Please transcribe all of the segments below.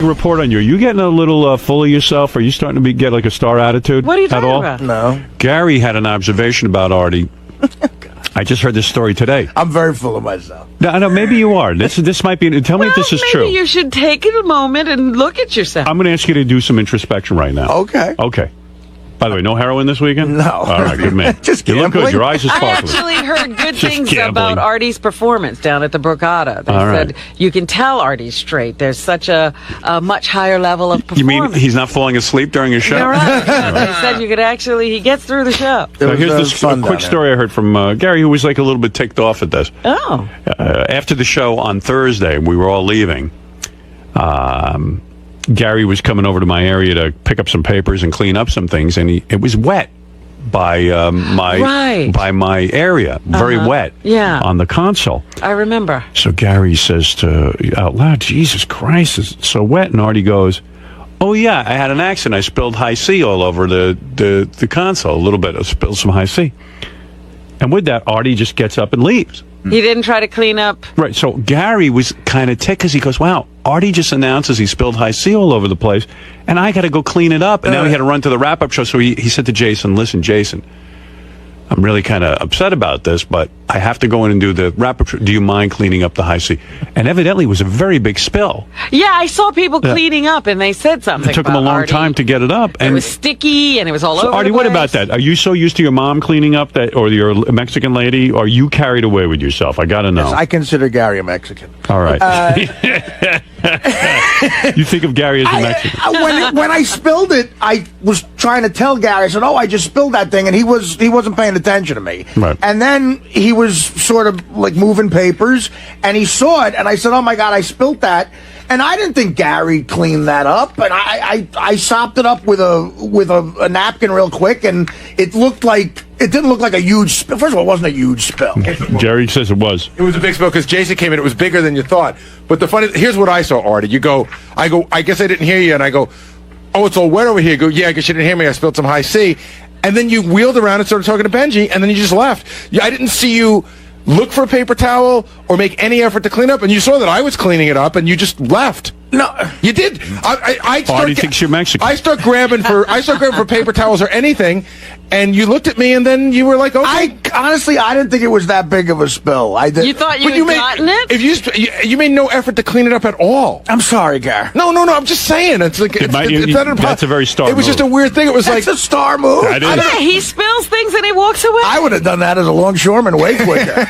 Report on you. Are you getting a little full of yourself? Are you starting to get like a star attitude? What are you at talking all? about? No. Gary had an observation about Artie. I just heard this story today. I'm very full of myself. No, maybe you are. This might be. Tell me if this is true. Maybe you should take a moment and look at yourself. I'm going to ask you to do some introspection right now. Okay. Okay. By the way, no heroin this weekend? No. All right, good man. Just you look good. gambling. Your eyes are I sparkling. actually heard good things gambling. about Artie's performance down at the Borgata. They All right. said you can tell Artie's straight. There's such a much higher level of You performance. mean he's not falling asleep during his show? You're right. Yeah, they said you could actually, he gets through the show. So here's this fun quick story I heard from Gary, who was like a little bit ticked off at this. Oh. After the show on Thursday, we were all leaving. Gary was coming over to my area to pick up some papers and clean up some things, and it was wet by my area, very wet. Yeah. On the console. I remember. So Gary says out loud, "Jesus Christ, it's so wet." And Artie goes, "Oh yeah, I had an accident. I spilled high C all over the console. A little bit. I spilled some high C." And with that, Artie just gets up and leaves. He didn't try to clean up. Right, so Gary was kind of ticked because he goes, wow, Artie just announces he spilled high C all over the place, and I got to go clean it up. And now he had to run to the wrap-up show, so he said to Jason, listen, Jason, I'm really kind of upset about this, but I have to go in and do the wrap-up show. Do you mind cleaning up the high C? And evidently it was a very big spill. Yeah, I saw people cleaning up, and they said something. It took them a long Artie. time to get it up. It was sticky, and it was all over Artie, the what place. about that? Are you so used to your mom cleaning up that, or your Mexican lady, or are you carried away with yourself? I got to know. Yes, I consider Gary a Mexican. All right. You think of Gary as a Mexican. When I spilled it, I was trying to tell Gary. I said, "Oh, I just spilled that thing," and he wasn't paying attention to me. Right. And then he was sort of like moving papers, and he saw it, and I said, "Oh my God, I spilled that." And I didn't think Gary cleaned that up, and I sopped it up with a napkin real quick, and it didn't look like a huge spill. First of all, it wasn't a huge spill. Jerry says it was. It was a big spill because Jason came in. It was bigger than you thought. But here's what I saw, Artie. I go, I guess I didn't hear you. And I go, oh, it's all wet over here. You go, yeah, I guess you didn't hear me. I spilled some high C. And then you wheeled around and started talking to Benji, and then you just left. I didn't see you look for a paper towel or make any effort to clean up. And you saw that I was cleaning it up, and you just left. No, you did. Artie thinks you're Mexican. I start grabbing for paper towels or anything, and you looked at me, and then you were like, "Okay." Honestly, I didn't think it was that big of a spill. I did. You thought you had gotten it? If you made no effort to clean it up at all. I'm sorry, Gary. No. I'm just saying. It's like that's a very star It was move. just a weird thing. It was That's like a star move. That is. Yeah, he spills things and he walks away. I would have done that as a longshoreman way quicker.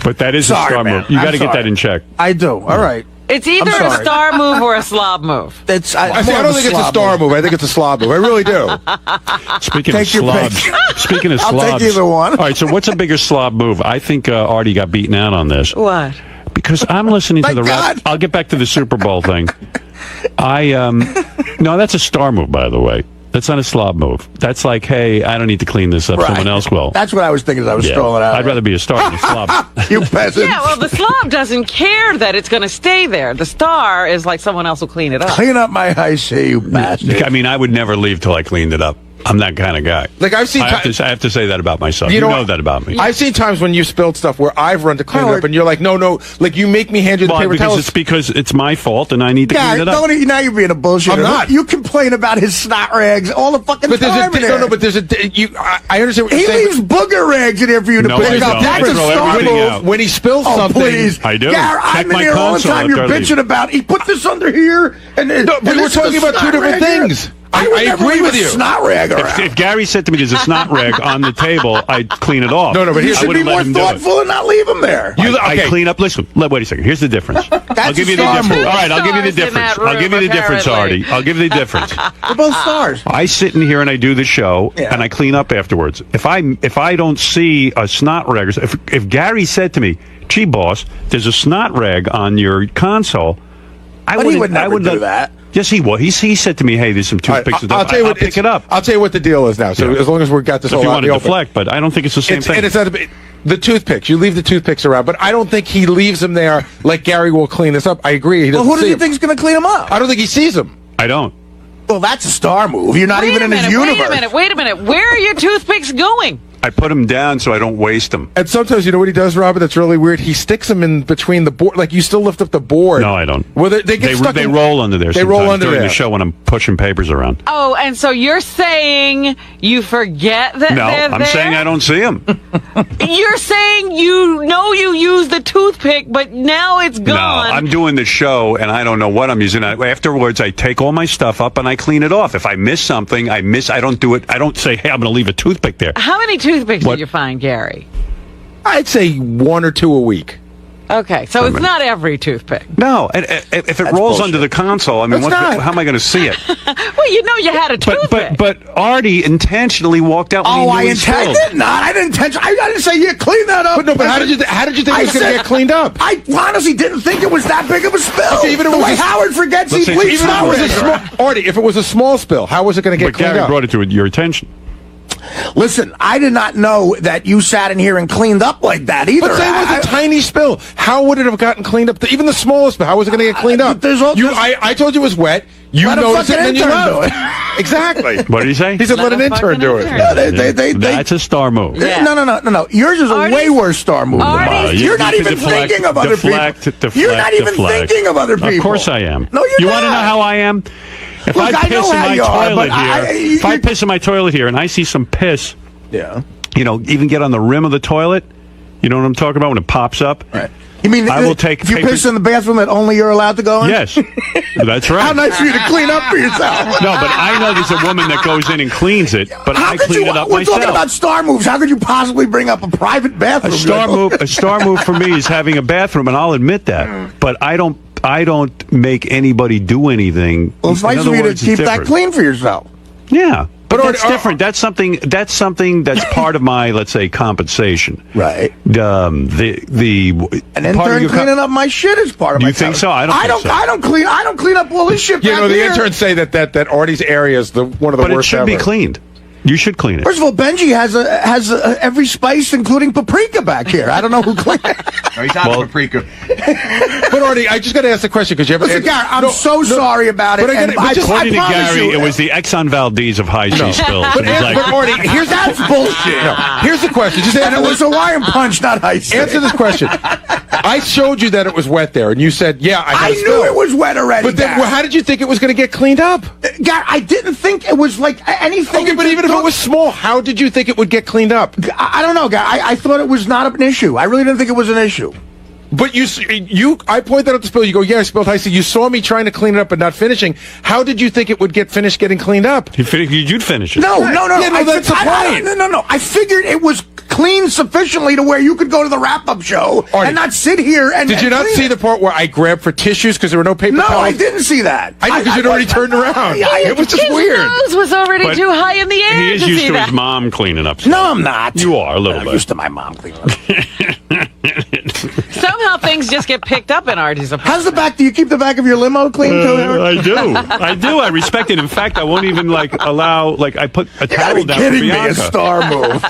But that is Sorry, a star man. move. You got to I'm get that sorry. in check. I do. All right. It's either I'm a sorry. star move or a slob move. I don't think it's a star move. I think it's a slob move. I really do. Speaking Take of your slobs, pick. speaking of I'll slobs, take either one. All right, so what's a bigger slob move? I think Artie got beaten out on this. What? Because I'm listening to Thank the rap. God. I'll get back to the Super Bowl thing. No, that's a star move, by the way. That's not a slob move. That's like, hey, I don't need to clean this up. Right. Someone else will. That's what I was thinking as I was strolling out. I'd rather be a star than a slob. You peasant. Yeah, well, the slob doesn't care that it's going to stay there. The star is like someone else will clean it up. Clean up my high C, you bastard. I mean, I would never leave till I cleaned it up. I'm that kind of guy. Like I've seen. I have to say that about myself. You know that about me. I've seen times when you spilled stuff where I've run to clean it up, and you're like, no, like you make me hand you the paper towels. Because it's my fault, and I need to clean it up. Now you're being a bullshitter. I'm not. You complain about his snot rags all the fucking But there's time. in there. but there's I understand what He you're saying. leaves booger rags in here for you to No, pick I up. don't. That's I a throw star everything move. out. When he spills Oh, something, please. I do. Gary, Check I'm in my here all the console time. You're after I leave. bitching about, he put this under here. And No, but we're talking about two different things. I would I never agree leave with a you. snot rag around. If Gary said to me, "There's a snot rag on the table," I'd clean it off. No, but You here's should be wouldn't let more him do it. thoughtful and not leave them there. I clean up. Listen, wait a second. Here's the difference. I'll give you the a star difference. move. All right, I'll give you the Stars in difference. that I'll give you the room, difference, apparently. Artie. I'll give you the difference. They're both stars. I sit in here and I do the show Yeah. and I clean up afterwards. If I don't see a snot rag, if Gary said to me, "Gee, boss, there's a snot rag on your console," But he would never do that. Yes, he would. He said to me, "Hey, there's some toothpicks and I'll stuff. tell you I'll what. pick it up." I'll tell you what the deal is now. So Yeah. as long as we've got this If all you out want in to the open. deflect, but I don't think it's the same thing. And it's not the toothpicks. You leave the toothpicks around, but I don't think he leaves them there like Gary will clean this up. I agree. He Well, doesn't who does see he them. think's going to clean them up? I don't think he sees them. I don't. Well, that's a star move. You're not even in his universe. Wait a minute. Where are your toothpicks going? I put them down so I don't waste them. And sometimes, you know what he does, Robert? That's really weird. He sticks them in between the board. Like, you still lift up the board. No, I don't. Well, they get stuck. They roll under there. They roll sometimes under during there. the show when I'm pushing papers around. Oh, and so you're saying you forget that No, they're I'm there? saying I don't see them. You're saying you know you used the toothpick, but now it's No, gone. I'm doing the show, and I don't know what I'm using. Afterwards, I take all my stuff up and I clean it off. If I miss something, I don't do it. I don't say, hey, I'm going to leave a toothpick there. How many toothpicks What? did you find, Gary? I'd say 1 or 2 a week. Okay, so it's not every toothpick. No, if it rolls bullshit. under the console, I mean, It's not. how am I going to see it? Well, you know you had a toothpick. But Artie intentionally walked out when he Oh, knew I he spilled. intended not. I didn't intention. I didn't say, yeah, clean that up. But how did you think it was going to get cleaned up? I honestly didn't think it was that big of a spill. Okay, even if the it way was a- Howard forgets he Let's say bleeps even if it Howard. was a Artie, if it was a small spill, how was it going to get But cleaned Gary up? brought it to your attention. Listen, I did not know that you sat in here and cleaned up like that either. But say it was a tiny spill. How would it have gotten cleaned up? Even the smallest spill, how was it going to get cleaned up? I told you it was wet. You Let a noticed it, fucking and then you intern do left. Exactly. What did he say? He said, let an a intern fucking do it. intern. That's a star move. Yeah. No. Yours is a Artie's- way worse star move. than Artie's- mine. You You're not can even deflect- thinking of other deflect, people. deflect, You're not even deflect. thinking of other people. Of course I am. No, you're You not. want to know how I am? If Look, I I know piss in how my you are, toilet but here, if I piss in my toilet here and I see some piss, Yeah. even get on the rim of the toilet, you know what I'm talking about when it pops up? Right. You mean I will take if you paper- piss in the bathroom that only you're allowed to go in? Yes, that's right. How nice for you to clean up for yourself. No, but I know there's a woman that goes in and cleans it, but How I could clean you? it up We're myself. talking about star moves. How could you possibly bring up a private bathroom? A star move for me is having a bathroom, and I'll admit that. But I don't make anybody do anything. Well, it's In nice other for you to words, it's keep that different. clean for yourself. Yeah. But that's Artie, different. That's something that's part of my, let's say, compensation. Right. The An part of intern your cleaning up my shit is part of You my. think so? I don't think so. I don't clean up all this shit. You back know, the here. interns say that Artie's area is one of the But it worst should ever. be cleaned. You should clean it. First of all, Benji has every spice, including paprika, back here. I don't know who cleaned it. No, he's not paprika. But Artie, I just got to ask the question because you have. Listen, Gary, I'm so sorry about it. But I get it, and but just- According to promise Gary, you, it was the Exxon Valdez of high C spills. But, It was like, but Artie, That's bullshit. here's the question. Just And it answer was Hawaiian punch, not ice. Answer this question. I showed you that it was wet there, and you said, "Yeah, I I had a knew spill." it was wet already. But then, Gary. well, how did you think it was going to get cleaned up? Gary, I didn't think it was like anything. Okay, but even if it was small, how did you think it would get cleaned up? I don't know, Gary. I thought it was not an issue. I really didn't think it was an issue. But I pointed out the spill. You go, "Yeah, I spilled high C." You saw me trying to clean it up but not finishing. How did you think it would get finished getting cleaned up? you'd finish it. No. Yeah, no, that's the point. No. I figured it was clean sufficiently to where you could go to the wrap-up show Artie, and not sit here and. Did you not clean see it. the part where I grabbed for tissues because there were no paper No, towels? I didn't see that. I did because you'd already turned around. It was just His weird. nose was already But too high in the air He is to used see to that. his mom cleaning up. No, I'm not. You are a little I'm bit. used to my mom cleaning up. Somehow things just get picked up in Artie's apartment. How's the back? Do you keep the back of your limo clean too, Howard? I do. I respect it. In fact, I won't even allow. I put a You gotta towel be down for kidding me! A Bianca. star move.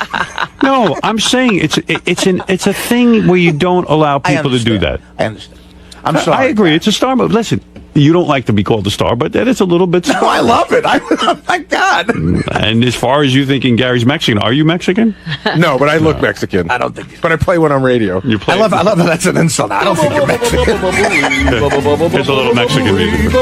No, I'm saying it's a thing where you don't allow people to do that. I understand. I'm sorry. I agree. It's a star move. Listen, you don't like to be called a star, but that is a little bit. No, I love it. Thank God. And as far as you thinking Gary's Mexican, are you Mexican? No, but I look Mexican. I don't think. But I play when I'm radio. You play. I love that that's an insult. I don't think you're Mexican. Here's a little Mexican music.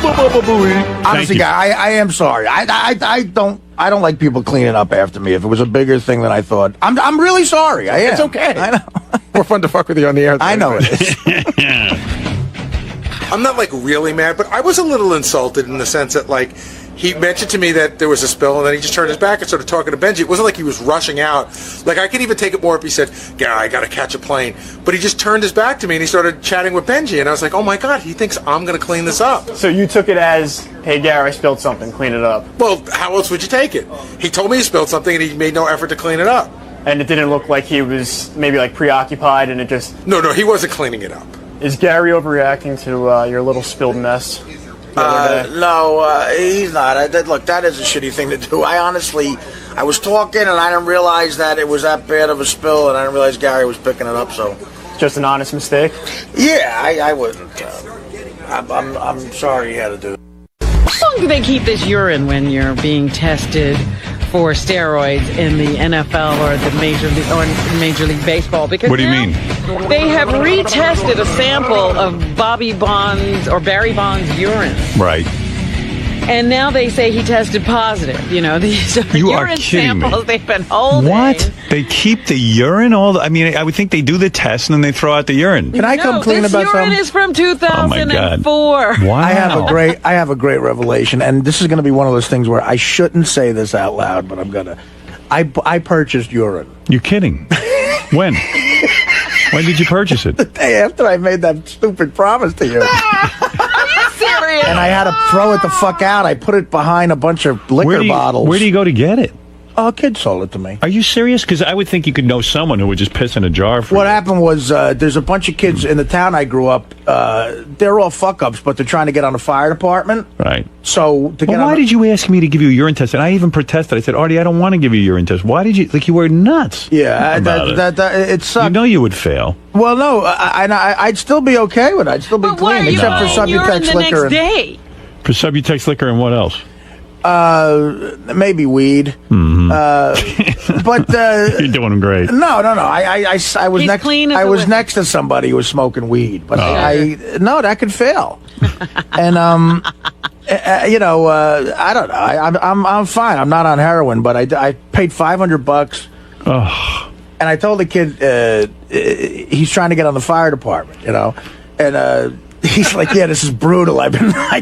Honestly, guy, I am sorry. I don't like people cleaning up after me. If it was a bigger thing than I thought, I'm really sorry. I am. It's okay. I know. More fun to fuck with you on the air. I know it is. I'm not like really mad, but I was a little insulted in the sense that like he mentioned to me that there was a spill, and then he just turned his back and started talking to Benji. It wasn't like he was rushing out. Like I could even take it more if he said, "Gary, I got to catch a plane," but he just turned his back to me and he started chatting with Benji, and I was like, "Oh my God, he thinks I'm going to clean this up." So you took it as, hey, Gary, I spilled something, clean it up. Well, how else would you take it? He told me he spilled something, and he made no effort to clean it up. And it didn't look like he was maybe like preoccupied and it just... No, he wasn't cleaning it up. Is Gary overreacting to your little spilled mess? the other day? No, he's not. Look, that is a shitty thing to do. I was talking and I didn't realize that it was that bad of a spill, and I didn't realize Gary was picking it up, so Just an honest mistake. Yeah, I wouldn't. I'm sorry you had to do it. How long do they keep this urine when you're being tested for steroids in the NFL or the Major League Baseball? Because What do you now mean? They have retested a sample of Barry Bonds' urine. Right. And now they say he tested positive. You know, these are You are urine kidding me. samples they've been holding. What? They keep the urine? I mean, I would think they do the test and then they throw out the urine. Can I come clean this about urine something? is from Oh, my God. 2004. Wow. I have a great revelation, and this is going to be one of those things where I shouldn't say this out loud, but I'm gonna. I purchased urine You're kidding. When? When did you purchase it? the day after I made that stupid promise to you, Serious. and I had to throw it the fuck out. I put it behind a bunch of liquor bottles. Where do you go to get it? Oh, a kid sold it to me. Are you serious? Because I would think you could know someone who would just piss in a jar for What you. happened was there's a bunch of kids in the town I grew up. They're all fuck-ups, but they're trying to get on the fire department. Right. So to But get why on did you ask me to give you a urine test? And I even protested. I said, Artie, I don't want to give you a urine test. Why did you? Like, you were nuts. Yeah, about it. it sucked. You know you would fail. Well, no, I'd still be okay with it. I'd still be But why are clean, you except for eating urine Subutex the liquor. next day? For Subutex liquor and what else? Maybe weed. But You're doing them great. no. I was He's next. clean as I a was whistle. next to somebody who was smoking weed, but no, that could fail. And I don't know. I'm fine. I'm not on heroin, but I paid $500. And I told the kid he's trying to get on the fire department, and he's like, "Yeah, this is brutal. I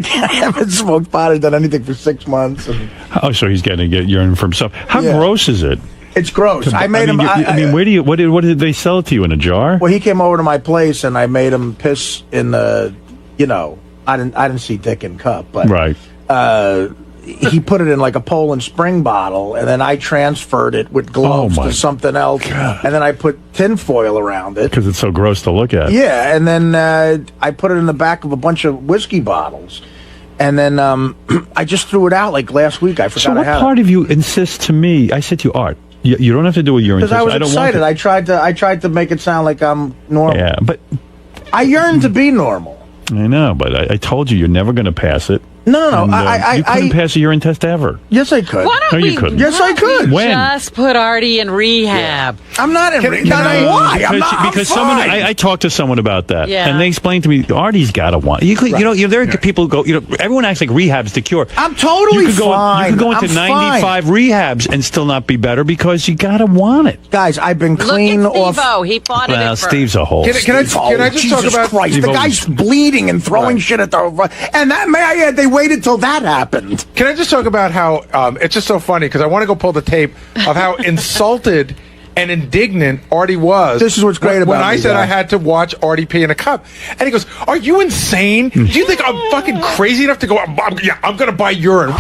haven't smoked pot or done anything for 6 months." And Oh, so he's getting to get urine from some. How Yeah. gross is it? it's gross. I made him. where do you? What did they sell it to you in a jar? Well, he came over to my place, and I made him piss in the. I didn't see dick in cup, but Right. he put it in like a Poland Spring bottle, and then I transferred it with gloves Oh, my to something else, God. and then I put tin foil around it. Because it's so gross to look at. Yeah, and then I put it in the back of a bunch of whiskey bottles, and then I just threw it out like last week. I forgot So I what had part of you insists to me? I said to you, Art, you don't have to do a urine because test. I was don't excited. want I tried to make it sound like I'm normal. Yeah, but I yearn to be normal. I know. But I told you you're never going to pass it. No. And, you couldn't pass a urine test ever. Yes, I could. Why don't No, you we? couldn't. Yes, I could. When? Just put Artie in rehab. I'm not in. Can Not I- why? Because, I'm not. I'm because fine. someone, I talked to someone about that, Yeah. and they explained to me, Artie's got to want. You could, there are people who go. Everyone acts like rehab's the cure. I'm totally you could go, fine. You could go into I'm 95 rehabs and still not be better because you got to want it. Guys, I've been clean Look at off. Steve-O. He fought it Well, at first. Steve's a hole. Can I just Jesus talk about Christ? You've The guy's bleeding and throwing shit at the. And that, may I add, they waited till that happened. Can I just talk about how it's just so funny because I want to go pull the tape of how insulted and indignant Artie was. This is what's great when about I me, said Guy. I had to watch Artie pee in a cup, and he goes, "Are you insane? Do you think I'm fucking crazy enough to go? I'm going to buy urine."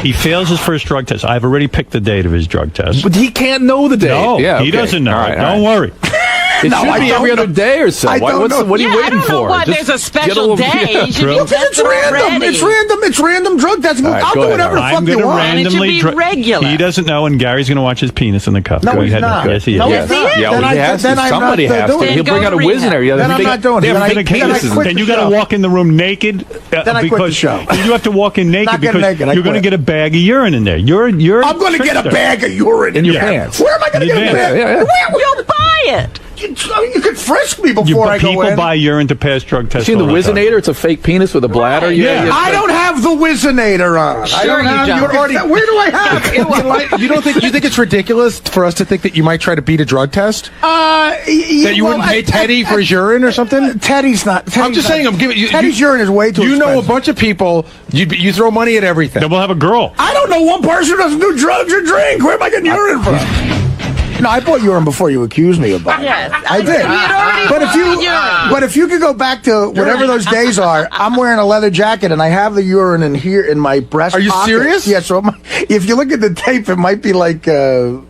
He fails his first drug test. I've already picked the date of his drug test. But he can't know the date. No, yeah, he okay. doesn't know. All right, Don't all right. worry. It No, should I be don't every know. other day or so. I don't know. What are you Yeah, waiting I don't know for? why Just there's a get special little- day. Yeah. You should be Because it's tested random. already. It's random drug tests. right, I'll go do ahead. whatever the I'm fuck going you to want. And it should randomly. be regular. He doesn't know, and Gary's going to watch his penis in the cup. No, Go he's ahead. not. Yes, he is. No, Yes, he's he not. is. Yeah, Then well, he has to. then I'm Somebody not has doing to. it. He'll bring out a Then whiz in there. Yeah, Then I'm not doing it. They have Then I fake quit- then I penises. quit Then the you got show. to walk in the room naked. Then I quit the because show. You have to walk in naked Not getting because naked, I you're going to quit. get a bag of urine in there. You're. I'm going to get a trickster. bag of urine In your there. pants. Where am I going to In get a your bag? pants. Yeah, yeah. You'll buy it. You could frisk me before I go People in. buy urine to pass drug tests. Seen the all time. Wizinator? It's a fake penis with a bladder. Yeah. I don't have the Wizinator on. I Sure don't you have don't. your already. Where do I have it? You think it's ridiculous for us to think that you might try to beat a drug test? That you wouldn't pay Teddy for his urine or something? Teddy's not. I'm just saying. I'm giving you. Teddy's urine is way too You know a expensive. bunch of people. You throw money at everything. Then we'll have a girl. I don't know one person who doesn't do drugs or drink. Where am I getting urine from? No, I bought urine before you accused me of buying. Yes. I did. You'd already bought If you could go back to whatever those days are, I'm wearing a leather jacket and I have the urine in here in my breast. Are you pocket. serious? Yeah. So if you look at the tape, it might be like. You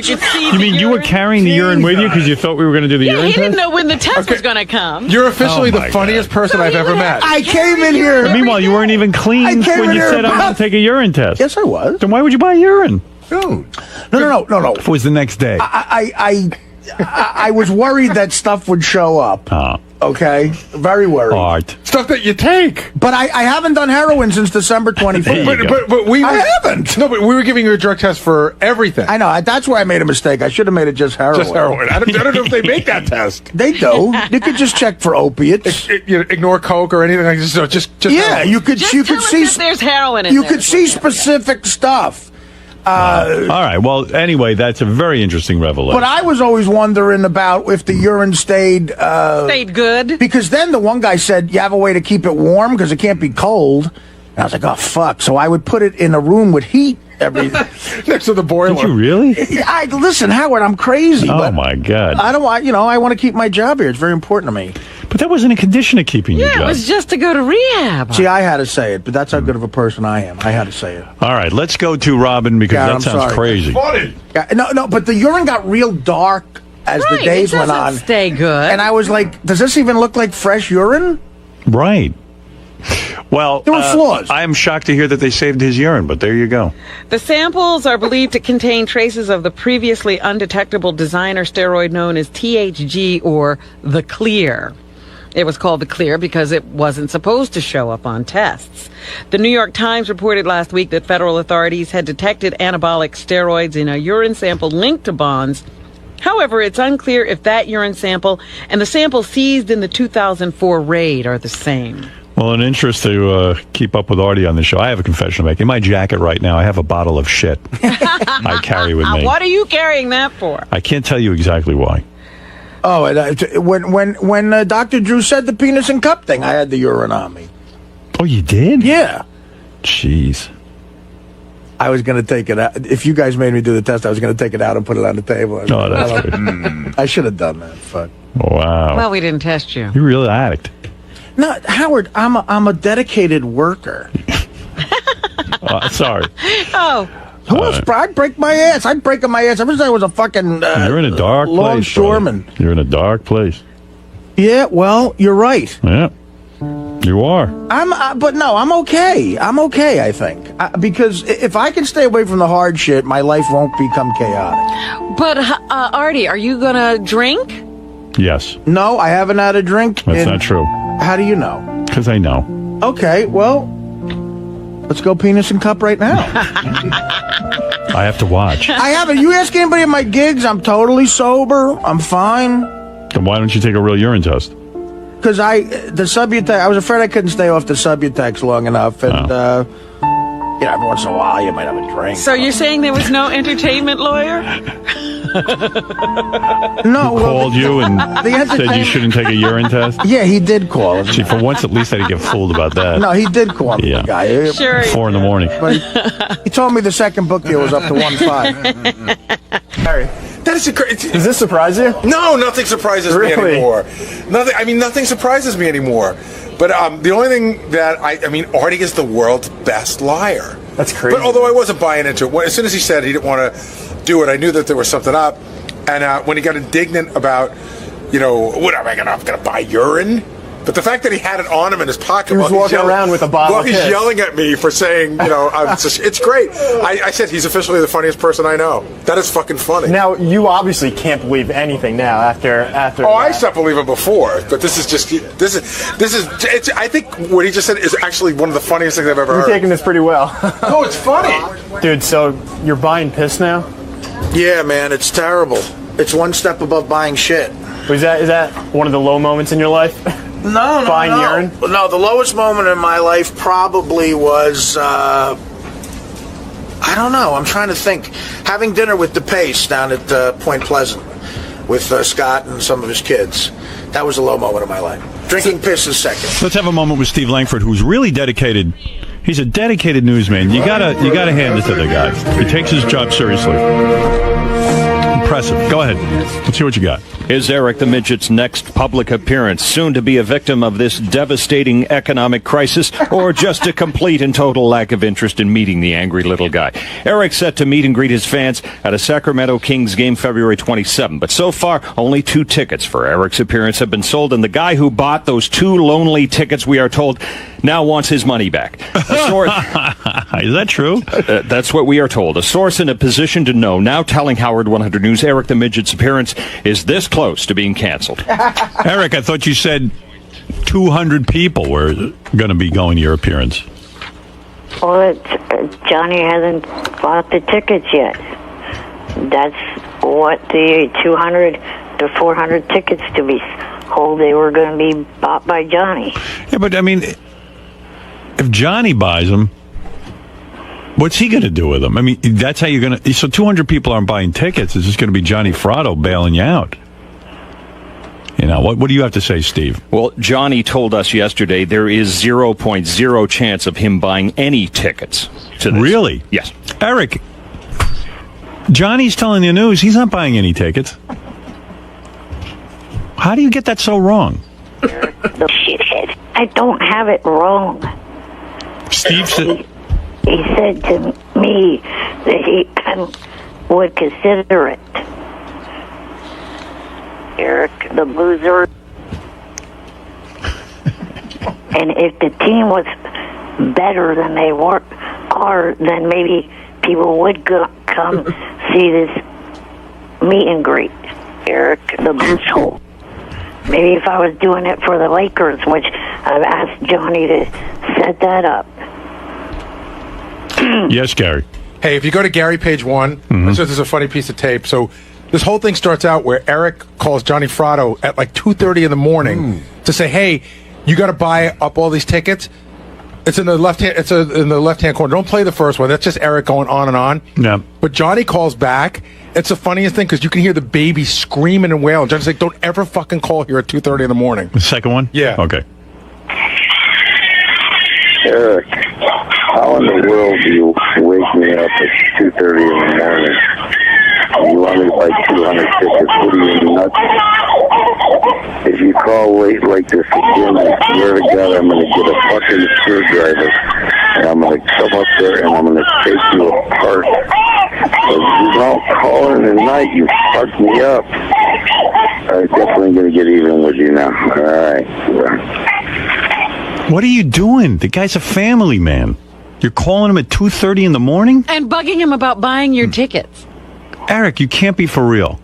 could see You mean you were carrying the urine with you because you thought we were going to do the Yeah, urine he test? didn't know when the test was going to come. You're officially Oh, the my funniest person I've ever met. I came in here. Meanwhile, you weren't even I clean came when in you here said I'm going about- to take a urine test. Yes, I was. Then why would you buy urine? No. If it was the next day. I was worried that stuff would show up. Okay, very worried. Art. Stuff that you take. But I haven't done heroin since December 25th. But we I were, haven't. No, but we were giving you a drug test for everything. I know. That's where I made a mistake. I should have made it just heroin. Just heroin. I don't know if they make that test. They do. You could just check for opiates. Ignore coke or anything like this. So just Yeah, heroin. you could. Just You tell could us see. that there's heroin in You there. could see specific stuff. All right. Well, anyway, that's a very interesting revelation. But I was always wondering about if the urine stayed good. because then the one guy said you have a way to keep it warm because it can't be cold. And I was like, oh fuck! So I would put it in a room with heat every. next to the boiler. Did you really? Listen, Howard, I'm crazy. Oh but my God! I don't want. I want to keep my job here. It's very important to me. But that wasn't a condition of keeping your Yeah, job. it was just to go to rehab. See, I had to say it, but that's how good of a person I am. I had to say it. All right, let's go to Robin because God, that I'm sounds sorry. crazy. Funny. No, but the urine got real dark as the days it went doesn't on. stay good. And I was like, does this even look like fresh urine? Right. Well, There were flaws. I am shocked to hear that they saved his urine, but there you go. The samples are believed to contain traces of the previously undetectable designer steroid known as THG or the Clear. It was called the Clear because it wasn't supposed to show up on tests. The New York Times reported last week that federal authorities had detected anabolic steroids in a urine sample linked to Bonds. However, it's unclear if that urine sample and the sample seized in the 2004 raid are the same. Well, in interest to keep up with Artie on the show, I have a confession to make. In my jacket right now, I have a bottle of shit I carry with me. What are you carrying that for? I can't tell you exactly why. Oh, and, when Dr. Drew said the penis and cup thing, I had the urine on me. Oh, you did? Yeah. Jeez. I was going to take it out. If you guys made me do the test, I was going to take it out and put it on the table. Oh, that's good. I should have done that. Fuck. Wow. Well, we didn't test you. You're really addict. No, Howard, I'm a dedicated worker. Sorry. Oh, Who else? I'd break my ass. I'd break my ass ever since I was a fucking You're in a dark place. longshoreman. brother. You're in a dark place. Yeah, well, you're right. Yeah. You are. But no, I'm okay. I'm okay, I think. Because if I can stay away from the hard shit, my life won't become chaotic. but Artie, are you gonna drink? Yes. No, I haven't had a drink. That's not true. How do you know? Because I know. Okay, well, let's go penis and cup right now. I have to watch. I haven't. You ask anybody at my gigs, I'm totally sober. I'm fine. Then why don't you take a real urine test? Because the Subutex, I was afraid I couldn't stay off the Subutex long enough. And, every once in a while you might have a drink. So you're saying there was no entertainment lawyer? No, well, Called you and the said you entertainment- shouldn't take a urine test? Yeah, he did call. See, for once at least I didn't get fooled about that. No, he did call me, Yeah. the guy. Sure. 4 in the morning. But he told me the second book deal was up to 1.5. Harry, That is crazy. does this surprise you? No, nothing surprises me Really? anymore. Nothing surprises me anymore. But the only thing that Artie is the world's best liar. That's crazy. But although I wasn't buying into it, as soon as he said he didn't want to do it, I knew that there was something up. And when he got indignant about, what am I going to buy urine? But the fact that he had it on him in his pocket, He was while he's walking around with a bottle while of he's piss. yelling at me for saying, it's great. I said he's officially the funniest person I know. That is fucking funny. Now you obviously can't believe anything now after. Oh, I that. stopped believing before, but this is. I think what he just said is actually one of the funniest things I've ever You're heard. taking this pretty well, No, it's funny. dude. So you're buying piss now? Yeah, man, it's terrible. It's one step above buying shit. Is that one of the low moments in your life? No, Buying urine? No, the lowest moment in my life probably was, I don't know, I'm trying to think. Having dinner with DePace down at Point Pleasant with Scott and some of his kids. That was a low moment of my life. Drinking piss is second. Let's have a moment with Steve Langford, who's really dedicated. He's a dedicated newsman. You gotta hand it to the guy. He takes his job seriously. Impressive. Go ahead. Let's see what you got. Is Eric the Midget's next public appearance soon to be a victim of this devastating economic crisis, or just a complete and total lack of interest in meeting the angry little guy? Eric's set to meet and greet his fans at a Sacramento Kings game February 27, but so far only 2 tickets for Eric's appearance have been sold, and the guy who bought those 2 lonely tickets, we are told, now wants his money back. A source, Is that true? that's what we are told. A source in a position to know now telling Howard 100 News Eric the Midget's appearance is this close to being canceled. Eric, I thought you said 200 people were going to be going to your appearance. Well, Johnny hasn't bought the tickets yet. That's what the 200 to 400 tickets to be sold. They were going to be bought by Johnny. Yeah, but I mean, if Johnny buys them, what's he going to do with them? I mean, that's how you're going to... So 200 people aren't buying tickets. It's just going to be Johnny Fratto bailing you out. You know, what do you have to say, Steve? Well, Johnny told us yesterday there is 0.0 chance of him buying any tickets to this. Really? Yes. Eric, Johnny's telling the news he's not buying any tickets. How do you get that so wrong? The shithead. I don't have it wrong. Steve said... He said to me that he would consider it. Eric, the boozer. And if the team was better than they are, then maybe people would come see this meet and greet. Eric, the boozer. Maybe if I was doing it for the Lakers, which I've asked Johnny to set that up. Yes, Gary. Hey, if you go to Gary page 1, this is a funny piece of tape. So this whole thing starts out where Eric calls Johnny Fratto at like 2:30 in the morning to say, "Hey, you got to buy up all these tickets." It's in the left hand. It's in the left hand corner. Don't play the first one. That's just Eric going on and on. Yeah. But Johnny calls back. It's the funniest thing because you can hear the baby screaming and wailing. Johnny's like, "Don't ever fucking call here at 2:30 in the morning." The second one? Yeah. Okay. Eric, how in the world do you wake me up at 2:30 in the morning? You want me to buy 200 tickets? What are you, nuts? If you call late like this again, I swear to God, I'm going to get a fucking screwdriver, and I'm going to come up there and I'm going to take you apart. If you don't call in the night, you fucked me up. I'm definitely going to get even with you now. All right. What are you doing? The guy's a family man. You're calling him at 2:30 in the morning? And bugging him about buying your tickets. Eric, you can't be for real.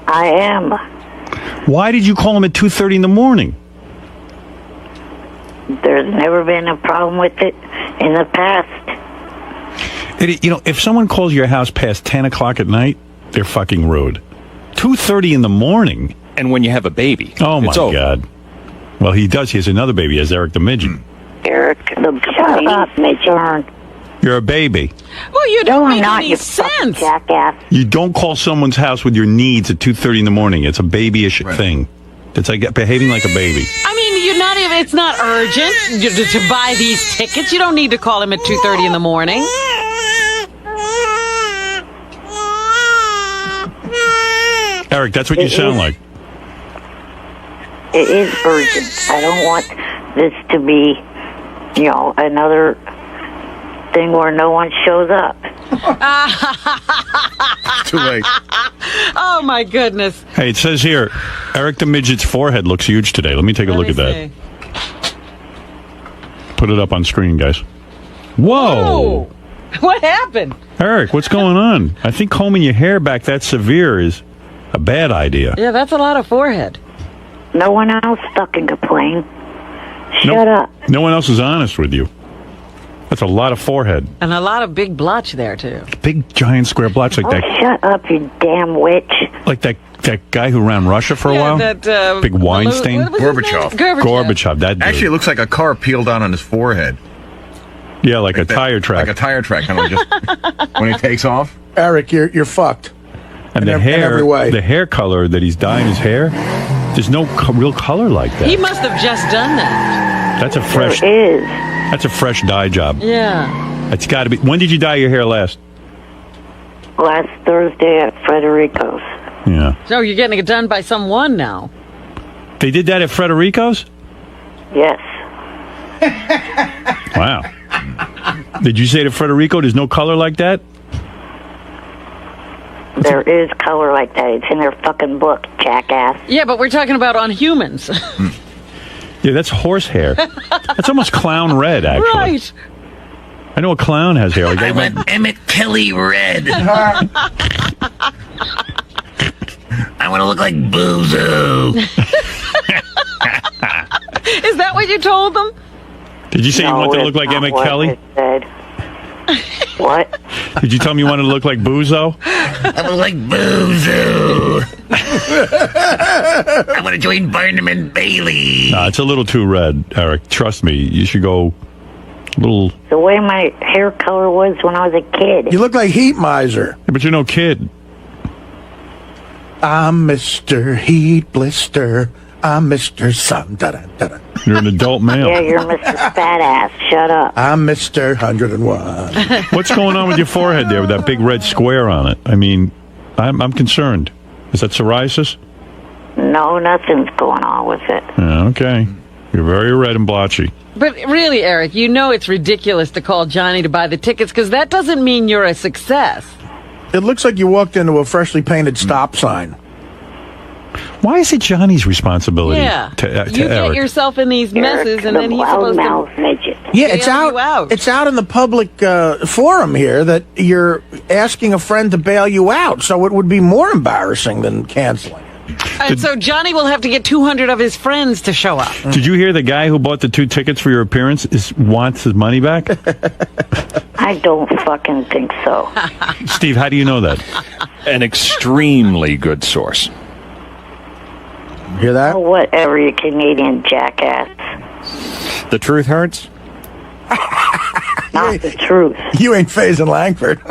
I am. Why did you call him at 2:30 in the morning? There's never been a problem with it in the past. You know, if someone calls your house past 10 o'clock at night, they're fucking rude. 2:30 in the morning? And when you have a baby, Oh, my it's over. God. Well, he does. He has another baby. He has Eric the Midget. Eric, shut up, Midget. You're a baby. Well, you don't No, I'm make not, any you fucking sense. jackass. You don't call someone's house with your needs at 2:30 in the morning. It's a babyish thing. It's like behaving like a baby. I mean, you're not even. It's not urgent to buy these tickets. You don't need to call him at 2:30 in the morning. Eric, that's what you sound like. It is urgent. I don't want this to be, another thing where no one shows up. Too late. Oh my goodness! Hey, it says here, Eric the Midget's forehead looks huge today. Let me take a look at that. See. Put it up on screen, guys. Whoa! Oh, what happened? Eric, what's going on? I think combing your hair back that severe is a bad idea. Yeah, that's a lot of forehead. No one else fucking complain. Nope. Shut up. No one else is honest with you. That's a lot of forehead. And a lot of big blotch there, too. Big, giant square blotch like that. Shut up, you damn witch. Like that guy who ran Russia for a while? That, Big Weinstein? what was his name? Gorbachev. Gorbachev, that dude. Actually, it looks like a car peeled out on his forehead. Yeah, like a tire track. Like a tire track, kind of just when he takes off. Eric, you're fucked. And the in hair, every way. the hair color that he's dyeing his hair, there's no real color like that. He must have just done that. That's a There fresh. is. That's a fresh dye job. Yeah. It's got to be. When did you dye your hair last? Last Thursday at Frederico's. Yeah. So you're getting it done by someone now. They did that at Frederico's? Yes. Wow. Did you say to Frederico there's no color like that? There is color like that. It's in their fucking book, jackass. Yeah, but we're talking about on humans. Yeah, Yeah, that's horsehair. That's almost clown red, actually. Right. I know a clown has hair. Like, I want Emmett Kelly red. I want to look like Bozo. Is that what you told them? did you say you want to look like Emmett Kelly? What? Did you tell me you wanted to look like Bozo? I look like Bozo. I want to join Barnum and Bailey. Nah, it's a little too red, Eric. Trust me. You should go a little... The way my hair color was when I was a kid. You look like Heat Miser. Yeah, but you're no kid. I'm Mr. Heat Blister. I'm Mr. Sun. Da-da-da-da. You're an adult male. Yeah, you're Mr. Fat Ass. Shut up. I'm Mr. 101. What's going on with your forehead there with that big red square on it? I mean, I'm concerned. Is that psoriasis? No, nothing's going on with it. Yeah, okay. You're very red and blotchy. But really, Eric, you know it's ridiculous to call Johnny to buy the tickets because that doesn't mean you're a success. It looks like you walked into a freshly painted stop sign. Why is it Johnny's responsibility Yeah. to You get Eric? yourself in these messes, and then he's supposed to... loudmouth midget. Yeah, it's bail you out. out. It's out in the public forum here that you're asking a friend to bail you out, so it would be more embarrassing than canceling. And so Johnny will have to get 200 of his friends to show up. Did you hear the guy who bought the 2 tickets for your appearance wants his money back? I don't fucking think so. Steve, how do you know that? An extremely good source. Hear that? Oh, whatever, you Canadian jackass. The truth hurts? Not the truth. You ain't phasing Langford.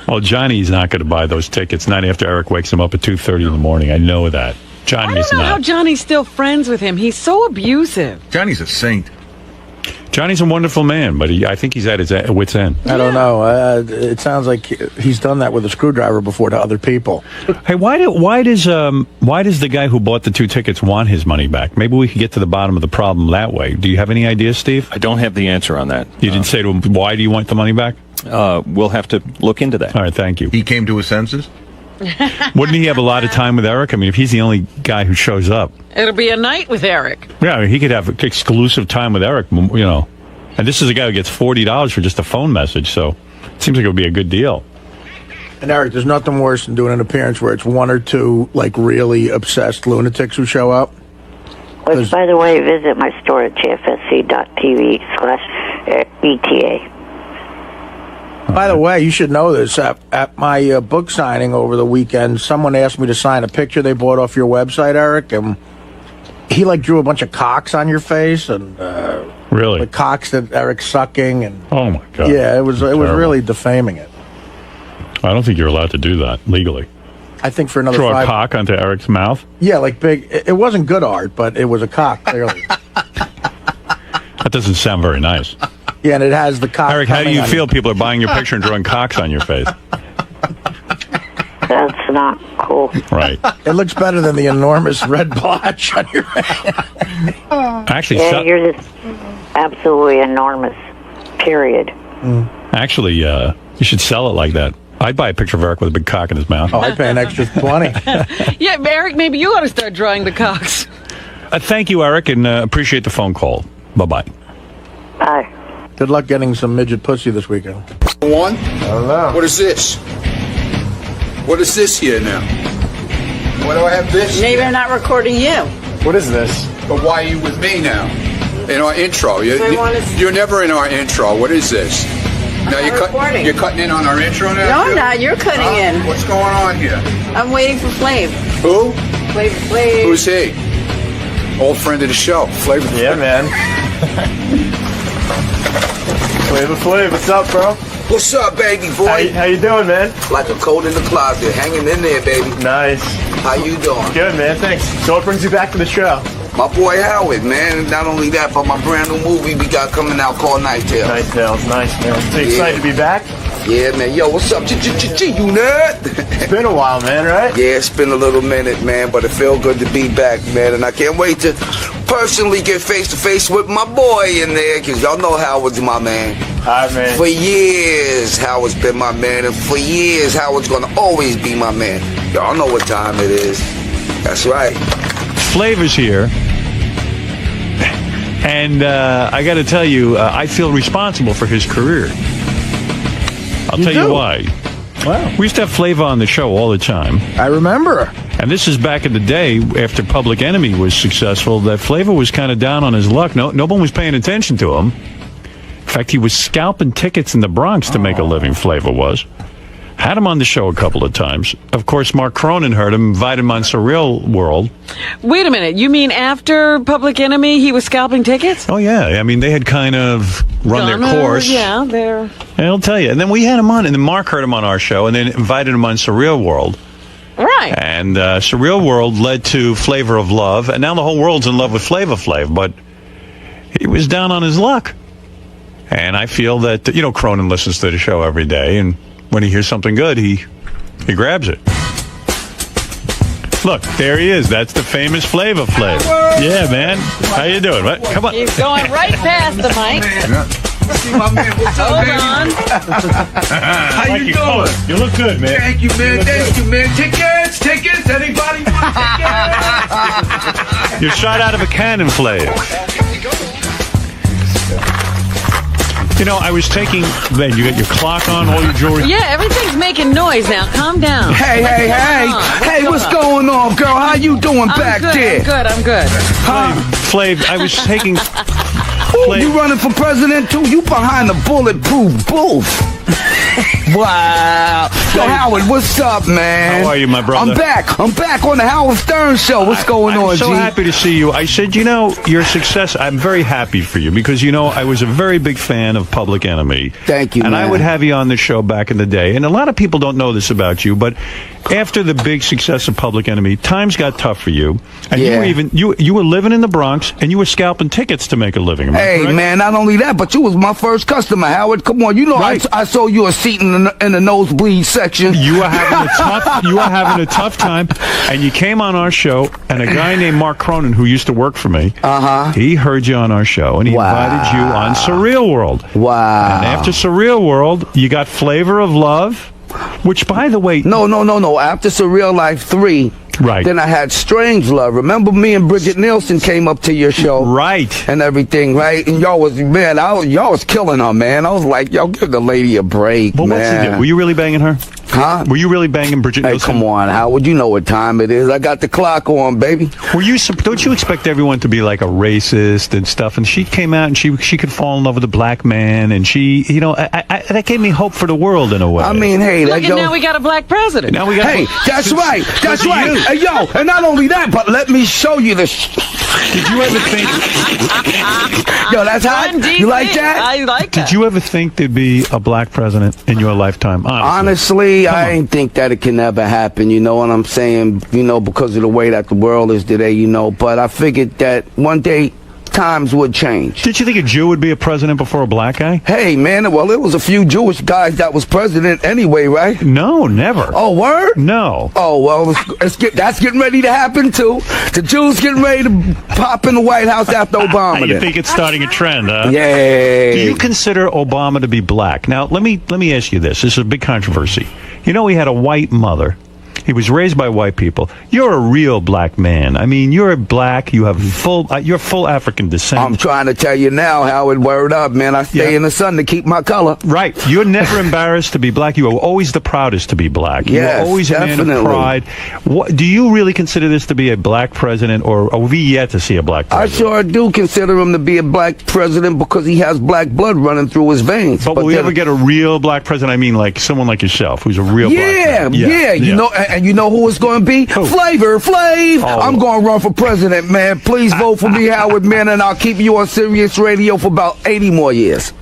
Well, Johnny's not going to buy those tickets, not after Eric wakes him up at 2:30 in the morning. I know that. Johnny I is don't know how not. Johnny's still friends with him. He's so abusive. Johnny's a saint. Johnny's a wonderful man, but I think he's at his wit's end. I don't know. It sounds like he's done that with a screwdriver before to other people. Hey, why does the guy who bought the 2 tickets want his money back? Maybe we could get to the bottom of the problem that way. Do you have any ideas, Steve? I don't have the answer on that. You didn't say to him, why do you want the money back? We'll have to look into that. All right, thank you. He came to his senses. Wouldn't he have a lot of time with Eric? I mean, if he's the only guy who shows up. It'll be a night with Eric. Yeah, I mean, he could have exclusive time with Eric, you know. And this is a guy who gets $40 for just a phone message, so it seems like it would be a good deal. And Eric, there's nothing worse than doing an appearance where it's 1 or 2 like really obsessed lunatics who show up. Which, by the way, visit my store at jfsc.tv/ETA. By the way, you should know this. At my book signing over the weekend, someone asked me to sign a picture they bought off your website, Eric, and he like drew a bunch of cocks on your face and Really? the cocks that Eric's sucking, and Oh, my God. yeah, it was Terrible. really defaming it. I don't think you're allowed to do that legally. I think for another Draw a 5. cock onto Eric's mouth? Yeah, like big. It wasn't good art, but it was a cock clearly. That doesn't sound very nice. Yeah, and it has the cock. Eric, how do coming you on feel people are buying your picture and drawing cocks on your face? That's not cool. Right. It looks better than the enormous red blotch on your face. Actually, Yeah, you're just absolutely enormous. Period. actually, you should sell it like that. I'd buy a picture of Eric with a big cock in his mouth. Oh, I'd pay an extra 20. Yeah, Eric, maybe you ought to start drawing the cocks. Thank you, Eric, and appreciate the phone call. Bye-bye. Bye. Good luck getting some midget pussy this weekend. One? I don't know. What is this? What is this here now? Why do I have this? Maybe I'm not recording you. What is this? But why are you with me now? In our intro. You're never in our intro. What is this? Now recording. you're cutting in on our intro now? No, I'm not. You're cutting in. What's going on here? I'm waiting for Flav. Who? Flav. Who's he? Old friend of the show. Flavor. Yeah, man. Flav, what's up, bro? What's up, baby boy? How you doing, man? Like a coat in the closet. Hanging in there, baby. Nice. How you doing? Good, man. Thanks. So what brings you back to the show? My boy Howard, man. Not only that, but my brand new movie we got coming out called Night Tales. Night Tales. Nice, man. So you excited to be back? Yeah, man. Yo, what's up? You nerd? It's been a while, man, right? Yeah, it's been a little minute, man, but it feels good to be back, man. And I can't wait to personally get face-to-face with my boy in there, because y'all know Howard's my man. All right, man. For years, Howard's been my man, and for years, Howard's going to always be my man. Y'all know what time it is. That's right. Flavor's here. And I got to tell you, I feel responsible for his career. I'll tell you why. Wow. We used to have Flav on the show all the time. I remember. And this is back in the day after Public Enemy was successful, that Flav was kind of down on his luck. No one was paying attention to him. In fact, he was scalping tickets in the Bronx to make a living, Flav was. Had him on the show a couple of times. Of course, Mark Cronin heard him, invited him on Surreal World. Wait a minute. You mean after Public Enemy, he was scalping tickets? Oh, yeah. I mean, they had kind of run their course. Yeah, they're... And I'll tell you. And then we had him on, and then Mark heard him on our show, and then invited him on Surreal World. Right. And Surreal World led to Flavor of Love, and now the whole world's in love with Flavor Flav, but he was down on his luck. And I feel that, Cronin listens to the show every day, and when he hears something good, he grabs it. Look, there he is. That's the famous Flavor Flav. Yeah, man. How you doing? What? Come on. He's going right past the mic. See my man, what's up, Hold man? on. How you doing? You look good, man. Thank you, man. Thank you, man. Tickets. Anybody want tickets? You're shot out of a cannon, Flav. I was taking... Then you got your clock on, all your jewelry. Yeah, everything's making noise now. Calm down. Hey, what's going on, girl? How you doing back there? I'm good. Flav, I was taking... Ooh, you running for president too? You behind the bulletproof booth. Wow. Yo, Howard, what's up, man? How are you, my brother? I'm back on the Howard Stern show. What's going on, I'm so G? happy to see you. I said, your success, I'm very happy for you because, I was a very big fan of Public Enemy. Thank you, and man. I would have you on the show back in the day. And a lot of people don't know this about you, but after the big success of Public Enemy, times got tough for you. And you were living in the Bronx, and you were scalping tickets to make a living. Hey, man, not only that, but you was my first customer, Howard. Come on, Right. I sold you a seat in the nosebleed section. You were having a tough time, and you came on our show, and a guy named Mark Cronin, who used to work for me, he heard you on our show, and he invited you on Surreal World. Wow. And after Surreal World, you got Flavor of Love, which, by the way... No. After Surreal Life 3... Right. Then I had Strange Love. Remember me and Bridgette Nielsen came up to your show? Right. And everything, right? And y'all was killing her, man. I was like, yo, give the lady a break, Well, what's the man. deal? Were you really banging her? Huh? Were you really banging Bridgette Hey, Nielsen? come on, Howard. You know what time it is. I got the clock on, baby. Don't you expect everyone to be like a racist and stuff? And she came out and she could fall in love with a black man, and she, that gave me hope for the world in a way. I mean, hey, Look, and now we got a black president. Now we got. Hey, that's right. That's right. Hey, yo, and not only that, but let me show you the. Did you ever think? Yo, that's hot. You like that? I like that. Did you ever think there'd be a black president in your lifetime? Honestly, I ain't think that it can ever happen. You know what I'm saying? Because of the way that the world is today. But I figured that one day times would change. Did you think a Jew would be a president before a black guy? Hey, man, well, it was a few Jewish guys that was president anyway, right? No, never. Oh, word? No. Oh, well, that's getting ready to happen, too. The Jews getting ready to pop in the White House after Obama. You think it's starting a trend, huh? Yay. Do you consider Obama to be black? Now, let me ask you this. This is a big controversy. He had a white mother. He was raised by white people. You're a real black man. I mean, you're black. You have you're full African descent. I'm trying to tell you now, Howard, word up, man. I stay in the sun to keep my color. Right. You're never embarrassed to be black. You are always the proudest to be black. Yes, you're always definitely. a man of pride. Do you really consider this to be a black president, or are we yet to see a black president? I sure do consider him to be a black president because he has black blood running through his veins. But will we ever get a real black president? I mean, like someone like yourself, who's a real black man. Yeah. And you know who it's going to be? Flavor Flav. Oh. I'm going to run for president, man. Please vote for me, Howard, man, and I'll keep you on Sirius Radio for about 80 more years.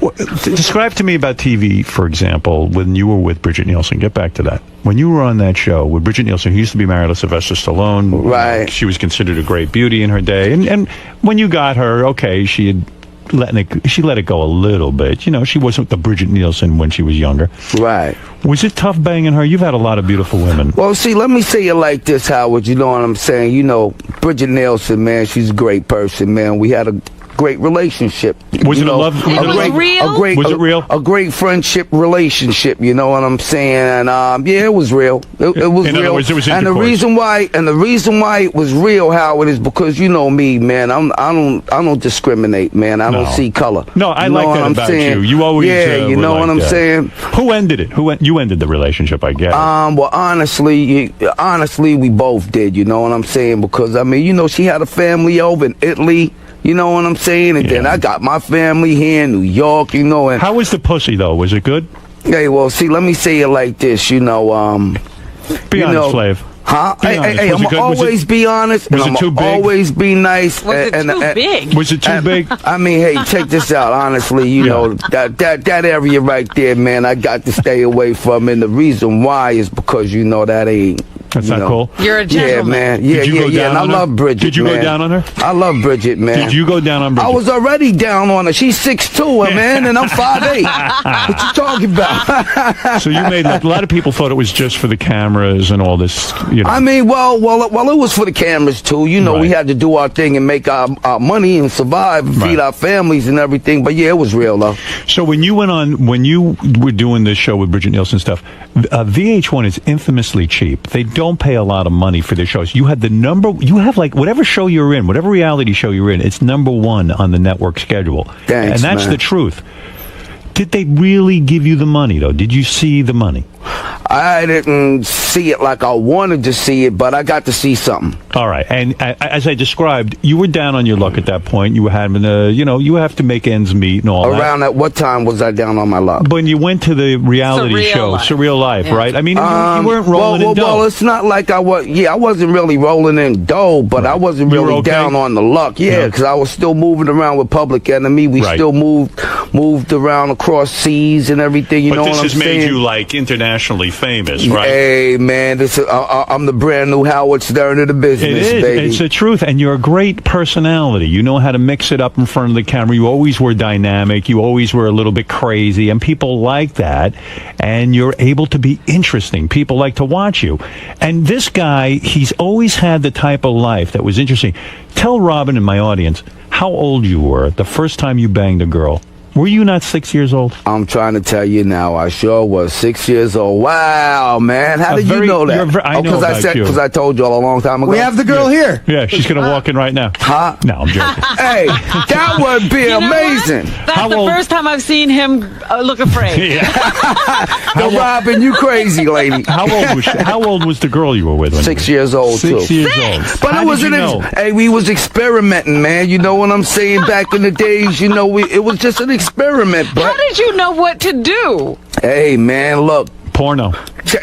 Describe to me about TV, for example, when you were with Bridgette Nielsen. Get back to that. When you were on that show with Bridgette Nielsen, who used to be married to Sylvester Stallone. Right. She was considered a great beauty in her day. And when you got her, okay, she let it go a little bit. She wasn't the Bridgette Nielsen when she was younger. Right. Was it tough banging her? You've had a lot of beautiful women. Well, see, let me say it like this, Howard. You know what I'm saying? Bridgette Nielsen, man, she's a great person, man. We had a great relationship. Was You it a know, love? It was real? A great, Was it real? A great friendship relationship. You know what I'm saying? And yeah, it was real. It was In real. other words, it was and the intercourse. reason why it was real, Howard, is because you know me, man. I don't discriminate, man. I don't see color. No, I You know like what that I'm about saying? you. You always, yeah, you were know like what I'm that. saying. Who ended it? You ended the relationship? I guess. Well, honestly, we both did. You know what I'm saying? Because I mean, you know, she had a family over in Italy. You know what I'm saying? And then I got my family here in New York. You know, and how was the pussy though? Was it good? hey, well, see, let me say it like this. You know, Be you honest, know, Flav. Huh? Be honest. Hey, Was I'm it good? always be honest, and Was it I'm too big? always be nice. Was it too big? Was it too big? I mean, hey, check this out. Honestly, you know that area right there, man. I got to stay away from, and the reason why is because you know that ain't. That's you not know. cool. You're a Yeah, gentleman. man. Yeah, Did you yeah, go yeah. down And I on her? love Bridget. Did you go man. down on her? I love Bridget, man. Did you go down on Bridget? I was already down on her. She's 6'2", man, and I'm 5'8". What you talking about? So you made a lot of people thought it was just for the cameras and all this. You know. I mean, well, it was for the cameras too. You know, we Right. had to do our thing and make our money and survive, and feed our families and everything. But yeah, it was real though. So when you were doing this show with Bridgette Nielsen stuff, VH1 is infamously cheap. They don't pay a lot of money for their shows. You have like whatever show you're in, whatever reality show you're in, it's #1 on the network schedule. Thanks, and that's man. the truth. Did they really give you the money though? Did you see the money? I didn't see it like I wanted to see it, but I got to see something. All right. And as I described, you were down on your luck at that point. You were having you have to make ends meet and all that. Around at what time was I down on my luck? When you went to the reality Surreal show, Life. Surreal Life, Yeah. right? I mean, you weren't rolling in dough. Well, it's not like I was. Yeah, I wasn't really rolling in dough, but I wasn't You were really okay? down on the luck. Yeah, No. because I was still moving around with Public Enemy. We Right. still moved around across seas and everything. You But know this what I'm has saying? made you like internationally famous, right? Hey man, this is, I'm the brand new Howard Stern of the business, It is. baby. It's the truth, and you're a great personality. You know how to mix it up in front of the camera. You always were dynamic. You always were a little bit crazy, and people like that. And you're able to be interesting. People like to watch you. And this guy, he's always had the type of life that was interesting. Tell Robin and my audience how old you were the first time you banged a girl. Were you not 6 years old? I'm trying to tell you now. I sure was 6 years old. Wow, man, how did you know that? I know about you. Because I told you all a long time ago. We have the girl here. Yeah, she's going to walk in right now. Huh? No, I'm joking. Hey, that would be You know amazing. what? That's How the old- first time I've seen him look afraid. Yo, Robin, you crazy lady. How old was the girl you were with? When 6 years old, too. 6 years old. But How it was did you know? Hey, we was experimenting, man. You know what I'm saying? Back in the days, you know, it was just an experiment. How But did you know what to do? hey, man, look. Porno.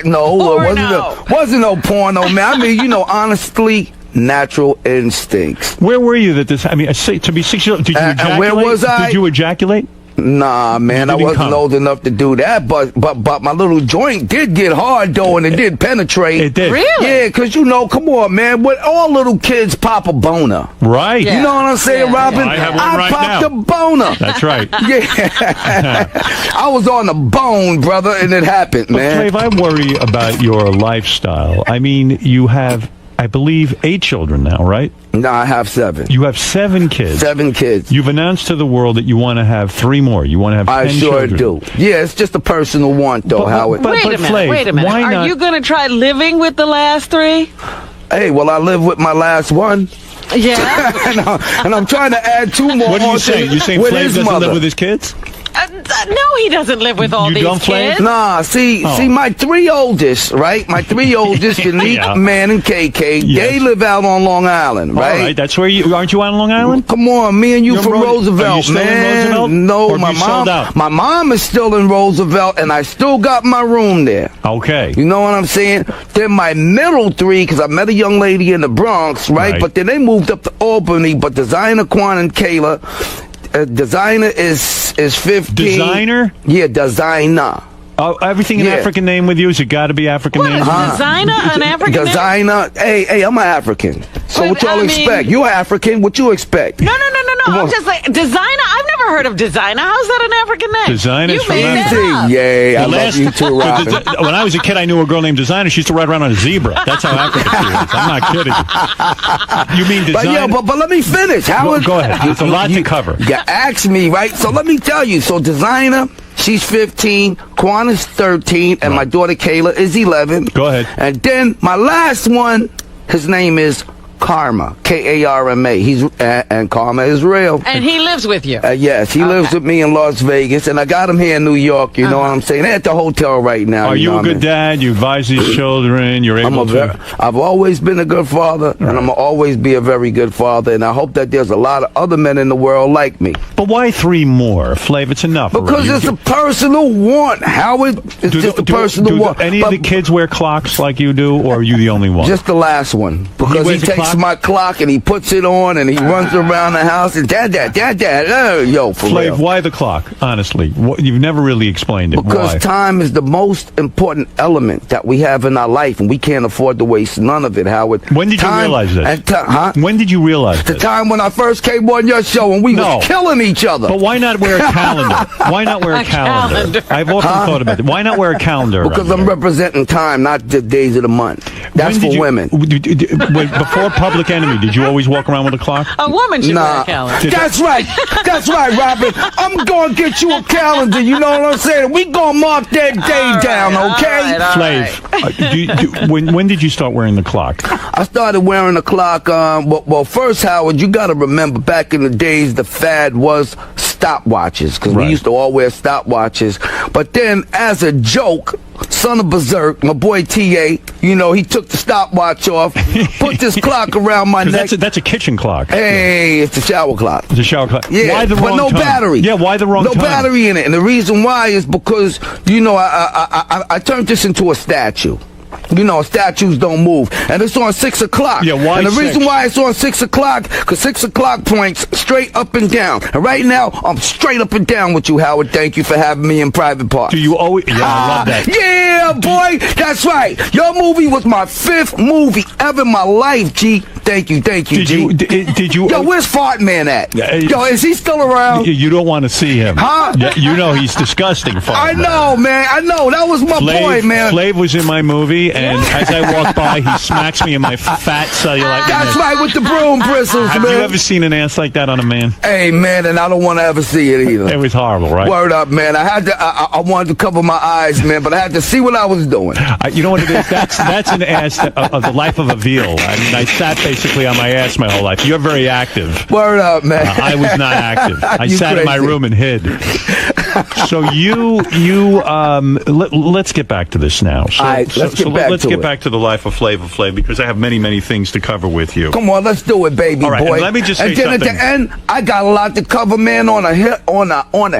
No, Porno. wasn't no porno, man. I mean, you know, honestly, natural instincts. Where were you that this? I mean, to be 6 years old, did you ejaculate? and where was I? Did you ejaculate? Nah, man, I didn't wasn't come. old enough to do that, but my little joint did get hard though, and it did penetrate. It did. Really? Yeah, because you know, come on, man, what all little kids pop a boner. Right. Yeah. You know what I'm saying, Yeah, Robin? yeah. I have one right popped now. a boner. That's right. Yeah, I was on the bone, brother, and it happened, man. Flav, I worry about your lifestyle. I mean, you have, I believe, 8 children now, right? Nah, I have 7. You have 7 kids. 7 kids. You've announced to the world that you want to have 3 more. You want to have 10 I sure children. do. Yeah, it's just a personal want, though, Howard. but- Wait a minute. Flav, Wait a minute. why Are not- you going to try living with the last 3? Hey, well, I live with my last one. Yeah. and I'm trying to add 2 more. What are you onto saying? You saying with Flav his doesn't mother. live with his kids? No, he doesn't live with all You these don't, Flav? kids. Nah, see, my 3 oldest, right? My 3 oldest, Unique, Yeah. Man, and KK, Yes. they live out on Long Island, right? All right, that's where you aren't you on Long Island? Come on, me and you You're from Are you Roosevelt, still man. in Roosevelt? No, Or my you sold mom. out? My mom is still in Roosevelt, and I still got my room there. Okay. You know what I'm saying? Then my middle 3, because I met a young lady in the Bronx, right? Right. But then they moved up to Albany. But Designer, Quan, and Kayla, Designer is 15. Designer? Yeah, Designer. Oh, everything an Yeah. African name with you? Has it got to be African What name? is designer an African name? Designer. Hey, I'm an African. So But, what y'all I mean- expect? You're African. What you expect? No. Come I'm on. just like, designer? I've never never heard of Designer. How's that an African name? Designer's You from made that Africa. up. Yeah, I The love last- you too, Robin. When I was a kid, I knew a girl named Designer. She used to ride around on a zebra. That's how African she is. I'm not kidding. You mean But Designer? but let me finish. Go ahead. It's a lot to cover. You asked me, right? So let me tell you. So Designer, she's 15, Quana's 13, and my daughter Kayla is 11. Go ahead. And then my last one, his name is Karma, Karma. He's and Karma is real. And he lives with you. Yes, he lives with me in Las Vegas, and I got him here in New York. You know what I'm saying? They're at the hotel right now. Are you know a what I good mean? dad? You advise these children. You're able to. I've always been a good father, and I'm gonna always be a very good father. And I hope that there's a lot of other men in the world like me. But why 3 more, Flav? It's enough. Because already. it's a personal want, Howard. It's just a personal want. Any of the kids wear clocks like you do, or are you the only one? Just the last one, because he wears a takes clock? my clock and he puts it on and he runs around the house and dad, yo, for Flav, real. why the clock? Honestly, you've never really explained it. Because why? time is the most important element that we have in our life, and we can't afford to waste none of it, Howard. When did you realize this? When did you realize The this? time when I first came on your show and we was killing each other. But why not wear a calendar? Why not wear a calendar? I've often thought about it. Why not wear a calendar? Because I'm representing time, not the days of the month. That's for women. Before Public Enemy, did you always walk around with a clock? A woman should wear a calendar. That's right. That's right, Robin. I'm going to get you a calendar. You know what I'm saying? We going to mark that day down, okay? Flav, when did you start wearing the clock? I started wearing the clock. Well, first, Howard, you got to remember back in the days, the fad was stopwatches, because we used to all wear stopwatches. But then, as a joke, son of Berserk, my boy T.A., you know, he took the stopwatch off, put this clock around my neck. That's a kitchen clock. Hey, it's a shower clock. It's a shower clock. Yeah, Why the but wrong no time? battery. Yeah, why the wrong no time? No battery in it. And the reason why is because, you know, I turned this into a statue. You know, statues don't move. And it's on 6 o'clock. Yeah, why And the 6? reason why it's on 6 o'clock, because 6 o'clock points straight up and down. And right now, I'm straight up and down with you, Howard. Thank you for having me in private parts. Do you always... Yeah, I love that. Yeah, boy. That's right. Your movie was my 5th movie ever in my life, G. Thank you, G. Did you... Yo, where's Fart Man at? Yo, is he still around? You don't want to see him. Huh? Yeah, you know he's disgusting. I know, man. I know. That was my boy, man. Flav was in my movie, and as I walk by, he smacks me in my fat cellulite. That's right, with the broom bristles, Have man. you ever seen an ass like that on a man? Hey, man, and I don't want to ever see it either. It was horrible, right? Word up, man. I had to. I wanted to cover my eyes, man, but I had to see what I was doing. You know what it is? That's an ass of the life of a veal. I mean, I sat basically on my ass my whole life. You're very active. Word up, man. I was not active. I You sat in my crazy. room and hid. So let's get back to this now. So, All right, let's get back to the life of Flav, because I have many things to cover with you. Come on, let's do it, baby All right, boy. and let me just say and then something. at the end, I got a lot to cover, man, on a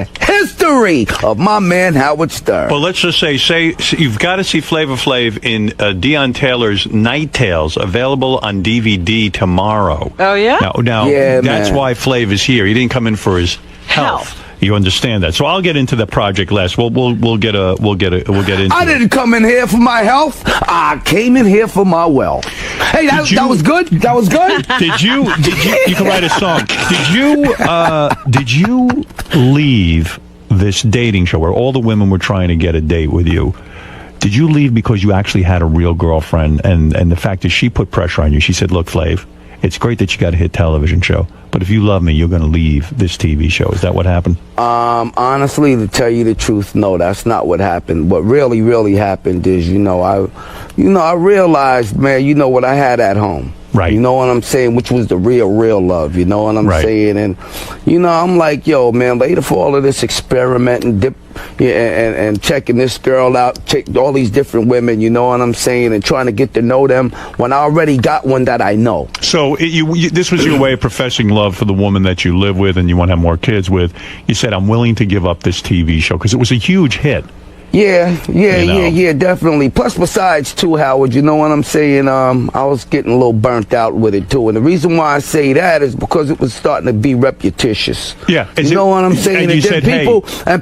history of my man Howard Stern. Well, let's just say you've got to see Flavor Flav in Deion Taylor's Night Tales, available on DVD tomorrow. Oh, yeah? Now Yeah, that's man. why Flav is here. He didn't come in for his health. You understand that? So I'll get into the project last. We'll get into. I didn't come in here for my health. I came in here for my wealth. Hey, that was good. That was good. Did you? You can write a song. Did you leave this dating show where all the women were trying to get a date with you? Did you leave because you actually had a real girlfriend, and the fact is she put pressure on you? She said, "Look, Flav, it's great that you got a hit television show, but if you love me, you're going to leave this TV show." Is that what happened? Honestly, to tell you the truth, no, that's not what happened. What really happened is, I realized, man, what I had at home. Right. You know what I'm saying? Which was the real love. You know what I'm saying? And, I'm like, yo, man, later for all of this experimenting, and checking this girl out, check all these different women, you know what I'm saying, and trying to get to know them when I already got one that I know. So this was your way of professing love for the woman that you live with and you want to have more kids with. You said, I'm willing to give up this TV show, because it was a huge hit. Yeah, definitely. Plus, besides, too, Howard, you know what I'm saying? I was getting a little burnt out with it, too. And the reason why I say that is because it was starting to be repetitious. Yeah. You know what I'm saying? And you said,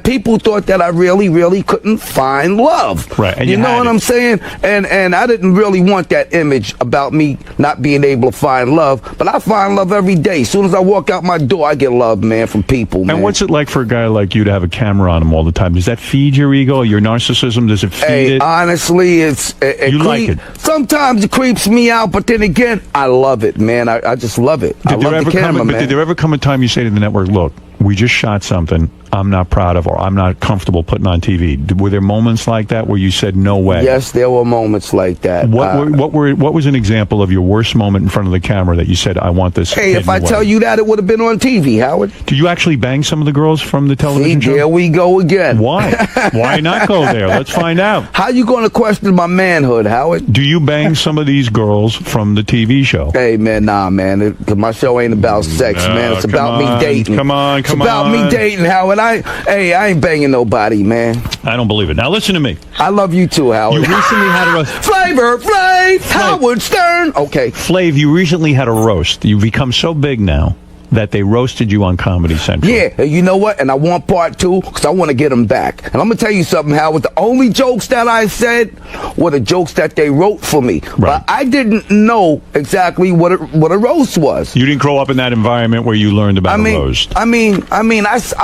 people thought that I really couldn't find love. Right. And you know what I'm saying? And I didn't really want that image about me not being able to find love. But I find love every day. As soon as I walk out my door, I get love, man, from people, man. And what's it like for a guy like you to have a camera on him all the time? Does that feed your ego, your narcissism? Does it feed it? Honestly, you like it. Sometimes it creeps me out, but then again, I love it, man. I just love it. I love the camera, man. Did there ever come a time you say to the network, look, we just shot something I'm not proud of or I'm not comfortable putting on TV? Were there moments like that where you said, no way? Yes, there were moments like that. What was an example of your worst moment in front of the camera that you said, I want this? Hey, if I tell you that, it would have been on TV, Howard. Did you actually bang some of the girls from the television show? There we go again. Why? Why not go there? Let's find out. How you going to question my manhood, Howard? Do you bang some of these girls from the TV show? Hey, man, nah, man. My show ain't about sex, man. It's about me dating. Come on. It's about me dating, Howard. I ain't banging nobody, man. I don't believe it. Now listen to me. I love you too, Howard. You recently had a roast. Flavor Flav, Howard Stern. Okay. Flav, you recently had a roast. You've become so big now that they roasted you on Comedy Central. Yeah, you know what? And I want part 2 because I want to get them back. And I'm going to tell you something, Howard. The only jokes that I said were the jokes that they wrote for me. Right. But I didn't know exactly what a roast was. You didn't grow up in that environment where you learned about a roast. I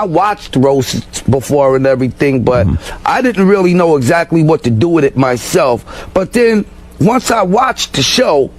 watched roasts before and everything, but I didn't really know exactly what to do with it myself. But then once I watched the show,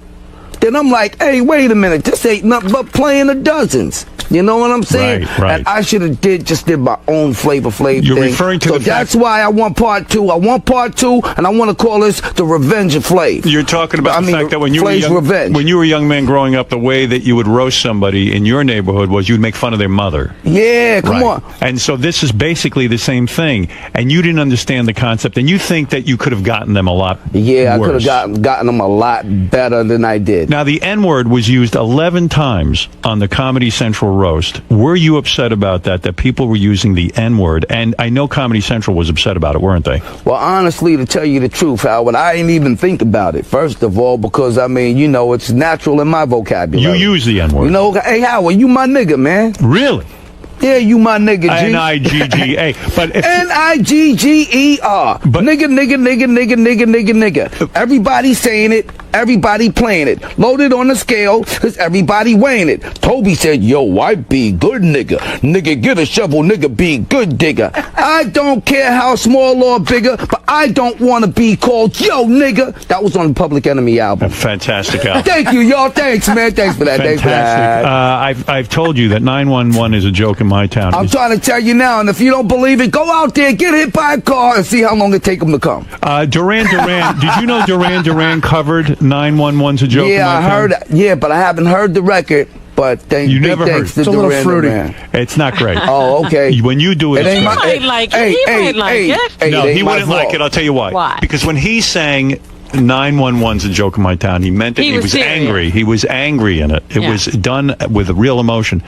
then I'm like, hey, wait a minute, this ain't nothing but playing the dozens. You know what I'm saying? Right. And I should have did my own Flavor Flav You're thing. referring to so that's why I want part 2. I want part 2, and I want to call this the Revenge of Flav. You're talking about the fact that when you were a young man growing up, the way that you would roast somebody in your neighborhood was you'd make fun of their mother. Yeah, come on. And so this is basically the same thing. And you didn't understand the concept, and you think that you could have gotten them a lot worse. I could have gotten them a lot better than I did. Now, the N-word was used 11 times on the Comedy Central roast. Were you upset about that people were using the N-word? And I know Comedy Central was upset about it, weren't they? Well, honestly, to tell you the truth, Howard, I didn't even think about it. First of all, because, it's natural in my vocabulary. You use the N-word. Hey, Howard, you my nigga, man. Really? Yeah, you my nigga, G. N-I-G-G-A. But N-I-G-G-E-R. Nigga. Everybody saying it. Everybody playing it. Loaded on the scale because everybody weighing it. Toby said, yo, I be good nigga. Nigga, get a shovel. Nigga, be good digger. I don't care how small or bigger, but I don't want to be called yo, nigga. That was on the Public Enemy album. A fantastic album. Thank you, y'all. Thanks, man. Thanks for that. Fantastic. I've told you that 911 is a joke in my town. I'm trying to tell you now, and if you don't believe it, go out there, get hit by a car, and see how long it take them to come. Duran Duran, did you know Duran Duran covered 911's a joke in my town? Yeah, I heard that. Yeah, but I haven't heard the record. But you never heard. It's a little fruity. It's not great. Oh, okay. When you do it, he might like it. No, he wouldn't like it. I'll tell you why. Why? Because when he sang 911's a joke in my town, he meant it. He was angry. He was angry in it. It was done with real emotion.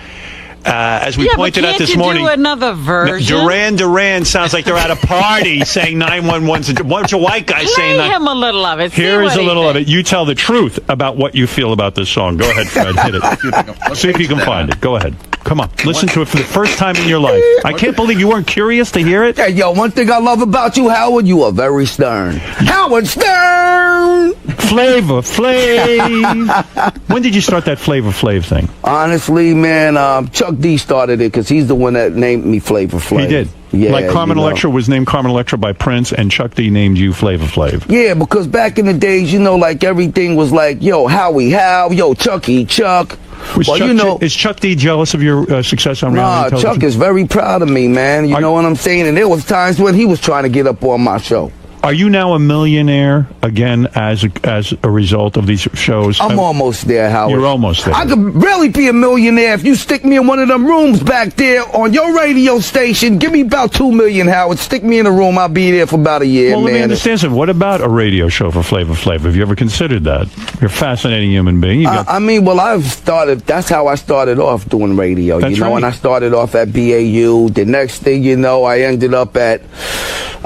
As we pointed out this morning, do another version? Duran Duran sounds like they're at a party saying 911's a bunch of white guys saying that. Play him a little of it. Here is a little of it. You tell the truth about what you feel about this song. Go ahead, Fred. Hit it. See if you can find it. Go ahead. Come on. Listen to it for the first time in your life. I can't believe you weren't curious to hear it. Hey, yo, one thing I love about you, Howard, you are very stern. Howard Stern! Flavor Flav. When did you start that Flavor Flav thing? Honestly, man, Chuck D started it because he's the one that named me Flavor Flav. He did. Yeah, like Carmen Electra was named Carmen Electra by Prince, and Chuck D named you Flavor Flav. Yeah, because back in the days, like everything was like, yo, Howie How, yo, Chucky Chuck. Is Chuck D jealous of your success on reality television? Chuck is very proud of me, man. You know what I'm saying? And there was times when he was trying to get up on my show. Are you now a millionaire again as a result of these shows? I'm almost there, Howard. You're almost there. I could really be a millionaire if you stick me in one of them rooms back there on your radio station. Give me about $2 million, Howard. Stick me in a room. I'll be there for about a year, Well, man. let me understand something. What about a radio show for Flavor Flav? Have you ever considered that? You're a fascinating human being. You got, I mean, well, that's how I started off doing radio, That's you know, right. and I started off at BAU. The next thing you know, I ended up at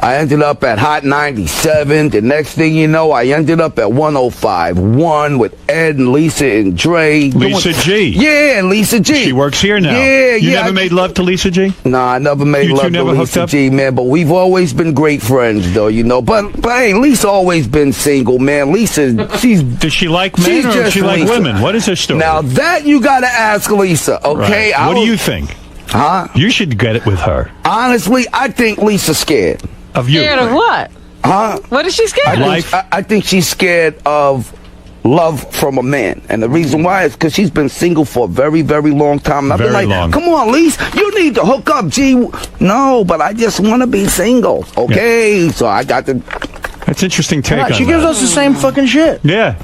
Hot 97. The next thing you know, I ended up at 105.1 with Ed and Lisa and Dre. Lisa G. Yeah, and Lisa G. She works here now. Yeah, You yeah. never made love to Lisa G? Nah, I never made You two love to never hooked Lisa up? G, man, but we've always been great friends, though, you know. But hey, Lisa always been single, man. Lisa, Does she like men she's or does just she like Lisa. women? What is her story? Now that you gotta ask Lisa, okay? Right. What do you think? Huh? You should get it with her. Honestly, I think Lisa's scared. Of you. Scared of what? Huh? What is she scared of? Life. I think she's scared of love from a man. And the reason why is because she's been single for a very, very long time. I've been Very like, long. come on, Lisa, you need to hook up, G. No, but I just want to be single, okay? So I got to... That's an interesting take on She that. gives us the same fucking shit. Yeah.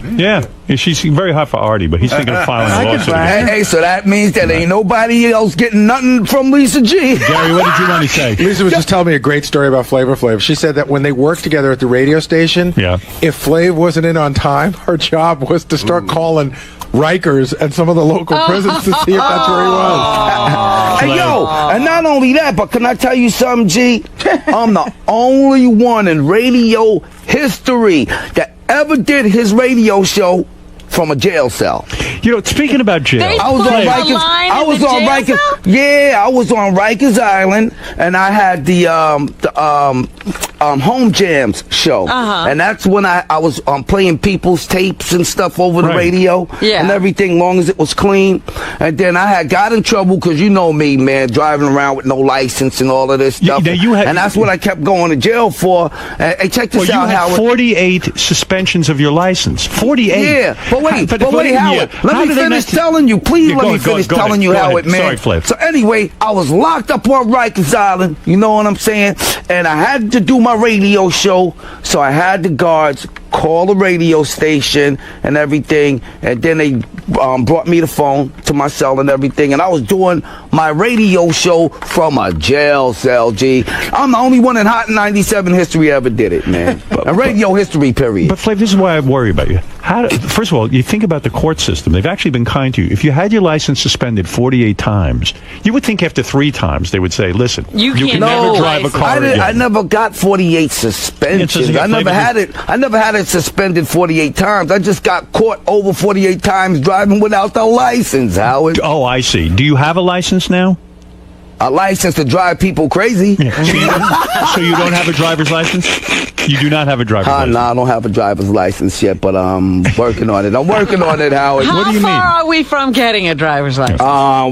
She's very hot for Artie, but he's thinking of filing a lawsuit. Hey, so that means that ain't nobody else getting nothing from Lisa G. Gary, what did you want to say? Lisa was just telling me a great story about Flavor Flav. She said that when they worked together at the radio station, if Flav wasn't in on time, her job was to start calling Rikers and some of the local prisons to see if that's where he was. Hey, yo, and not only that, but can I tell you something, G? I'm the only one in radio history that ever did his radio show from a jail cell. You know, speaking about jail, I was on Rikers. I was on Rikers. Yeah, I was on Rikers Island, and I had the Home Jams show, and that's when I was playing people's tapes and stuff over the radio, and everything, long as it was clean. And then I had got in trouble because you know me, man, driving around with no license and all of this stuff. And that's what I kept going to jail for. Hey, check this out, you had Howard. 48 suspensions of your license. 48. Yeah, but wait, Howard. Let me finish telling you. Please let me finish telling you, Howard, man. Sorry, Flav. So anyway, I was locked up on Rikers Island. You know what I'm saying? And I had to do my radio show, so I had the guards call the radio station and everything, and then they brought me the phone to my cell and everything, and I was doing my radio show from a jail cell, G. I'm the only one in Hot 97 history ever did it, man. And radio history, period. But Flav, this is why I worry about you. First of all, you think about the court system. They've actually been kind to you. If you had your license suspended 48 times, you would think after 3 times they would say, listen, you can never drive a car again. I never got 48 suspensions. I never had it suspended 48 times. I just got caught over 48 times driving without the license, Howard. Oh, I see. Do you have a license now? A license to drive people crazy. Yeah. So you don't have a driver's license? You do not have a driver's license? No, I don't have a driver's license yet, but I'm working on it. I'm working on it, Howard. How far are we from getting a driver's license?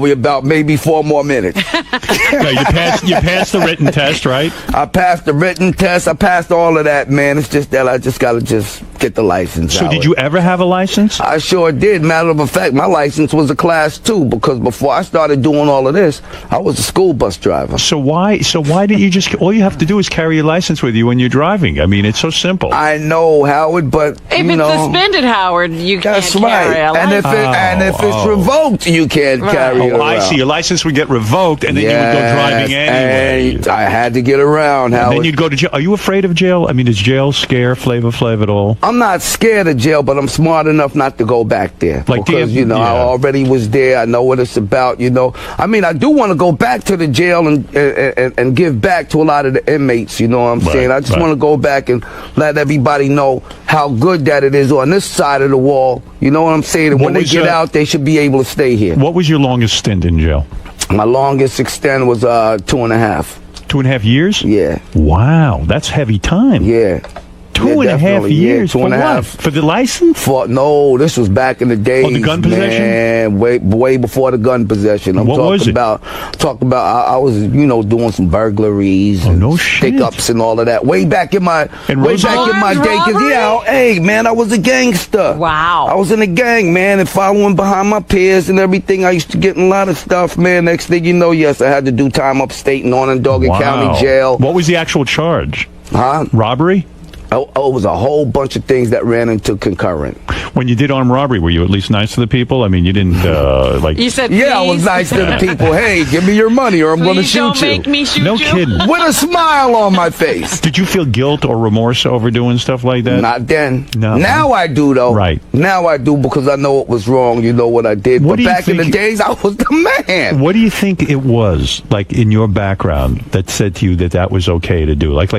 We about maybe 4 more minutes. You passed the written test, right? I passed the written test. I passed all of that, man. It's just that I just got to get the license. So Howard. did you ever have a license? I sure did. Matter of fact, my license was a class 2 because before I started doing all of this, I was a school bus driver. So why didn't you just, all you have to do is carry your license with you when you're driving. I mean, it's so simple. I know, Howard, but if it's suspended, Howard, you can't carry a license. And if it's revoked, you can't carry it around. I see. Your license would get revoked, and then you would go driving anyway. And I had to get around, Howard. And then you'd go to jail. Are you afraid of jail? I mean, does jail scare Flavor Flav at all? I'm not scared of jail, but I'm smart enough not to go back there. Because, I already was there. I know what it's about, I mean, I do want to go back to the jail and give back to a lot of the inmates, you know what I'm saying? I just want to go back and let everybody know how good that it is on this side of the wall. You know what I'm saying? And when they get out, they should be able to stay here. What was your longest stint in jail? My longest extent was 2.5. 2.5 years? Yeah. Wow, that's heavy time. Yeah. 2.5 years. Yeah, 2.5. For the license? No, this was back in the days. Oh, the gun possession? Man, way before the gun possession. What was it? I was, doing some burglaries and stick-ups and all of that. Way back in my day. Hey, man, I was a gangster. Wow. I was in a gang, man, and following behind my peers and everything. I used to get in a lot of stuff, man. Next thing you know, yes, I had to do time upstate in Onondaga County Jail. What was the actual charge? Huh? Robbery? it was a whole bunch of things that ran into concurrent. When you did armed robbery, were you at least nice to the people? I mean, you didn't like. You said, Yeah, I was please? nice to the people. Hey, give me your money or I'm going to Please shoot don't you. make me shoot No you. kidding. With a smile on my face. Did you feel guilt or remorse over doing stuff like that? Not then. No. Now I do, though. Right. Now I do because I know it was wrong. You know what I did. What But do you back in the think days, I was the man. What do you think it was like in your background that said to you that was okay to do? Like,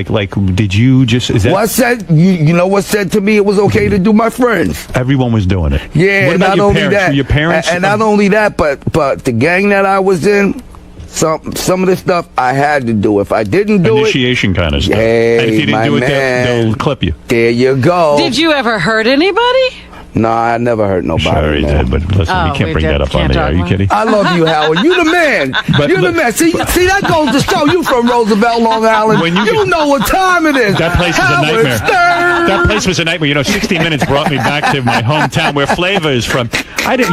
did you just? Is that What said? You know what said to me it was okay to do? My friends. everyone was doing it? Yeah, What about not your only parents? that. Were your parents? And not only that, but the gang that I was in, some of the stuff I had to do. If I didn't do initiation kind of stuff. Hey, and if you didn't my do it, man. they'll clip you. there you go. Did you ever hurt anybody? No, I never hurt nobody. Sure, he man. did, but listen, Oh, you can't we bring that up on can't the air. talk Are you about kidding? I love you, Howard. You the man. You the man. See, that goes to show you from Roosevelt, Long Island. When you you- know what time it is. That place is a Howard nightmare. Stern. That place was a nightmare. You know, 60 Minutes brought me back to my hometown where Flav is from.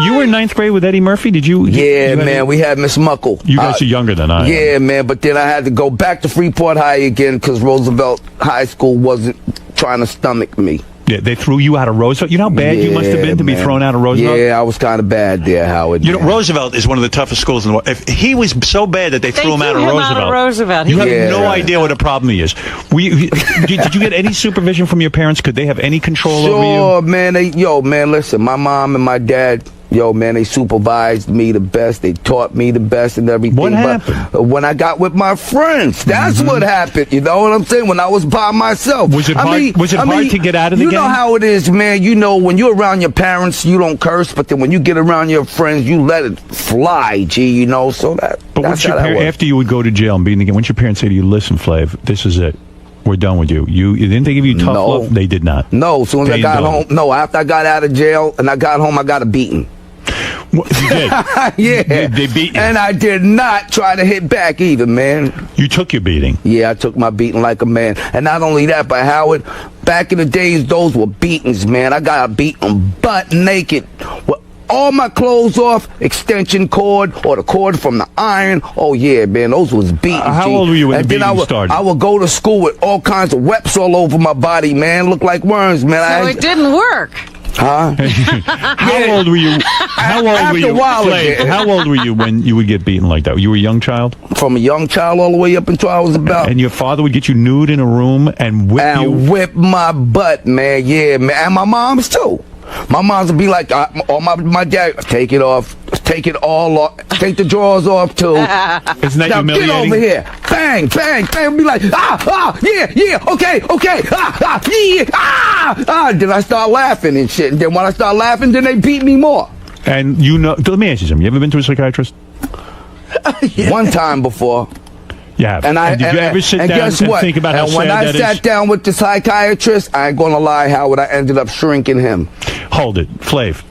You were in ninth grade with Eddie Murphy? Did you? Yeah, you man. We had Miss Muckle. You guys are younger than I am. Yeah, man. But then I had to go back to Freeport High again because Roosevelt High School wasn't trying to stomach me. Yeah, they threw you out of Roosevelt. You know how bad you must have been to be man. thrown out of Roosevelt? Yeah, I was kind of bad there, Howard. You know, man. Roosevelt is one of the toughest schools in the world. If he was so bad that they threw him out of Roosevelt. You have Yeah. no idea what a problem he is. Did you get any supervision from your parents? Could they have any control over you? Sure, man. Man, listen, my mom and my dad, man, they supervised me the best. They taught me the best and everything. What happened? But when I got with my friends, that's what happened. You know what I'm saying? When I was by myself. Was it hard to get out of the You game? know how it is, man. You know, when you're around your parents, you don't curse. But then when you get around your friends, you let it fly, G, you know? So But that's once how that was. after you would go to jail and beat again, once your parents say to you, "Listen, Flav, this is it. We're done with you." Didn't they give you tough No. love? They did not. No, as soon as I got home. No, after I got out of jail and I got home, I got a beating. What, you did. Yeah. They beat you. And I did not try to hit back either, man. You took your beating. Yeah, I took my beating like a man. And not only that, but Howard, back in the days, those were beatings, man. I got beaten butt naked. With all my clothes off, extension cord, or the cord from the iron. Oh, yeah, man, those was beatings. How G. old were you when and the then beating started? I would go to school with all kinds of webs all over my body, man. Look like worms, man. So it didn't work. Huh? How old were you? How old After were you? a while, Flav, it did. how old were you when you would get beaten like that? You were a young child, From a young child all the way up until I was about... and your father would get you nude in a room and whip you. And whip my butt, man. Yeah, man. And my mom's too. My mom's would be like, my dad, take it off, take it all off, take the drawers off too. Isn't that Now get humiliating? over here, bang, bang, bang. Be like, yeah, okay, yeah. Then I start laughing and shit. And then when I start laughing, then they beat me more. And let me ask you something. You ever been to a psychiatrist? One time before. You have. And did you ever sit and down guess and what? think about how and when sad I that sat is? down with the psychiatrist, I ain't gonna lie, Howard, I ended up shrinking him. Hold it, Flav.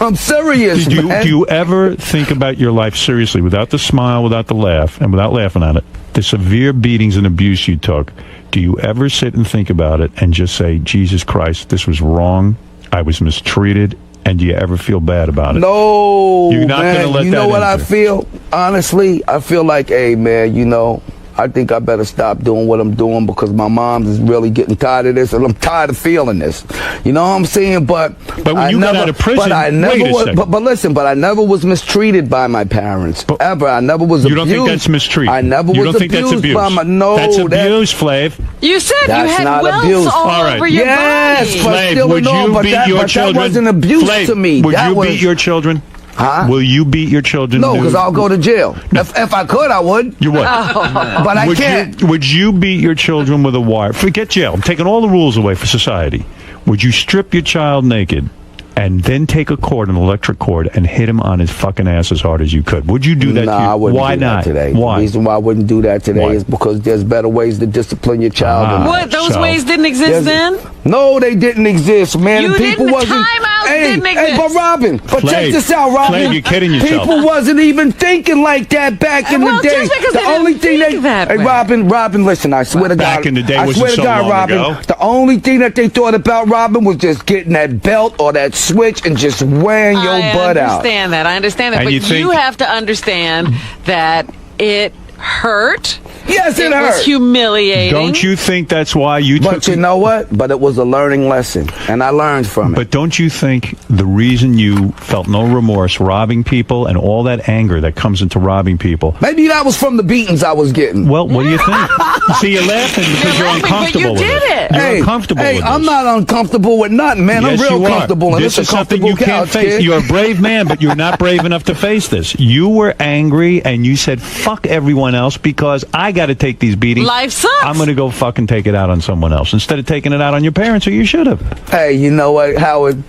I'm serious, Do man. you ever think about your life seriously, without the smile, without the laugh, and without laughing at it? The severe beatings and abuse you took. Do you ever sit and think about it and just say, Jesus Christ, this was wrong. I was mistreated. And do you ever feel bad about it? No, You're not man. gonna let you know that what I enter. feel? Honestly, I feel like, hey, man, you know, I think I better stop doing what I'm doing because my mom is really getting tired of this, and I'm tired of feeling this. You know what I'm saying? But when you got out of prison, but I never wait a was. second. But listen, but I never was mistreated by my parents ever. I never was. You abused. don't think that's mistreatment? I never You was don't think that's abused by abuse? my. No, That's abuse, Flav. You said you That's had not welts abuse. all All right. over your Yes, body. but Flav, still would no, you but beat that- your but that children? wasn't abuse Flav, to me. Would That you was- beat your children? Huh? Will you beat your children? No, because nude? I'll go to jail. If I could, I would. You would. But I can't. Would you beat your children with a wire? Forget jail. I'm taking all the rules away for society. Would you strip your child naked and then take a cord, an electric cord, and hit him on his fucking ass as hard as you could? Would you do that? Nah, to you? I wouldn't Why do not? that today. Why? The reason why I wouldn't do that today Why? is because there's better ways to discipline your child. than What? that. Those So- ways didn't exist then? No, they didn't exist, man. You And people didn't. The wasn't. timeouts hey, didn't hey, but exist. Robin, but Flav, check this out, Robin. Flav, you're kidding yourself. People wasn't even thinking like that back in Well, the day. just because The they only didn't thing think that hey, way. Robin, listen. I swear to God, Back in the day I wasn't swear to so God, long Robin. ago. The only thing that they thought about, Robin, was just getting that belt or that switch and just wearing your butt out. I understand that. And But you think- you have to understand that it hurt. Yes, it was hurt. humiliating. Don't you think that's why you took... But you know what? But it was a learning lesson, and I learned from it. But don't you think the reason you felt no remorse robbing people and all that anger that comes into robbing people... Maybe that was from the beatings I was getting. Well, what do you think? See, you're laughing because you're uncomfortable but you did it. You're uncomfortable with this. I'm not uncomfortable with nothing, man. Yes, I'm real you are. comfortable, and This it's is a something comfortable you can't couch, face. kid. You're a brave man, but you're not brave enough to face this. You were angry, and you said, fuck everyone else because I got to take these beatings. Life sucks. I'm going to go fucking take it out on someone else instead of taking it out on your parents, or you should have. Hey, you know what, Howard?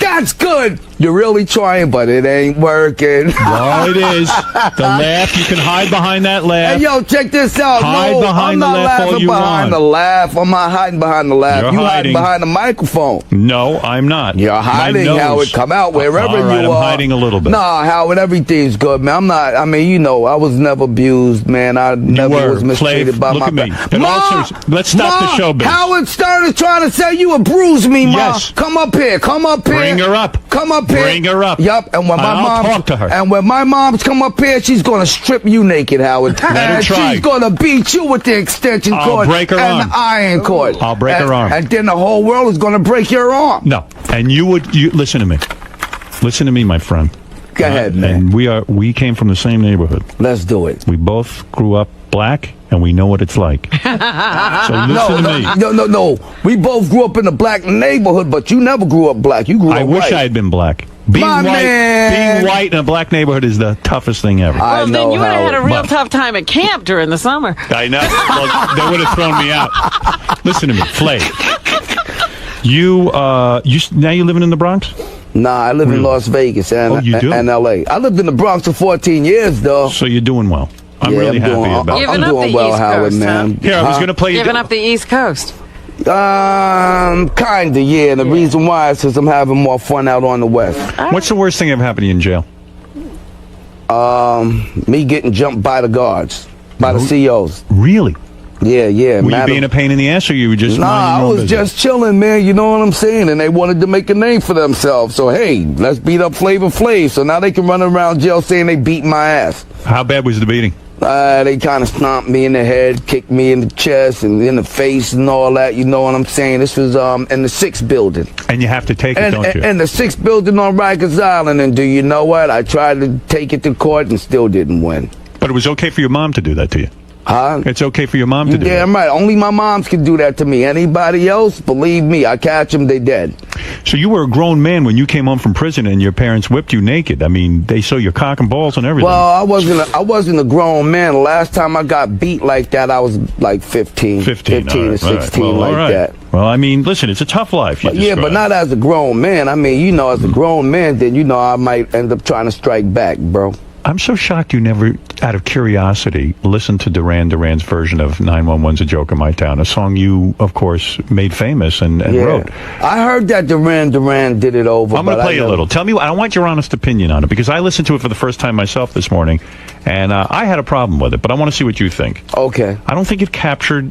That's good. You're really trying, but it ain't working. No, it is. The laugh, you can hide behind that laugh. Hey, yo, check this out. Hide no, behind I'm the not laugh all laughing you behind want. the laugh. I'm not hiding behind the laugh. You're You hiding. hiding behind the microphone. No, I'm not. You're hiding, My nose. Howard. Come out wherever All right, you are. I'm hiding a little bit. Nah, Howard, everything's good, man. I'm not. I mean, you know, I was never abused, man. I never were. was mistreated Flav, by look my at me. back. In all seriousness, let's stop the showbiz. Howard Stern is trying to say you abused me, Ma. Yes. Come up here. Come up here. Bring her up. Come up here. Bring her up. Yup. And when my I'll mom talk to her. And when my mom's come up here, she's gonna strip you naked, Howard. Let her and try. she's gonna beat you with the extension I'll cord break her and arm. the iron cord. I'll break her arm. And then the whole world is gonna break your arm. No, and you listen to me. Listen to me, my friend. Go ahead, man. And we came from the same neighborhood. Let's do it. We both grew up black, and we know what it's like. So listen to me. No. We both grew up in a black neighborhood, but you never grew up black. You grew up I wish white. I had been black. Being white in a black neighborhood is the toughest thing ever. Well, then you would have had a real But- tough time at camp during the summer. I know. Well, they would have thrown me out. Listen to me, Flav. You now you living in the Bronx? Nah, I live in Las Vegas and, you do? and L.A. I lived in the Bronx for 14 years, though. So you're doing well. I'm Yeah, really I'm happy doing- about it. I'm doing well, Howard, man. Here, I was going to play you. Giving up the East Coast. Kinda, yeah. And the reason why is because I'm having more fun out on the West. What's the worst thing ever happened to you in jail? Me getting jumped by the guards, by the COs. Really? Yeah. Were you being a pain in the ass, or you were just Nah, minding I your own was business? just chilling, man. You know what I'm saying? And they wanted to make a name for themselves. So, hey, let's beat up Flavor Flav. So now they can run around jail saying they beat my ass. How bad was the beating? They kind of stomped me in the head, kicked me in the chest and in the face and all that. You know what I'm saying? This was in the 6th building. And you have to take it, don't you? And the 6th building on Rikers Island. And do you know what? I tried to take it to court and still didn't win. But it was okay for your mom to do that to you. Huh? It's okay for your mom to do Yeah, that. I'm right. Only my moms can do that to me. Anybody else, believe me, I catch them, they dead. So you were a grown man when you came home from prison and your parents whipped you naked. I mean, they saw your cock and balls and everything. Well, I wasn't a grown man. The last time I got beat like that, I was like 15 all or right, 16 well, all like right. that. Well, I mean, listen, it's a tough life. You Yeah, but described. not as a grown man. I mean, you know, as a grown man, then, you know, I might end up trying to strike back, bro. I'm so shocked you never, out of curiosity, listened to Duran Duran's version of 911's A Joke in My Town, a song you, of course, made famous and wrote. I heard that Duran did it over. I'm going to play you a little. Tell me, I want your honest opinion on it, because I listened to it for the first time myself this morning, and I had a problem with it, but I want to see what you think. Okay. I don't think it captured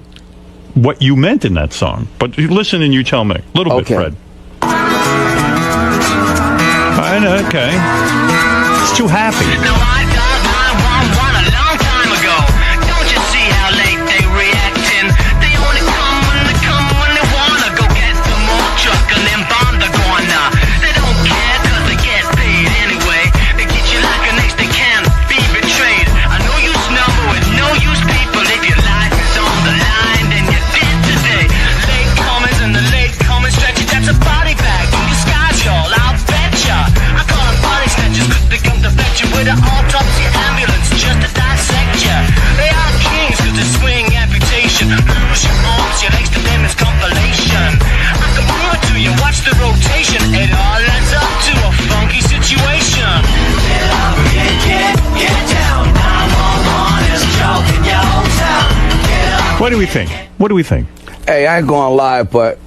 what you meant in that song, but listen and you tell me. A little bit, Fred. I know, okay. It's too happy. No, I got my 1-1 a long time ago. Don't you see how late they reacting? They only come when they wanna go get the more truck and then bomb the corner. They don't care 'cause they get paid anyway. They get you like an ex, they can't be betrayed. I know use number with no use people. If your life is on the line, then you're dead today. Late comers and the late comers stretches, that's a body bag in disguise, y'all. I'll betcha. I call them body snatchers 'cause they come to fetch you with an autopsy ambulance just to dissect ya. They are kings 'cause they swing amputation. Lose your arms, your legs to them is compilation. I can prove it to you, watch the rotation. It all adds up to a funky situation. Get up, get down. 911 is joking your town. Get up. What do we think? What do we think? Hey, I ain't gonna lie, but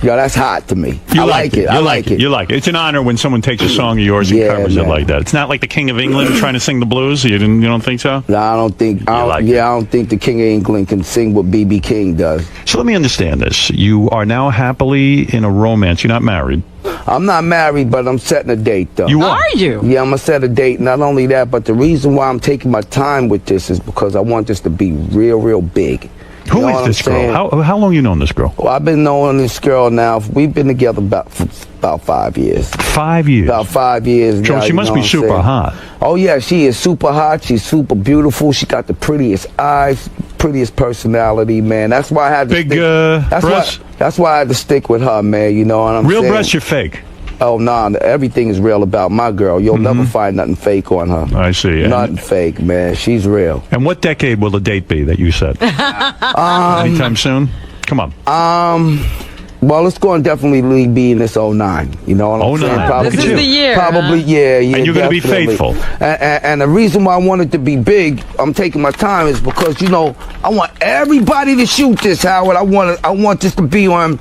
Yo, that's hot to me. You I like it. You I like it. You like it. It's an honor when someone takes a song of yours and Yeah, covers man. it like that. It's not like the King of England trying to sing the blues. You don't think so? No, I don't think. I don't think the King of England can sing what B.B. King does. So let me understand this. You are now happily in a romance. You're not married. I'm not married, but I'm setting a date, though. You are? you? Yeah, I'm gonna set a date. Not only that, but the reason why I'm taking my time with this is because I want this to be real, real big. Who You know is what this I'm saying? girl? How long you known this girl? Well, I've been knowing this girl now. We've been together for about 5 years. 5 years. About 5 years Joe, now. she you must know be what I'm super saying? hot. Oh yeah, she is super hot. She's super beautiful. She got the prettiest eyes, prettiest personality, man. That's why I had to Big, stick. breasts? That's why I had to stick with her, man. You know what I'm Real saying? breasts, you're fake. Oh nah, everything is real about my girl. You'll never find nothing fake on her. I see. Nothing fake, man. She's real. And what decade will the date be that you said? Anytime soon? Come on. Well, it's going to definitely be in this 09. You know what I'm saying? 09. Probably, This is the year, Probably, huh? yeah. And you're going to be definitely. faithful. And the reason why I want it to be big, I'm taking my time, is because, you know, I want everybody to shoot this, Howard. I want this to be on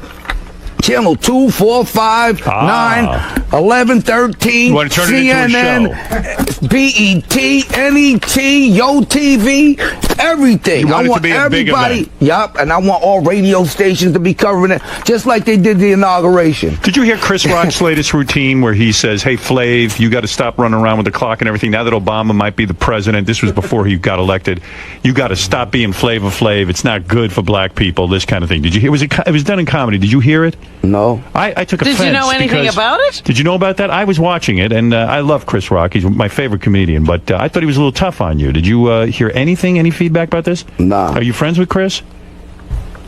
Channel 2, 4, 5, 9, 11, 13, You want to turn it into CNN, BET, NET, Yo TV, everything. You want I it to want be a big everybody. event. Yup, and I want all radio stations to be covering it, just like they did the inauguration. Did you hear Chris Rock's latest routine where he says, hey, Flav, you got to stop running around with the clock and everything. Now that Obama might be the president, this was before he got elected, you got to stop being Flavor Flav. It's not good for black people, this kind of thing. Did you hear? It was done in comedy. Did you hear it? No. I took offense. Did you know anything because- about it? Did you know about that? I was watching it, and I love Chris Rock. He's my favorite comedian, but I thought he was a little tough on you. Did you hear anything, any feedback about this? Nah. Are you friends with Chris?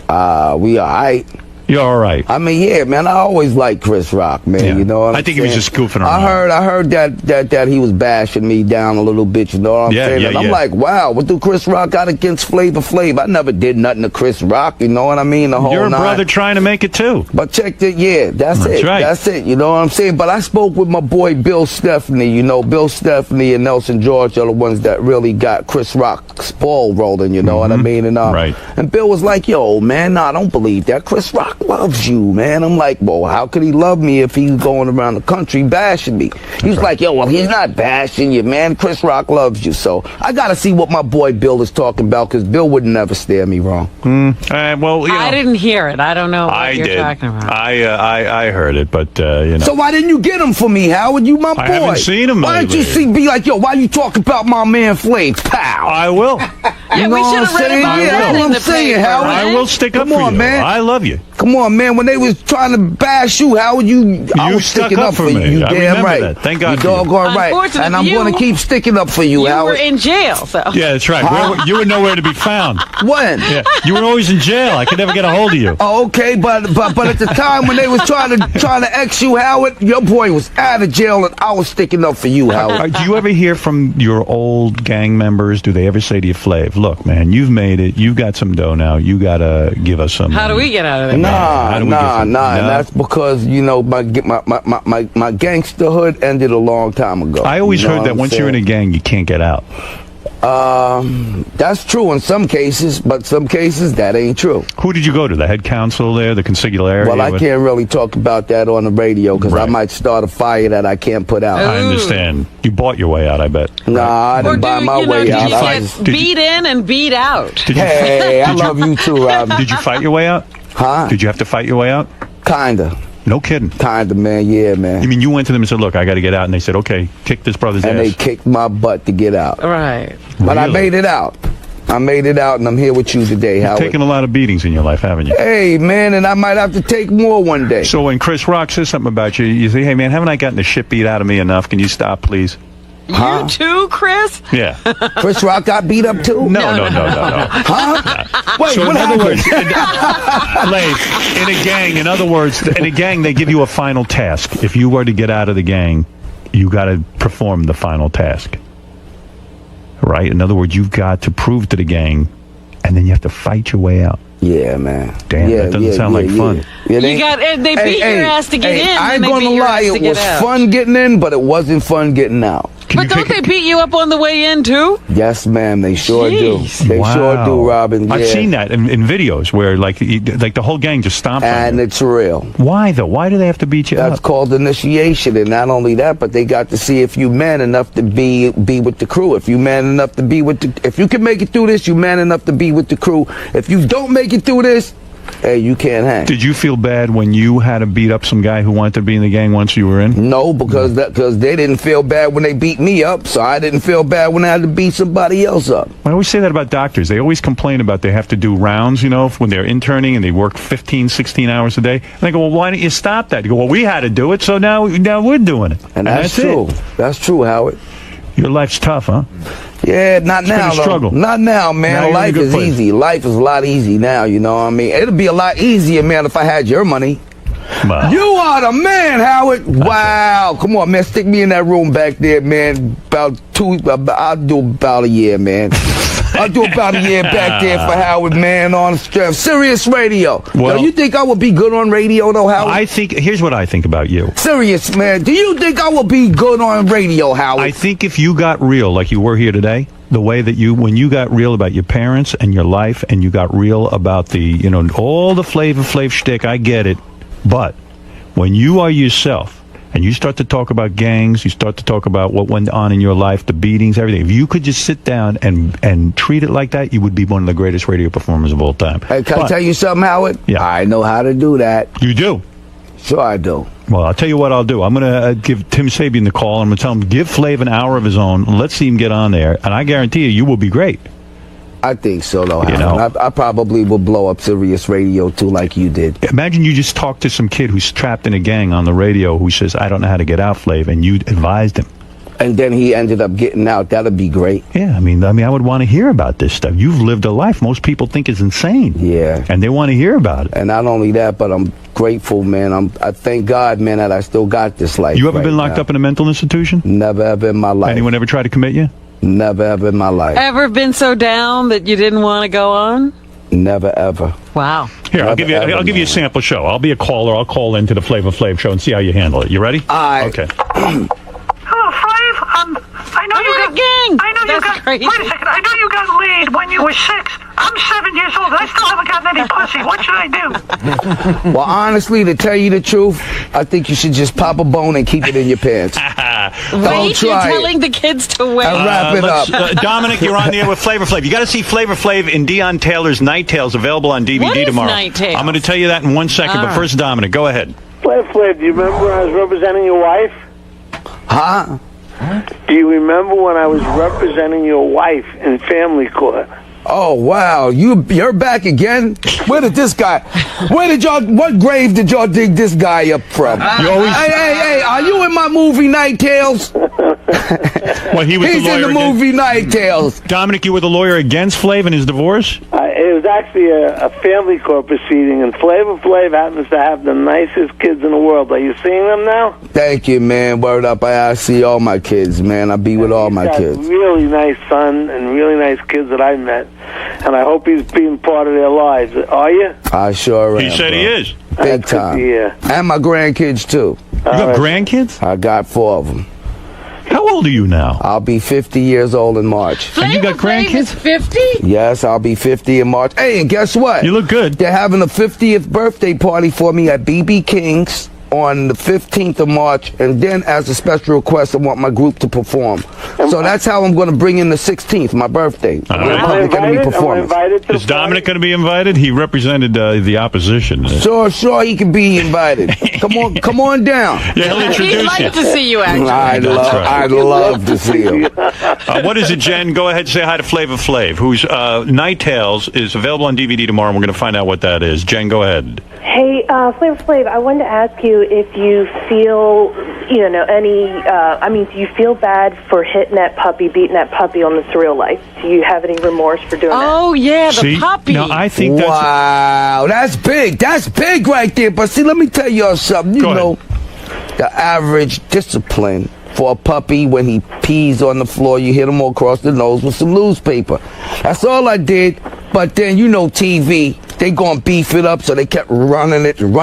We all right. You're all right. I mean, yeah, man. I always liked Chris Rock, man. Yeah. You know what I I'm think he was saying? just goofing around. I heard that he was bashing me down a little bit. You know what I'm Yeah, saying? yeah, and I'm yeah. like, wow, what do Chris Rock got against Flavor Flav? I never did nothing to Chris Rock. You know what I mean? The whole You're a nine. brother trying to make it too. But check it, yeah, that's it. right. That's it. You know what I'm saying? But I spoke with my boy Bill Stephanie. You know, Bill Stephanie and Nelson George are the ones that really got Chris Rock's ball rolling. You know what I mean? And Right. And Bill was like, "Yo, man, nah, I don't believe that. Chris Rock loves you, man." I'm like, "Well, how could he love me if he's going around the country bashing me?" He was like, "Yo, well, he's not bashing you, man. Chris Rock loves you." So I got to see what my boy Bill is talking about, because Bill would never steer me wrong. Well, you know, I didn't hear it. I don't know what I you're did. talking about. I heard it, but you know. So why didn't you get him for me, Howard? You my boy. I haven't seen him Why didn't you lately. be like, yo, why you talk about my man Flav? Pow. I will. Yeah, we should have read about Yeah, that that's in what the I'm saying, paper, Howard. right? I will stick up Come for on, you. man. I love you. Come on, man. When they was trying to bash you, Howard, I You was stuck sticking up up for for you. me. You I damn remember right. that. Thank God You for you. doggone right. Unfortunately And I'm for you, going to keep sticking up for you, You Howard. were in jail, so. Yeah, that's right. You were nowhere to be found. When? Yeah, you were always in jail. I could never get a hold of you. Oh, okay, but at the time when they was trying to X you, Howard, your boy was out of jail and I was sticking up for you, Howard. Do you ever hear from your old gang members? Do they ever say to you, Flav, look, man, you've made it. You've got some dough now. You got to give us some. How do we get out of there? Nah, do we get some- nah. No? And that's because, you know, my gangsterhood ended a long time ago. I always You know heard what that I'm once you're in a saying? gang, you can't get out. That's true in some cases, but some cases that ain't true. Who did you go to? The head counsel there, the consigliere? Well, I can't really talk about that on the radio because I Right. might start a fire that I can't put out. I understand. You bought your way out, I bet. Nah, I Or didn't buy my way did out. you I get just- beat in and beat out? Did you, Hey, I love you too, Rob. did you fight your way out? Huh? Did you have to fight your way out? Kinda, No kidding. man. Yeah, man. You mean you went to them and said, look, I got to get out, and they said, okay, kick this brother's And they ass. kicked my butt to get out, Right. but I Really? made it out. I made it out, and I'm here with you today, You've Howard. taken a lot of beatings in your life, haven't you? Hey, man, and I might have to take more one day. So when Chris Rock says something about you, you say, hey, man, haven't I gotten the shit beat out of me enough? Can you stop, please? Huh? You too, Chris? Yeah. Chris Rock got beat up too? No. Huh? Wait, So what in other happened? words, in other words, in a gang, they give you a final task. If you were to get out of the gang, you got to perform the final task. Right? In other words, you've got to prove to the gang, and then you have to fight your way out. Yeah, man. Damn, that doesn't sound like fun. Yeah, They beat your ass to get in, I and ain't they gonna beat your lie, ass to it get was out. fun getting in, but it wasn't fun getting out. But don't they beat you up on the way in, too? Yes, ma'am. They sure Jeez. do. They sure do, Robin. I've yeah. seen that in videos where like the whole gang just stomps on And you. it's real. Why though? Why do they have to beat you That's up? called initiation, and not only that, but they got to see if you man enough to be with the crew. If you man enough to be with the, if you can make it through this, you man enough to be with the crew. If you don't make it through this, hey, you can't hang. Did you feel bad when you had to beat up some guy who wanted to be in the gang once you were in? No, because they didn't feel bad when they beat me up, so I didn't feel bad when I had to beat somebody else up. I always say that about doctors. They always complain about they have to do rounds, you know, when they're interning and they work 15, 16 hours a day. And they go, well, why don't you stop that? You go, well, we had to do it, so now we're doing it. And that's true. It. That's true, Howard. Your life's tough, huh? Yeah, not It's now, been a struggle. though. Not now, man. Now you're in a Life good is place. easy. Life is a lot easy now, you know what I mean? It'll be a lot easier, man, if I had your money. Wow. You are the man, Howard. Wow. Come on, man. Stick me in that room back there, man. I'll do about a year, man. I'll do about a year back there for Howard, man, on Sirius Radio. Well, Yo, you think I would be good on radio, though, Howard? Here's what I think about you. Serious, man. Do you think I would be good on radio, Howard? I think if you got real like you were here today, the way that when you got real about your parents and your life and you got real about the, you know, all the Flav shtick, I get it. But when you are yourself and you start to talk about gangs, you start to talk about what went on in your life, the beatings, everything. If you could just sit down and treat it like that, you would be one of the greatest radio performers of all time. Hey, can I tell you something, Howard? Yeah. I know how to do that. You do? Sure I do. Well, I'll tell you what I'll do. I'm going to give Tim Sabian the call. I'm going to tell him, give Flav an hour of his own. Let's see him get on there. And I guarantee you will be great. I think so, though, You Howard. know. I probably will blow up Sirius Radio, too, like you did. Imagine you just talk to some kid who's trapped in a gang on the radio who says, I don't know how to get out, Flav, and you advised him. And then he ended up getting out. That'd be great. Yeah, I mean, I would want to hear about this stuff. You've lived a life most people think is insane. Yeah. And they want to hear about it. And not only that, but I'm grateful, man. I thank God, man, that I still got this life. You ever right been locked now. up in a mental institution? Never ever in my life. Anyone ever tried to commit you? Never ever in my life. Ever been so down that you didn't want to go on? Never ever. Wow. Here, I'll Never give you ever, a man. sample show. I'll be a caller. I'll call into the Flavor Flav show and see how you handle it. You ready? Okay. Hello, Flav. I know I'm you in got a gang. I know you That's got. crazy. Wait a second. I know you got laid when you were 6. I'm 7 years old. I still haven't gotten any pussy. What should I do? Well, honestly, to tell you the truth, I think you should just pop a bone and keep it in your pants. Wait, you're try it. telling the kids to wait. And wrap it up. Dominic, you're on the air with Flavor Flav. You got to see Flavor Flav in Dion Taylor's Night Tales, available on DVD What is tomorrow. Night Tales? I'm going to tell you that in 1 second, but Ah. first, Dominic, go ahead. Flav, do you remember when I was representing your wife? Huh? Do you remember when I was representing your wife in family court? Oh, wow. You're back again? What grave did y'all dig this guy up from? Hey, are you in my movie Night Tales? Well, he was He's the lawyer in the movie Night Tales. Dominic, you were the lawyer against Flav and his divorce? It was actually a family court proceeding, and Flavor Flav happens to have the nicest kids in the world. Are you seeing them now? Thank you, man. Word up. I see all my kids, man. I be with all my He's got kids. a really nice son and really nice kids that I met, and I hope he's being part of their lives. Are you? I sure am. He said bro. he is. Big That's good to time. hear. And my grandkids, too. You got grandkids? I got 4 of them. How old are you now? I'll be 50 years old in March. And you got Flav is grandkids? 50? Yes, I'll be 50 in March. Hey, and guess what? You look good. They're having a 50th birthday party for me at BB King's on the 15th of March, and then as a special request, I want my group to perform. So that's how I'm going to bring in the 16th, my birthday. All right. Public Enemy performance. Is Dominic going to be invited? He represented the opposition. Sure, he can be invited. Come on down. Yeah, he'll He'd introduce like you. to see you, actually. I'd love to see him. What is it, Jen? Go ahead and say hi to Flavor Flav, whose Night Tales is available on DVD tomorrow, and we're going to find out what that is. Jen, go ahead. Hey, Flavor Flav, I wanted to ask you if you feel, do you feel bad for hitting that puppy, beating that puppy on the Surreal Life? Do you have any remorse for doing that? Oh, yeah, the See? puppy. No, I think that's... Wow, that's big. That's big right there. But see, let me tell y'all something. Go You know, ahead. the average discipline for a puppy when he pees on the floor, you hit him across the nose with some newspaper. That's all I did. But then, TV, they gonna beef it up, so they kept running it, and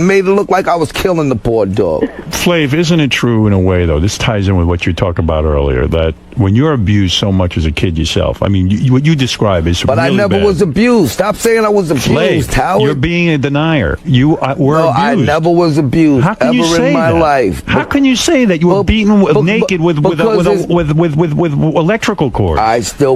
made it look like I was killing the poor dog. Flav, isn't it true in a way, though, this ties in with what you talked about earlier, that when you're abused so much as a kid yourself, I mean, what you describe is But really I never bad. was abused. Stop saying I was abused, Flav, Howard. you're being a denier. You were No, abused. I never was abused How can ever you say in my that? life. How can you say that you were beaten naked with electrical cords?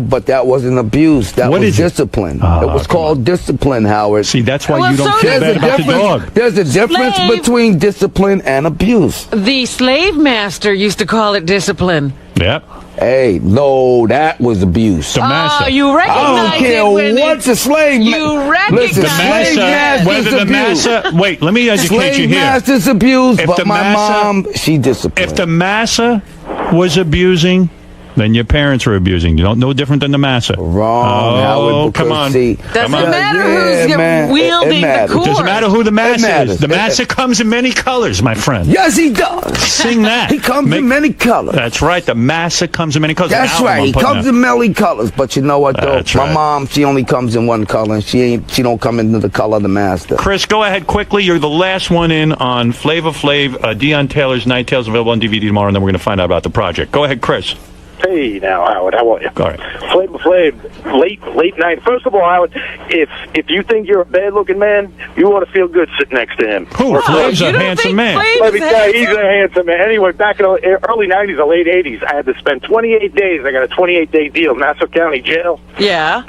But that wasn't abuse. That What was is it? discipline. It was called discipline, Howard. See, that's why Well, you don't so feel does bad about the dog. There's a difference Flav. between discipline and abuse. The slave master used to call it discipline. Yep. Hey, no, that was abuse. The master. Oh, you recognize I don't care it when what's a slave. you recognize Listen, The slave massa, whether the master's abuse. massa, wait, let me educate Slave you here. master's abuse, If but the my massa- mom, she disciplined. If the massa was abusing, then your parents were abusing. You don't know different than the massa. Wrong. Oh, Howard, come because on. see, Doesn't Come on. matter Yeah, who's man. wielding It the matters. cord. Doesn't matter who the massa matters. is. The massa comes in many colors, my friend. Yes, he does. Sing that. He comes in many colors. That's right. The massa comes in many colors. That's Album right. I'm He putting comes out. in many colors, but you know what though? That's My right. mom, she only comes in one color, and she don't come into the color of the master. Chris, go ahead quickly. You're the last one in on Flavor Flav, Deion Taylor's Night Tales, available on DVD tomorrow, and then we're going to find out about the project. Go ahead, Chris. Hey, now, Howard, how are you? All right. Flavor Flav, late night. First of all, Howard, if you think you're a bad-looking man, you ought to feel good sitting next to him. Who? Flav's a handsome man. Let me tell you, he's a handsome man. Anyway, back in the early 90s or late 80s, I had to spend 28 days. I got a 28-day deal, Nassau County Jail. Yeah.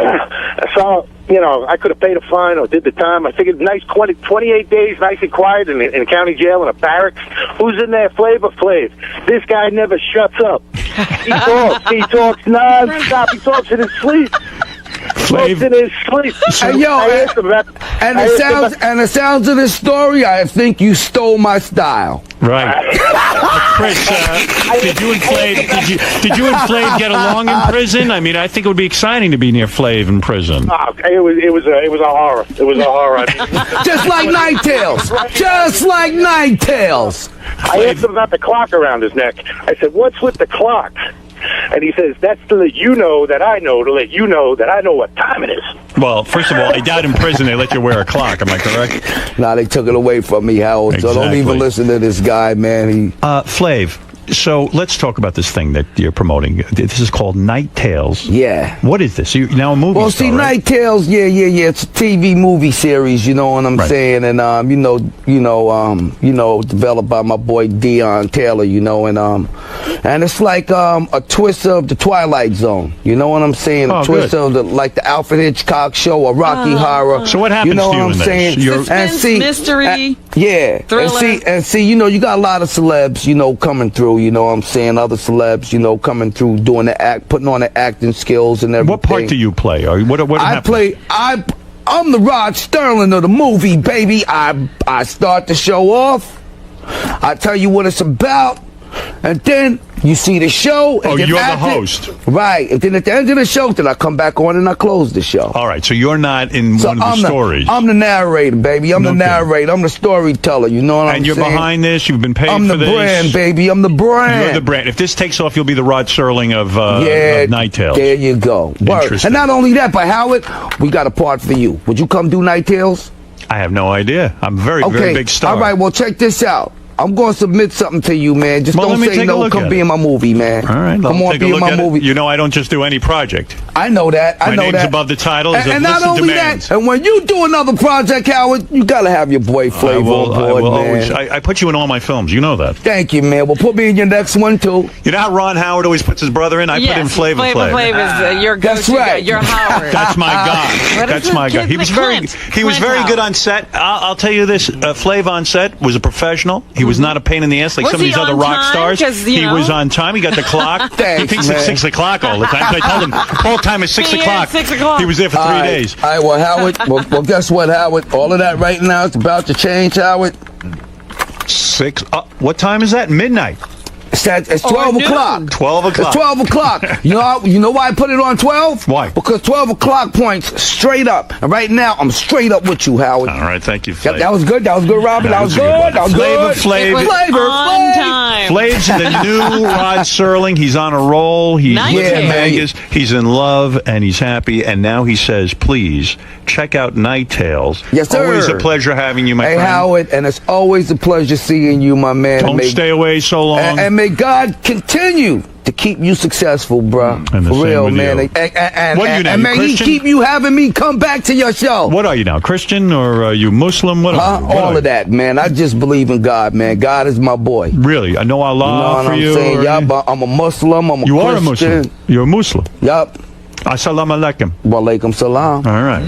So, you know, I could have paid a fine or did the time. I figured nice 28 days, nice and quiet in county jail in a barracks. Who's in there? Flavor Flav. This guy never shuts up. He talks. He talks non-stop. He talks in his sleep. Talks in his sleep. And yo, and the sounds of this story, I think you stole my style. Right. Chris, did you and Flav get along in prison? I mean, I think it would be exciting to be near Flav in prison. Oh, it was a horror. It was a horror. Just like Night Tales. Just like Night Tales. I asked him about the clock around his neck. I said, "What's with the clock?" And he says, "That's to let you know that I know, to let you know that I know what time it is." Well, first of all, I doubt in prison they let you wear a clock. Am I correct? Nah, they took it away from me, Howard. So don't Exactly. even listen to this guy, man. Flav, so let's talk about this thing that you're promoting. This is called Night Tales. Yeah. What is this? You're now a movie Well, star, see, right? Night Tales, yeah. It's a TV movie series, you know what I'm saying, and developed by my boy Deion Taylor, you know, and it's like a twist of the Twilight Zone, you know what I'm saying? Oh, A twist good. of like the Alfred Hitchcock show, a Rocky Horror. So what happens you know to you what I'm in this? saying? You're- Suspense, mystery, yeah, thriller. and see, you know, you got a lot of celebs, you know, coming through. You know what I'm saying? Other celebs, you know, coming through, doing the act, putting on the acting skills and everything. What part do you play? Or what happens? I'm the Rod Sterling of the movie, baby. I start the show off. I tell you what it's about, and then you see the show. And Oh, then you're the after- host. Right. And then at the end of the show, then I come back on and I close the show. All right, so you're not in So one of the stories. I'm the narrator, baby. I'm No the narrator. I'm the storyteller. You know what I'm saying? And you're behind this. You've been paid I'm for the this. brand, baby. I'm the brand. You're the brand. If this takes off, you'll be the Rod Serling of Night Tales. There you go. Word. Interesting. And not only that, but Howard, we got a part for you. Would you come do Night Tales? I have no idea. I'm a very big star. All right, well, check this out. I'm going to submit something to you, man. Just Well, don't let me say take a no. look Come at be it. in my movie, man. All right, come on, take a be in look my at movie. it. You know, I don't just do any project. I know that. I My know name's that. above the title. There's a And not list of only demands. that, and when you do another project, Howard, you got to have your boy Flav on board, man. I put you in all my films. You know that. Thank you, man. Well, put me in your next one, too. You know how Ron Howard always puts his brother in? I put in Flavor Flav. Flav is your go-to That's right. guy. You're Howard. That's my guy. What is That's this my guy. kid, He was Clint? very Clint good Howard. on set. I'll tell you this: Flav on set was a professional. He was not a pain in the ass like Was some of he these other on rock time? stars. 'Cause, you He know. was on time. He got the clock. Thanks, he thinks man. it's 6 o'clock all the time. So I told him call time is 6 Be in o'clock. 6 o'clock. He was there for 3 All right. days. All right, well, Howard, well, guess what, Howard? All of that right now is about to change, Howard. 6. What time is that? Midnight. It's 12 o'clock. 12 o'clock. It's 12 o'clock. You know why I put it on 12? Why? Because 12 o'clock points straight up. And right now, I'm straight up with you, Howard. All right, thank you, Flav. That was good. That was good, Robbie. That was good. That was good. Flavor. On time. Flav's the new Rod Serling. He's on a roll. He's Nice. in Vegas. He's in love, and he's happy. And now he says, please, check out Night Tales. Yes, sir. Always a pleasure having you, my Hey, friend. Howard, and it's always a pleasure seeing you, my man. Don't stay away so long. And may God continue to keep you successful, bro. And the For same real, with man. you. And What are you now, and you may He Christian? keep you having me come back to your show. What are you now, Christian or are you Muslim? What are you? What All are of that, man. I just believe in God, man. God is my boy. Really? I know Allah You know what for I'm you? saying? or Yup, anything? I'm a Muslim. I'm a You Christian. are a Muslim. You're a Muslim. Yup. Assalamu alaikum. Walaikum salam. All right.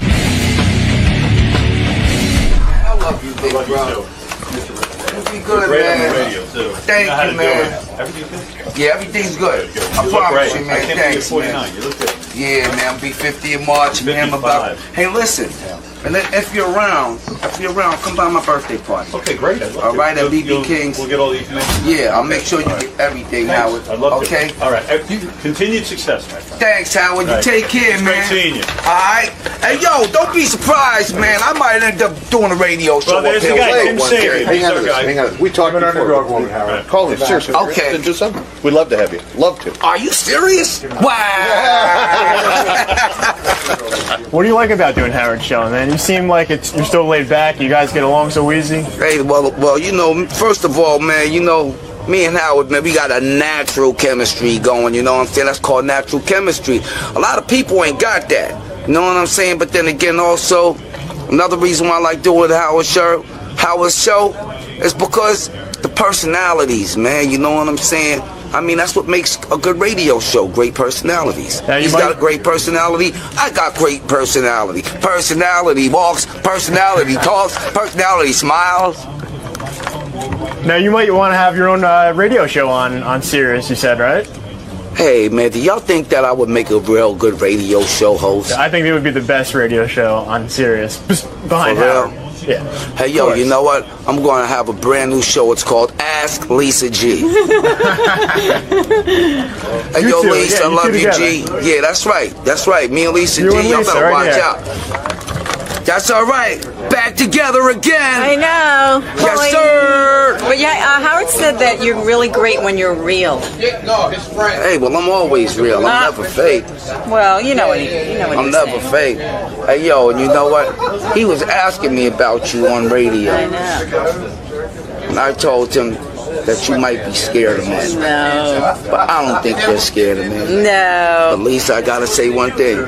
I love you, big bro. You be good, man. Thank you, man. Yeah, everything's good. I promise you, man. Thanks, man. You look good. Yeah, man. I'll be 50 in March, man. I'm about. Hey, listen. And if you're around, come by my birthday party. Okay, great. All right, at BB King's. We'll get all the information. Yeah, I'll make sure you get everything, Howard. I'd love okay? to. All right. Continued success, my friend. Thanks, Howard. You Right. take care, It's man. great seeing you. All right. Hey, yo, don't be surprised, man. I might end up doing a radio show. Well, there's up the here guy, one Tim day. Savior. He's our guy. Hang on. We talked before. Underdog woman, Howard. Call him. Seriously. Okay. Do something. We'd love to have you. Love to. Are you serious? Wow. What do you like about doing Howard's show, man? You seem like you're still laid back. You guys get along so easy. Hey, well, you know, first of all, man, you know, me and Howard, man, we got a natural chemistry going, you know what I'm saying? That's called natural chemistry. A lot of people ain't got that, you know what I'm saying? But then again, also, another reason why I like doing Howard's show is because the personalities, man, you know what I'm saying? I mean, that's what makes a good radio show, great personalities. Yeah, He's got a great personality. I got great personality. Personality walks, personality talks, personality smiles. Now, you might want to have your own radio show on Sirius, you said, right? Hey, man, do y'all think that I would make a real good radio show host? I think it would be the best radio show on Sirius, behind For real? Howard. Yeah. Hey, yo, you know what? I'm going to have a brand new show. It's called Ask Lisa G. Hey, yo, two, Lisa, yeah, I you love two you, together. G. Yeah, that's right. That's right. Me and Lisa You G, and y'all Lisa, better right watch there. out. That's all right. Back together again. I know. Yes, Boy. sir. But yeah, Howard said that you're really great when you're real. Hey, well, I'm always real. I'm never fake. Well, you know what I'm he's never saying. fake. Hey, yo, and you know what? He was asking me about you on radio. I know. And I told him that you might be scared of men. No. But I don't think you're scared of men. No. At least I gotta say one thing.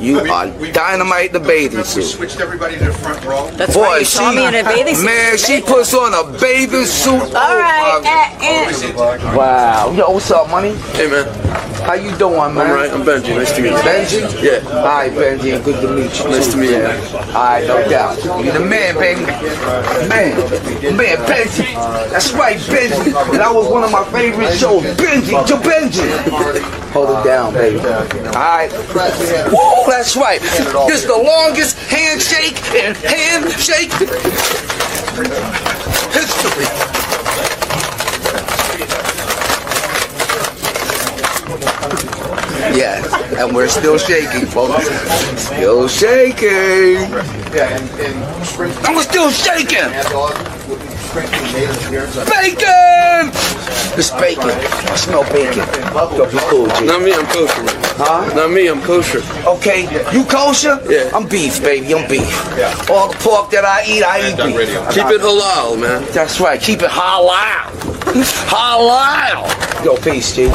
You are dynamite in the bathing suit. Switched everybody to the front row. That's right. You saw me in a bathing suit. Man, she puts on a bathing suit. All right. Wow. Yo, what's up, money? Hey, man. How you doing, man? I'm right. I'm Benji. Nice to meet you. Benji? Yeah. All right, Benji. Good to meet you. Nice to meet you, man. All right, no doubt. You the man, baby. Man, Benji. That's right, Benji. That was one of my favorite shows. Benji. Hold it down, baby. All right. Woo, that's right. This is the longest handshake in handshake history. Yeah, and we're still shaking, folks. Still shaking. And we're still shaking. Bacon! It's bacon. I smell bacon. Don't be cool, G. Not me, I'm kosher. Huh? Not me, I'm kosher. Okay, you kosher? Yeah. I'm beef, baby. I'm beef. All the pork that I eat beef. Keep it halal, man. That's right. Keep it halal. Halal. Yo, peace, G.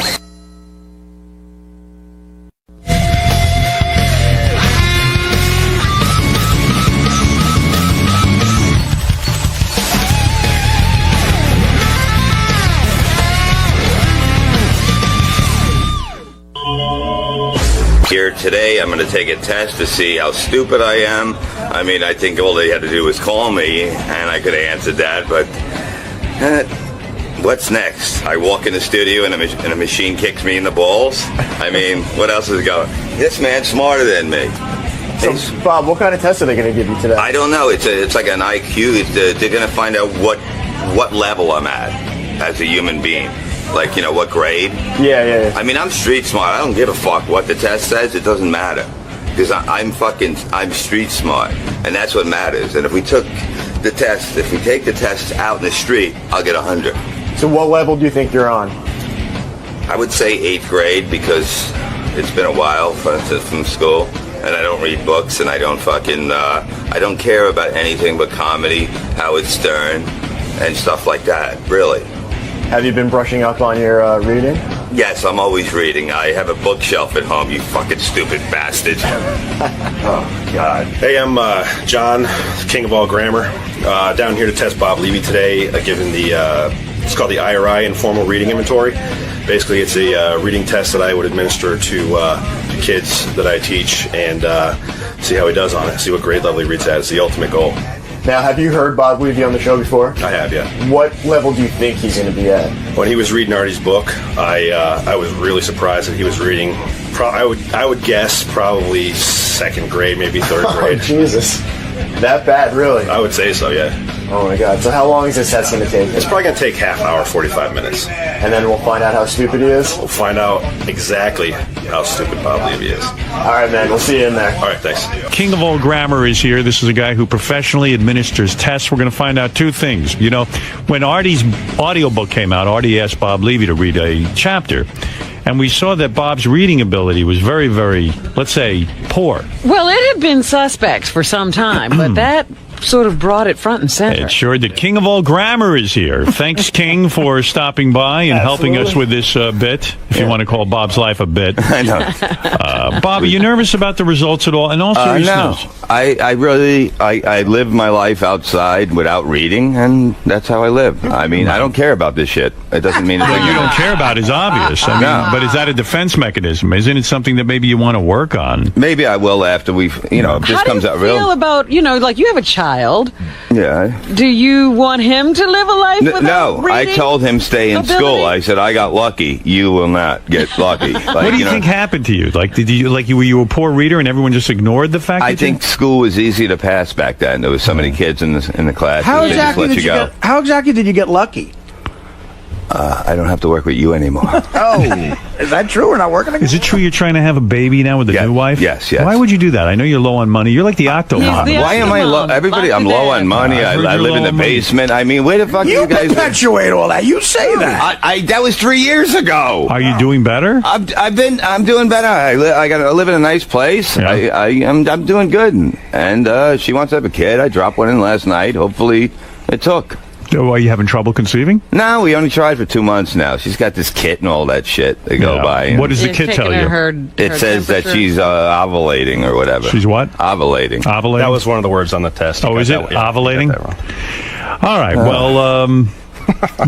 Here today, I'm going to take a test to see how stupid I am. I mean, I think all they had to do was call me, and I could have answered that, but what's next? I walk in the studio and a machine kicks me in the balls? I mean, what else is going? This man's smarter than me. So, Bob, what kind of test are they going to give you today? I don't know. It's like an IQ. They're going to find out what level I'm at as a human being. Like, what grade? Yeah. I mean, I'm street smart. I don't give a fuck what the test says. It doesn't matter. Because I'm street smart. And that's what matters. And if we take the test out in the street, I'll get 100. So what level do you think you're on? I would say 8th grade because it's been a while from school. And I don't read books, and I don't I don't care about anything but comedy, Howard Stern, and stuff like that, really. Have you been brushing up on your reading? Yes, I'm always reading. I have a bookshelf at home, you fucking stupid bastard. Oh, God. Hey, I'm John, king of all grammar. Down here to test Bob Levy today, given it's called the IRI, Informal Reading Inventory. Basically, it's a reading test that I would administer to kids that I teach and see how he does on it, see what grade level he reads at. It's the ultimate goal. Now, have you heard Bob Levy on the show before? I have, yeah. What level do you think he's going to be at? When he was reading Artie's book, I was really surprised that he was reading, I would guess probably 2nd grade, maybe 3rd grade. Oh, Jesus. That bad, really? I would say so, yeah. Oh, my God. So how long is this test going to take? It's probably going to take half hour, 45 minutes. And then we'll find out how stupid he is? We'll find out exactly how stupid Bob Levy is. All right, man. We'll see you in there. All right, thanks. King of all grammar is here. This is a guy who professionally administers tests. We're going to find out 2 things. When Artie's audiobook came out, Artie asked Bob Levy to read a chapter. And we saw that Bob's reading ability was very, very, let's say, poor. Well, it had been suspect for some time, but that sort of brought it front and center. It sure did. King of all grammar is here. Thanks, King, for stopping by and helping us with this bit, if you want to call Bob's life a bit. I know. Bob, are you nervous about the results at all? And also, no. I really live my life outside without reading, and that's how I live. I mean, I don't care about this shit. It doesn't mean what you don't care about is obvious. But is that a defense mechanism? Isn't it something that maybe you want to work on? Maybe I will after if this comes out real. How do you feel about, like you have a child? Yeah. Do you want him to live a life without No, reading I told him stay in school. I said, I got lucky. You will not get lucky. What do you think happened to you? Were you a poor reader and everyone just ignored the fact? I think school was easy to pass back then. There was so many kids in the class. How exactly did you get lucky? I don't have to work with you anymore. Oh, is that true? We're not working together? Is it true you're trying to have a baby now with a new wife? Yes. Why would you do that? I know you're low on money. You're like the Octomom. Why am I low? Everybody, I'm low on money. I live in the basement. I mean, where the fuck you you guys perpetuate all that. You say that. That was 3 years ago. Are you doing better? I'm doing better. I live in a nice place. Yeah. I'm doing good. And she wants to have a kid. I dropped one in last night. Hopefully, it took. So are you having trouble conceiving? No, we only tried for 2 months now. She's got this kit and all that shit. They go by. What does the kit tell you? It says that she's ovulating or whatever. She's what? Ovulating. Ovulating? That was one of the words on the test. Oh, is it? Ovulating? All right. Well,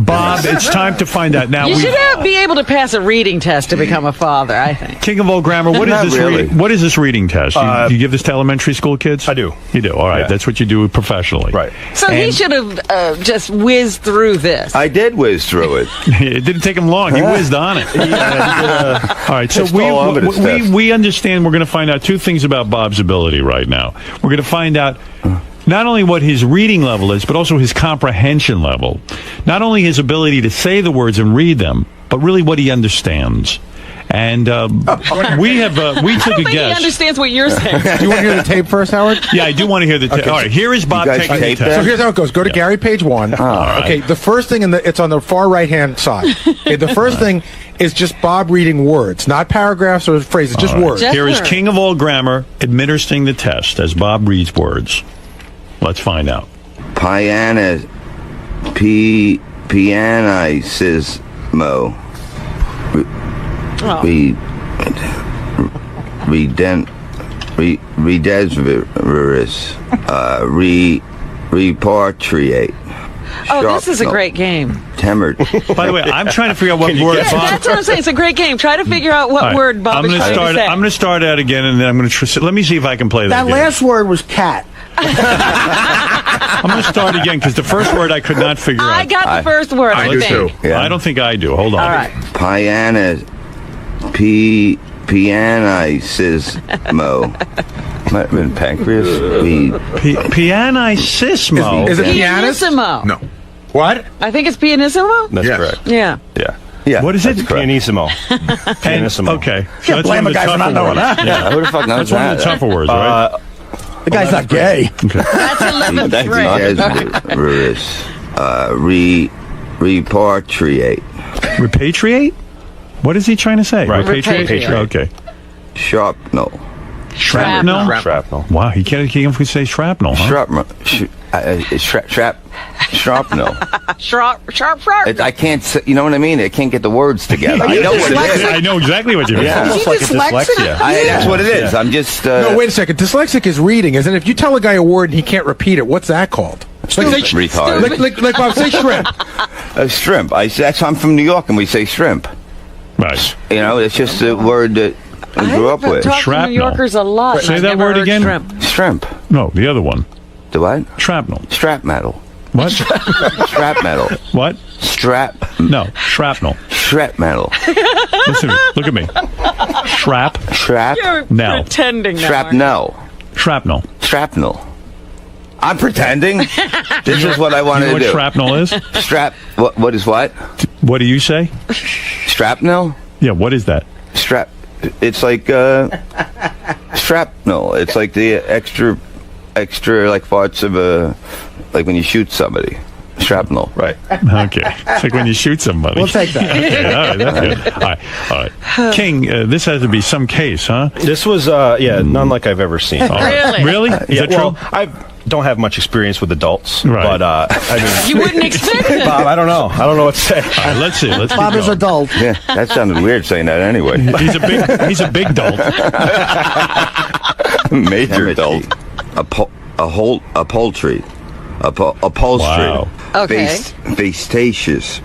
Bob, it's time to find out. Now you should be able to pass a reading test to become a father, I think. King of all grammar, what is this what is this reading test? You give this to elementary school kids? I do. You do. All right. Yeah. That's what you do professionally. Right. So he should have just whizzed through this. I did whiz through it. It didn't take him long. He whizzed on it. All right. So we understand we're going to find out 2 things about Bob's ability right now. We're going to find out not only what his reading level is, but also his comprehension level. Not only his ability to say the words and read them, but really what he understands. And we took a guess. He understands what you're saying. Do you want to hear the tape first, Howard? Yeah, I do want to hear the tape. Okay. All right, here is Bob taking the test. So here's how it goes. Go to Gary, page 1. right. Okay, the first thing, it's on the far right-hand side. Okay, the first thing is just Bob reading words, not paragraphs or phrases, just words. Here is King of all grammar administering the test as Bob reads words. Let's find out. Pianismo. Repatriate. Oh, this is a great game. Temmered. By the way, I'm trying to figure out what word Bob... That's what I'm saying. It's a great game. Try to figure out what word Bob is trying to say. I'm going to start out again, and then I'm going to... Let me see if I can play that That last word was cat. I'm going to start again, because the first word I could not figure out. I got the first word, I think. Too. Yeah. I don't think I do. Hold on. All right. Pianismo. Might have been pancreas. Pianissimo. Is it pianist? Pianissimo. No. What? I think it's pianissimo. That's correct. Yeah. Yeah. Yeah. What is it? Pianissimo. Pianissimo. Okay. So Can't blame a guy for not knowing that. Yeah, who the fuck knows That's one of the tougher words, right? The guy's not gay. That's 11th grade. Repatriate. Repatriate? What is he trying to say? Right. Repatriate. Okay. Shrapnel. Shrapnel? Shrapnel. Wow, he can't even say shrapnel, huh? Shrapnel. Shrapnel. Sharp. I can't say, you know what I mean? I can't get the words together. I know what it is. I know exactly what you mean. Yeah. Almost like a dyslexia. That's what it is. I'm just. No, wait a second. Dyslexic is reading, isn't it? If you tell a guy a word and he can't repeat it, what's that called? Retard. Like Bob, say shrimp. Shrimp. I'm from New York and we say shrimp. Right. You know, it's just a word that I grew up with. Talk to Shrapnel. New Yorkers a lot. Say I've that never word heard again. Shrimp. Shrimp. No, the other one. The what? Shrapnel. Strap metal. What? Strap metal. What? Strap. No, shrapnel. Strap metal. Listen to me. Look at me. Strap. You're No. pretending now. Shrapnel. Shrapnel. Shrapnel. I'm pretending. This is what I You wanted know what to do. shrapnel is? What is what? What do you say? Shrapnel? Yeah, what is that? It's like shrapnel. It's like the extra like parts of like when you shoot somebody. Shrapnel. Right. Okay. It's like when you shoot somebody. We'll take that. Okay, all right, that's good. All right. King, this has to be some case, huh? This was, none like I've ever seen. Really? Really? Is Yeah, that true? well, I don't have much experience with adults, Right. but I mean, You wouldn't expect it. Bob, I don't know what to say. All right, let's see. Let's Bob keep is going. adult. Yeah, that sounded weird saying that anyway. He's a big dolt. Major adult. Upholstery. Wow. Okay. Fastidious.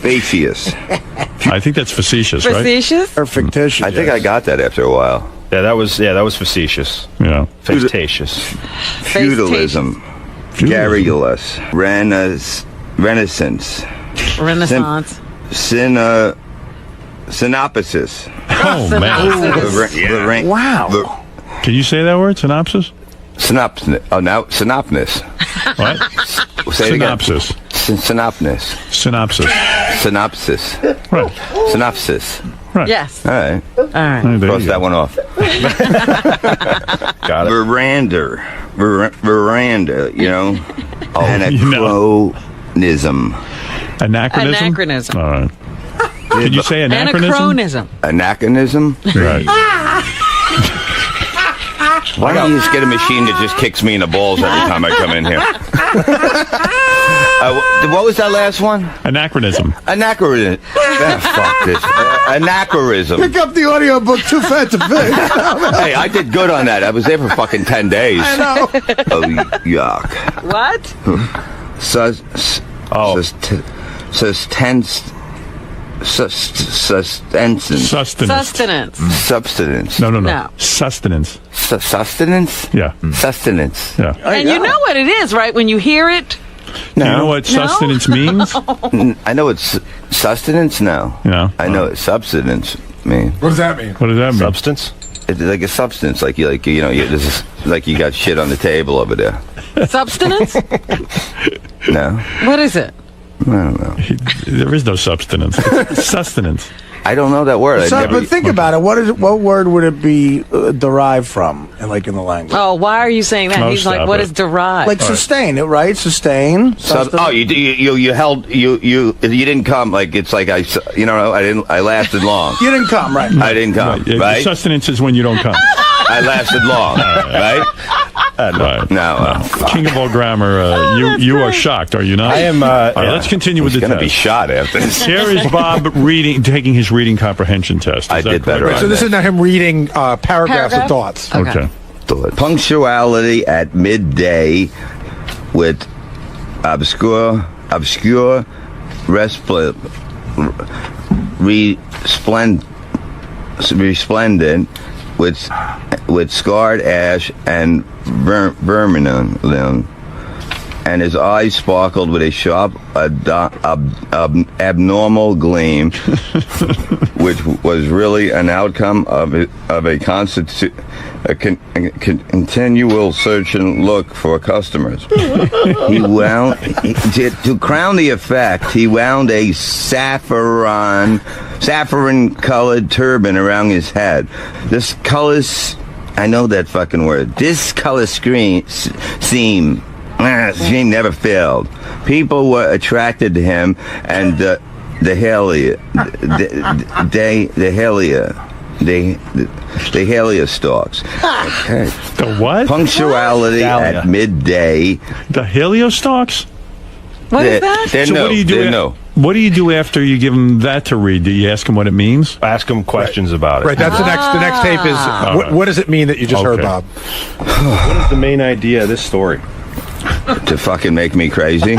Facious. I think that's facetious, right? Facetious? Or fictitious. I think I got that after a while. Yeah, that was facetious. Yeah. Facetious. Feudalism. Garrulous. Renaissance. Renaissance. Synopsis. Oh, man. Wow. Can you say that word? Synopsis? Synopsis. Oh, now synopsis. What? Say it again. Synopsis. Synopsis. Synopsis. Synopsis. Right. Synopsis. Right. Yes. All right. All right. There Cross you that go. one off. Got it. Veranda, you know. Anachronism. Anachronism? Anachronism. All right. Can you say anachronism? Anachronism? Right. Why don't you just get a machine that just kicks me in the balls every time I come in here? What was that last one? Anachronism. Anachronism. Fuck this. Anachronism. Pick up the audiobook, Too Fat to Fit. Hey, I did good on that. I was there for fucking 10 days. I know. Oh, yuck. What? Sustenance. Substance. No. Sustenance. Sustenance? Yeah. Sustenance. Yeah. And you know what it is, right? When you hear it. Do you know what sustenance means? I know it's sustenance now. Yeah. I know what substance means. What does that mean? What does that mean? Substance? It's like a substance, like you got shit on the table over there. Substance? No, What is it? I don't know. There is no substance. Sustenance. I don't know that word. But think about it. What word would it be derived from, in the language? Oh, why are you saying that? Oh, He's like, stop what it. is derived? Like sustain it, right? Sustain. You held you didn't come, like it's like I lasted long. You didn't come, right? I didn't come, right? Sustenance is when you don't come. I lasted long, right? Right. No. King of all grammar, you are shocked, are you not? I am. All right, let's continue with the He's test. gonna be shot after this. Here is Bob taking his reading comprehension test. I did better. So this is not him reading paragraphs of thoughts. Okay. Punctuality at midday with obscure resplendent with scarred ash and vermilion, and his eyes sparkled with a sharp abnormal gleam, which was really an outcome of a a continual search and look for customers. To crown the effect, he wound a saffron-colored turban around his head. This color, I know that fucking word. This color scheme never failed. People were attracted to him, and the Helia stalks. Okay. The what? Punctuality at midday. The Heliostalks? What is that? They So know. what do you do? They know. What do you do after you give him that to read? Do you ask him what it means? Ask him questions about it. Right, that's the next tape is, what does it mean that you just heard, Bob? What is the main idea of this story? To fucking make me crazy?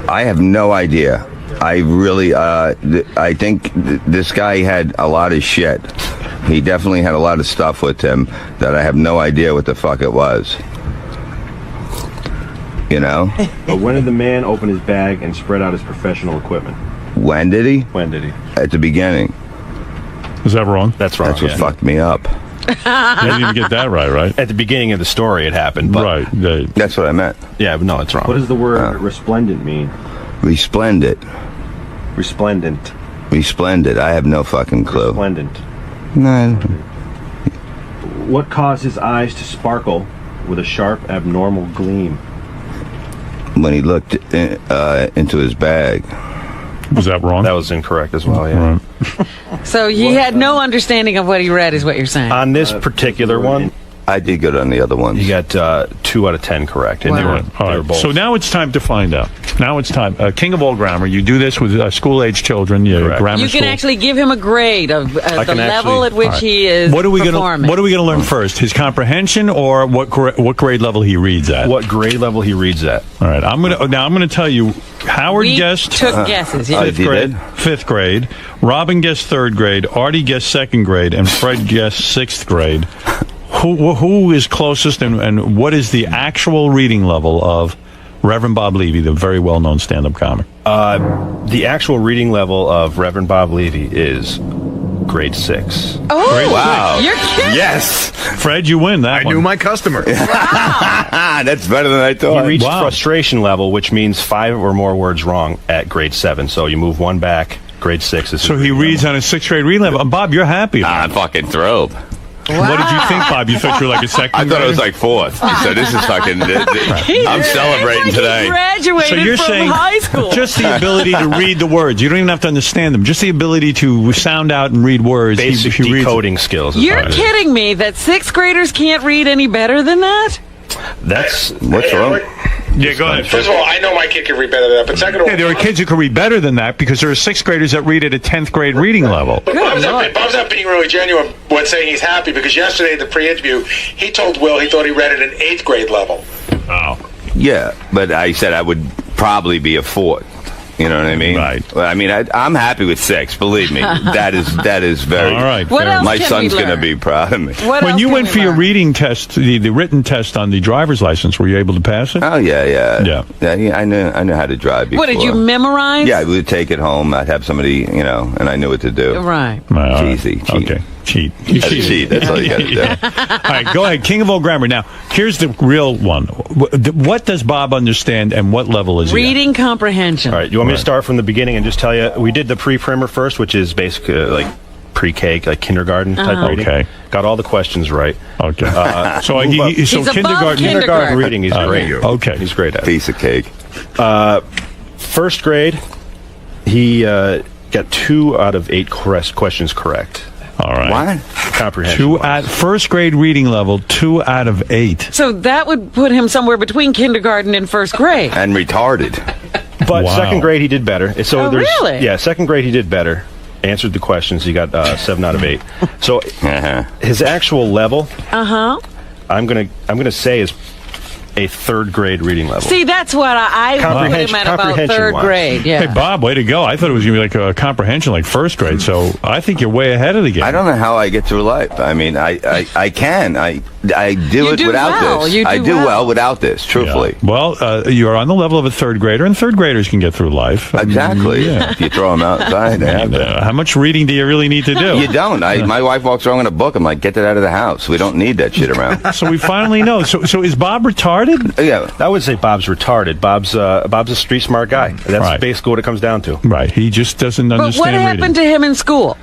I have no idea. I really, I think this guy had a lot of shit. He definitely had a lot of stuff with him that I have no idea what the fuck it was. You know? But when did the man open his bag and spread out his professional equipment? When did he? When did he? At the beginning. Is that wrong? That's wrong. That's what fucked me up. You didn't even get that right? At the beginning of the story, it happened. But Right. That's what I meant. Yeah, but no, it's wrong. What does the word resplendent mean? Resplendent. Resplendent. Resplendent. I have no fucking clue. Resplendent. No. What caused his eyes to sparkle with a sharp, abnormal gleam? When he looked into his bag. Was that wrong? That was incorrect as well, yeah. So he had no understanding of what he read, is what you're saying. On this particular one, I did good on the other ones. you got 2 out of 10 correct. And All they were right. both. So now it's time to find out. Now it's time. King of all grammar. You do this with school-age children. Grammar You can school. actually give him a grade of the level at which he is What are we performing. What are we going to learn first? His comprehension, or what grade level he reads at? What grade level he reads at? All right. I'm gonna tell you. Howard We guessed took guesses, yeah. fifth grade. Fifth grade. Robin guessed third grade. Artie guessed second grade, and Fred guessed sixth grade. Who is closest, and what is the actual reading level of Reverend Bob Levy, the very well-known stand-up comic? The actual reading level of Reverend Bob Levy is grade 6. Oh, Grade wow. You're kidding. Yes. Fred, you win that I one. knew my customer. That's better than I He thought. reached frustration level, which means 5 or more words wrong at grade 7. So you move 1 back. Grade 6 is. So he reads on a sixth grade reading level. Bob, you're happy. I'm fucking thrilled. What did you think, Bob? You thought you were like a second I thought grader? it was like fourth. So this is fucking. I'm celebrating He today. graduated So you're from saying high school. just the ability to read the words. You don't even have to understand them. Just the ability to sound out and read words. Basic He reads- decoding skills. is You're what it is. kidding me that sixth graders can't read any better than that? That's What's wrong? Yeah, go ahead. First of all, I know my kid can read better than that, but second of all, Yeah, there are kids who can read better than that because there are sixth graders that read at a 10th grade reading level. Bob's not being really genuine when saying he's happy, because yesterday at the pre-interview, he told Will he thought he read at an 8th grade level. Oh. Yeah, but I said I would probably be a fourth. You know what I mean? Right. Well, I mean, I'm happy with 6. Believe me, that is very. All right. What fair else My can son's we gonna learn? be proud of me. What When else you can went we for your learn? reading test, the written test on the driver's license, were you able to pass it? Oh yeah. Yeah. I knew how to drive before. What, did you memorize? Yeah, we would take it home. I'd have somebody, and I knew what to do. Right. All right. Easy. Okay. Cheat. You gotta cheat. That's all you gotta do. All right, go ahead. King of all grammar. Now, here's the real one. What does Bob understand, and what level is he Reading comprehension. all right. You want me to start from the beginning and just tell you? We did the pre-primer first, which is basically like pre-K, like kindergarten type reading. Okay. Got all the questions right. at? Okay. So He's above kindergarten. reading, he's great. Okay. He's great at it. Piece of cake. First grade, he got 2 out of 8 questions correct. All right. What? Comprehension. 2 at first grade reading level, 2 out of 8. So that would put him somewhere between kindergarten and first grade. And retarded. But Wow. second grade, he did better. So Oh, really? Yeah, second grade, he did better. Answered the questions. He got 7 out of 8. So his actual level, Uh-huh. I'm gonna say is a third grade reading level. See, that's what I would have meant about third grade. Yeah. Hey, Bob, way to go. I thought it was going to be like a comprehension like first grade, so I think you're way ahead of the game. I don't know how I get through life. I mean, I can. I do it without this. I do well without this, truthfully. Yeah. Well, you're on the level of a third grader, and third graders can get through life. Exactly. If you throw them outside. How much reading do you really need to do? You don't. My wife walks around with a book. I'm like, get that out of the house. We don't need that shit around. So we finally know. So is Bob retarded? Yeah. I would say Bob's retarded. Bob's a street smart guy. That's basically what it comes down to. Right. He just doesn't understand But what happened to him in school?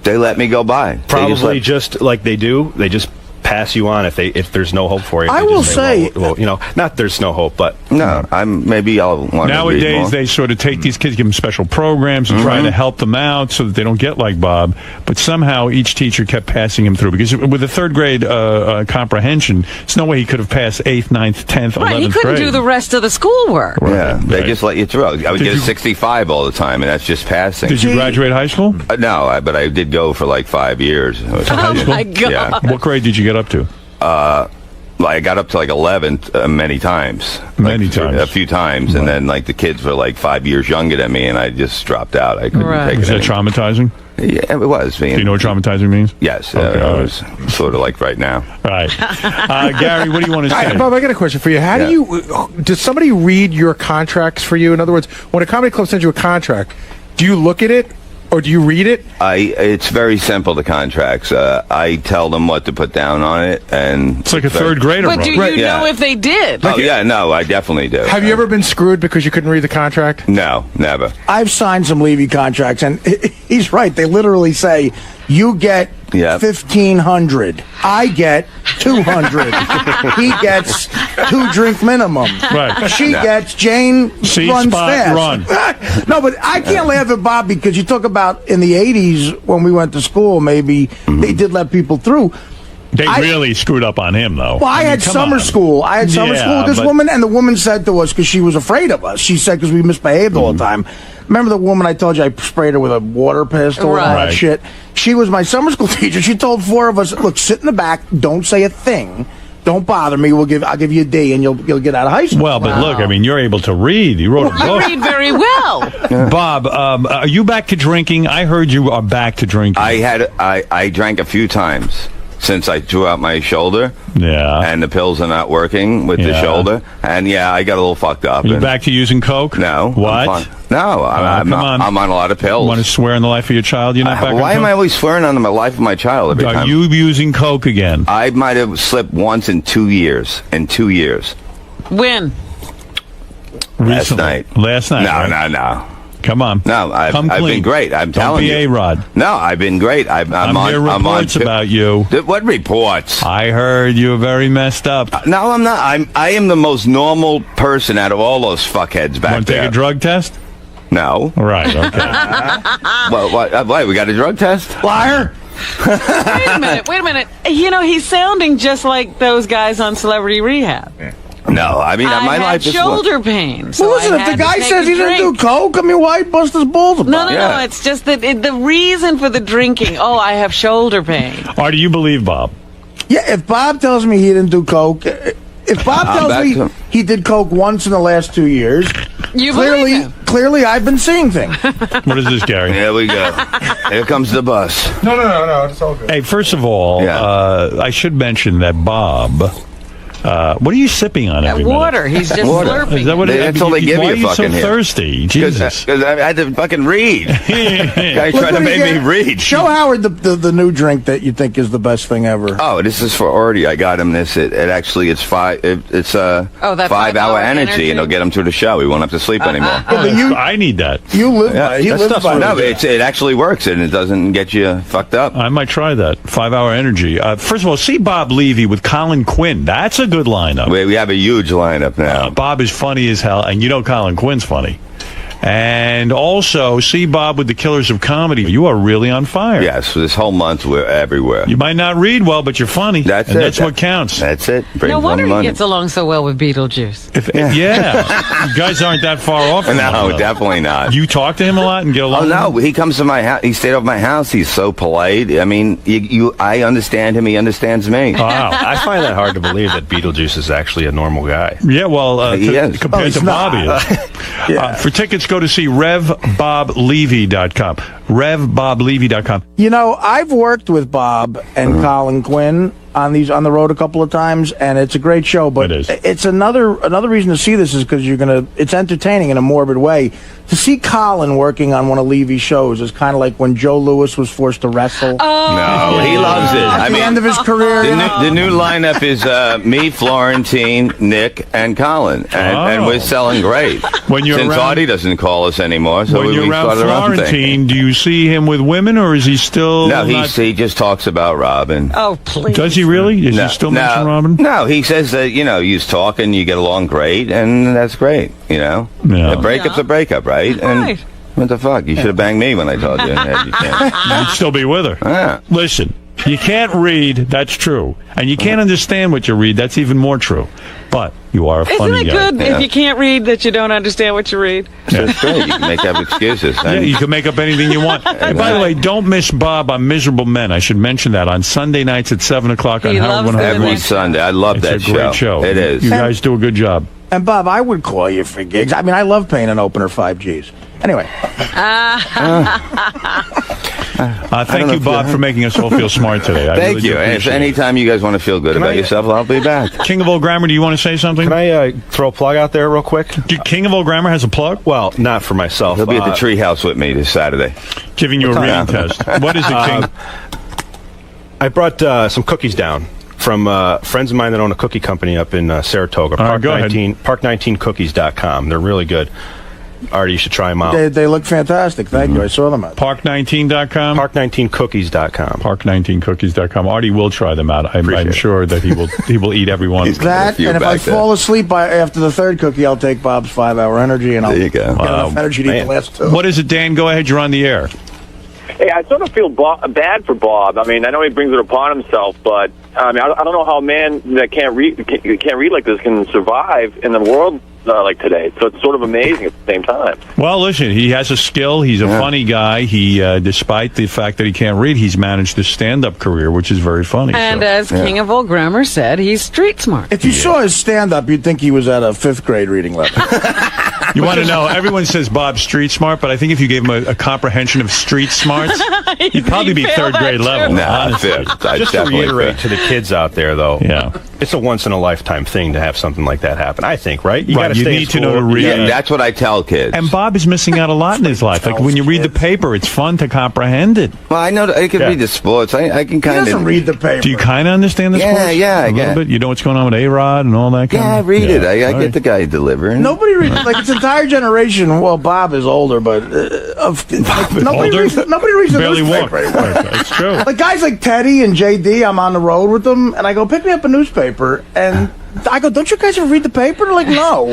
They let me go by. Probably just like they do. They just pass you on if there's no hope for you. I will say, well, not there's no hope, but no, maybe I'll want to read more. Nowadays, they sort of take these kids, give them special programs, and try to help them out so that they don't get like Bob. But somehow each teacher kept passing him through because with a third grade comprehension, there's no way he could have passed 8th, 9th, 10th, 11th grade. Right, he couldn't do the rest of the schoolwork. Right. Yeah, they just let you through. I would get a 65 all the time, and that's just passing. Did you graduate high school? No, but I did go for like 5 years. High school? My God. Yeah. What grade did you get up to? I got up to like 11th many times. A few times. And then like the kids were like 5 years younger than me, and I just dropped out. I couldn't take it. Is that traumatizing? Yeah, it was. Do you know what traumatizing means? Yes. Okay, it was sort of like right now. All right. Gary, what do you want to say? Bob, I got a question for you. How do you... Does somebody read your contracts for you? In other words, when a comedy club sends you a contract, do you look at it? Or do you read it? It's very simple, the contracts. I tell them what to put down on it, and it's like a third grader. But do you know if they did? No, I definitely do. Have you ever been screwed because you couldn't read the contract? No, never. I've signed some Levy contracts, and he's right. They literally say, you get 1,500. I get 200. He gets 2 drink minimum. Right. She gets Jane runs fast. Run. No, but I can't laugh at Bob because you talk about in the 80s when we went to school, maybe they did let people through. They really screwed up on him, though. Well, I had summer school. I had summer school with this woman, and the woman said to us, because she was afraid of us, she said, because we misbehaved all the time. Remember the woman I told you I sprayed her with a water pistol and all that shit? She was my summer school teacher. She told 4 of us, look, sit in the back, don't say a thing. Don't bother me. I'll give you a D, and you'll get out of high school. Well, but look, I mean, you're able to read. You wrote a book. I read very well. Bob, are you back to drinking? I heard you are back to drinking. I drank a few times since I threw out my shoulder. Yeah. And the pills are not working with the shoulder. And I got a little fucked up. Are you back to using coke? No. What? No, I'm on a lot of pills. You want to swear on the life of your child you're not back on Why coke? am I always swearing on the life of my child every time? Are you using coke again? I might have slipped once in 2 years. When? Last night. Last night? No. Come on. No, I've been great. I'm telling you. Don't be A-Rod. No, I've been great. I'm hear reports about you. What reports? I heard you were very messed up. No, I'm not. I am the most normal person out of all those fuckheads back Want to take a drug test? No. Right, okay. What, we got a drug test? Liar. Wait a minute. You know, he's sounding just like those guys on Celebrity Rehab. No, I mean, my had life is shoulder pain. So Well, listen, if the guy says he didn't do coke, I mean, why bust his balls about it? No. It's just that the reason for the drinking. Oh, I have shoulder pain. Or do you believe Bob? Yeah, if Bob tells me he didn't do coke, if Bob tells me he did coke once in the last 2 years, clearly I've been seeing things. What is this, Gary? Here we go. Here comes the bus. No, it's all good. Hey, first of all, I should mention that Bob... what are you sipping on every water. minute? He's just slurping. Is that what That's all they give why you are you fucking so here? thirsty? Jesus. Because I had to fucking read. Guy Look trying to what he make me did. read. Show Howard the new drink that you think is the best thing ever. Oh, this is for Artie. I got him this. It actually it's 5-hour energy, and it'll get him through the show. He won't have to sleep anymore. I need that. You live by it. He lives by it. No, it actually works, and it doesn't get you fucked up. I might try that. 5-hour energy. First of all, see Bob Levy with Colin Quinn. That's a good lineup. We have a huge lineup now. Bob is funny as hell, and you know Colin Quinn's funny. And also, see Bob with the Killers of Comedy. You are really on fire. Yes, this whole month we're everywhere. You might not read well, but you're funny. That's and it. That's what counts. That's it. Brings No wonder in he money. gets along so well with Beetlejuice. Yeah. You guys aren't that far off from one No, another. definitely not. You talk to him a lot and get along? Oh no, he comes to my house. He stayed over my house. He's so polite. I mean, I understand him. He understands me. Wow. I find that hard to believe that Beetlejuice is actually a normal guy. Yeah, well, He is. compared to Bobby. For tickets, go to see RevBobLevy.com. RevBobLevy.com. You know, I've worked with Bob and Colin Quinn on the road a couple of times, and it's a great show. But it's another reason to see this is because it's entertaining in a morbid way. To see Colin working on one of Levy's shows is kind of like when Joe Louis was forced to wrestle. No, he loves it. At the end of his career. The new lineup is me, Florentine, Nick, and Colin, and we're selling great. When you're Since around- Artie doesn't call us anymore, so when we you're around started our own thing. Florentine, do you see him with women, or is he still No, not... he just talks about Robin. Oh, please. Does he really? Does he still mention Robin? No, he says that, you talk and you get along great, and that's great, Yeah. A breakup's a breakup, right? And what the fuck? You should have banged me when I told you. You can't. You'd still be with her. Yeah. Listen, you can't read, that's true. And you can't understand what you read, that's even more true. But you are a Isn't funny it guy. good if you can't read that you don't understand what you read? That's great. You can make up excuses. Yeah, you can make up anything you want. And by the way, don't miss Bob on Miserable Men. I should mention that on Sunday nights at 7 o'clock on Howard 101. Every Sunday. I love that It's a great show. It is. You guys do a good job. And Bob, I would call you for gigs. I mean, I love paying an opener 5 Gs. Anyway. Thank you, Bob, for making us all feel smart today. I Thank really you. do And if appreciate it. anytime you guys want to feel good about yourself, I'll be back. King of Old Grammar, do you want to say something? Can I throw a plug out there real quick? King of Old Grammar has a plug? Well, not for myself. He'll be at the treehouse with me this Saturday. Giving you a reading test. What is it, King? I brought some cookies down from friends of mine that own a cookie company up in Saratoga. All right, go ahead. Park19cookies.com. They're really good. Artie, you should try them out. They look fantastic. Thank you. I saw them out. Park19.com? Park19cookies.com. Park19cookies.com. Artie will try them out. I'm sure that he will eat every one. That, and if I fall asleep after the third cookie, I'll take Bob's 5-hour energy, and I'll get enough energy to eat the last 2. What is it, Dan? Go ahead. You're on the air. Hey, I sort of feel bad for Bob. I mean, I know he brings it upon himself, but I mean, I don't know how a man that can't read like this can survive in the world like today. So it's sort of amazing at the same time. Well, listen, he has a skill. He's a funny guy. He, despite the fact that he can't read, he's managed a stand-up career, which is very funny. And as King of Old Grammar said, he's street smart. If you saw his stand-up, you'd think he was at a 5th grade reading level. You want to know, everyone says Bob's street smart, but I think if you gave him a comprehension of street smarts, he'd probably be 3rd grade level, honestly. Just to reiterate to the kids out there, though, it's a once-in-a-lifetime thing to have something like that happen, I think, right? You gotta you stay in need to know school. to read. Yeah, that's what I tell kids. And Bob is missing out a lot in his life. Like when you read the paper, it's fun to comprehend it. Well, I know I can read the sports. I can kind of. He doesn't read the paper. Do you kind of understand the sports? I a little get. bit. You know what's going on with A-Rod and all that kind Yeah, I of. read it. I All get right. the guy delivering. Nobody reads, like, it's an entire generation. Well, Bob is older, but nobody reads the Barely newspaper walk. anymore. Right, it's true. Like guys like Teddy and JD, I'm on the road with them, and I go, pick me up a newspaper, and I go, don't you guys ever read the paper? They're like, no.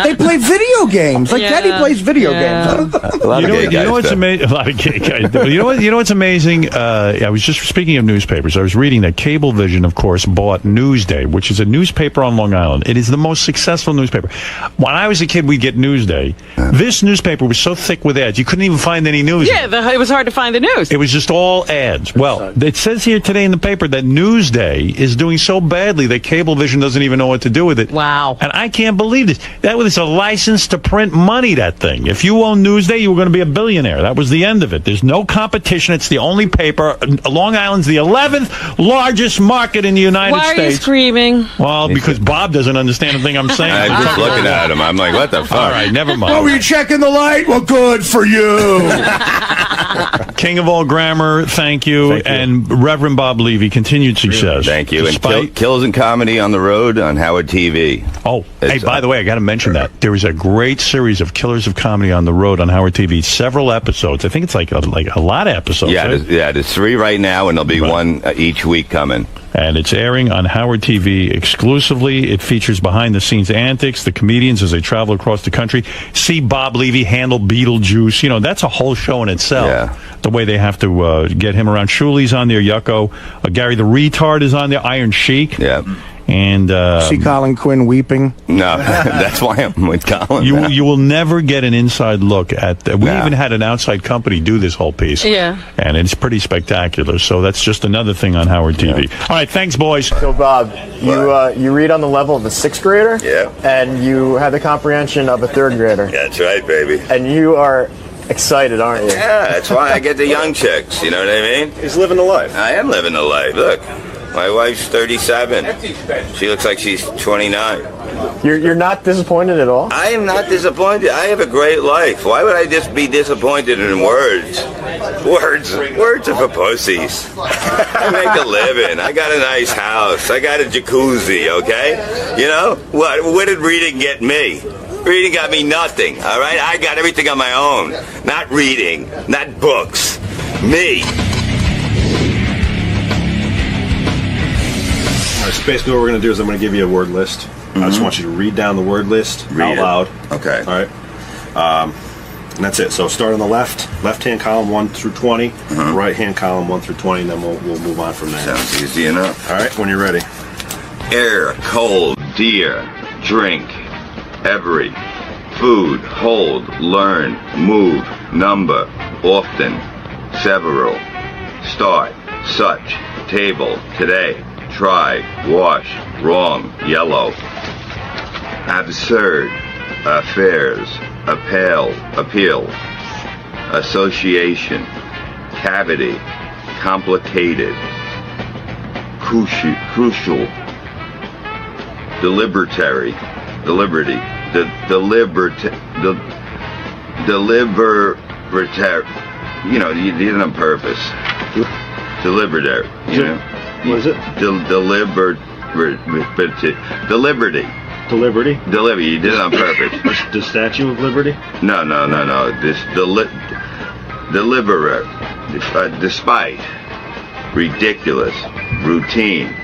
They play video games. Like Teddy plays video games. A lot of gay guys. You know what's amazing? A lot of gay guys. You know what's amazing? I was just speaking of newspapers. I was reading that Cablevision, of course, bought Newsday, which is a newspaper on Long Island. It is the most successful newspaper. When I was a kid, we'd get Newsday. This newspaper was so thick with ads, you couldn't even find any news. Yeah, it was hard to find the news. It was just all ads. Well, it says here today in the paper that Newsday is doing so badly that Cablevision doesn't even know what to do with it. Wow. And I can't believe this. That was a license to print money, that thing. If you own Newsday, you were going to be a billionaire. That was the end of it. There's no competition. It's the only paper. Long Island's the 11th largest market in the United Why States. are you screaming? Well, because Bob doesn't understand a thing I'm saying. I'm just looking at him. I'm like, what the fuck? All right, never mind. Oh, were you checking the light? Well, good for you. King of all grammar, thank you. And Reverend Bob Levy, continued success. Thank you. Despite And Kills and Comedy on the the Road on Howard TV. Oh, hey, by the way, I got to mention that. There is a great series of Killers of Comedy on the Road on Howard TV. Several episodes. I think it's like a lot of episodes. Yeah, right? there's 3 right now, and there'll be one each week coming. And it's airing on Howard TV exclusively. It features behind-the-scenes antics, the comedians as they travel across the country. See Bob Levy handle Beetlejuice. You know, that's a whole show in itself. Yeah. The way they have to get him around. Shuli's on there, Yucko. Gary the Retard is on there, Iron Sheik. Yeah. And see Colin Quinn weeping? No, that's why I'm with Colin. You will never get an inside look at that. We even had an outside company do this whole piece. Yeah. And it's pretty spectacular. So that's just another thing on Howard TV. All right, thanks, boys. So, Bob, you read on the level of a 6th grader. Yeah. And you have the comprehension of a 3rd grader. That's right, baby. And you are excited, aren't you? Yeah, that's why I get the young chicks. You know what I mean? He's living the life. I am living the life. Look. My wife's 37. She looks like she's 29. You're not disappointed at all? I am not disappointed. I have a great life. Why would I just be disappointed in words? Words are for pussies. I make a living. I got a nice house. I got a jacuzzi, okay? You know? What did reading get me? Reading got me nothing, all right? I got everything on my own. Not reading, not books. Me. So basically what we're going to do is I'm going to give you a word list. I just want you to read down the word list out loud. Okay. All right. And that's it. So start on the left-hand column 1 through 20, right-hand column 1 through 20, and then we'll move on from there. Sounds easy enough. All right, when you're ready. Air, cold, dear, drink, every, food, hold, learn, move, number, often, several, start, such, table, today, try, wash, wrong, yellow, absurd, affairs, appeal, association, cavity, complicated, crucial, deliberatory, you know, you did it on purpose. Deliberatory, you know. What is it? Deliberty. Delivery. You did it on purpose. The Statue of Liberty? No. This deliverer. Despite. Ridiculous. Routine.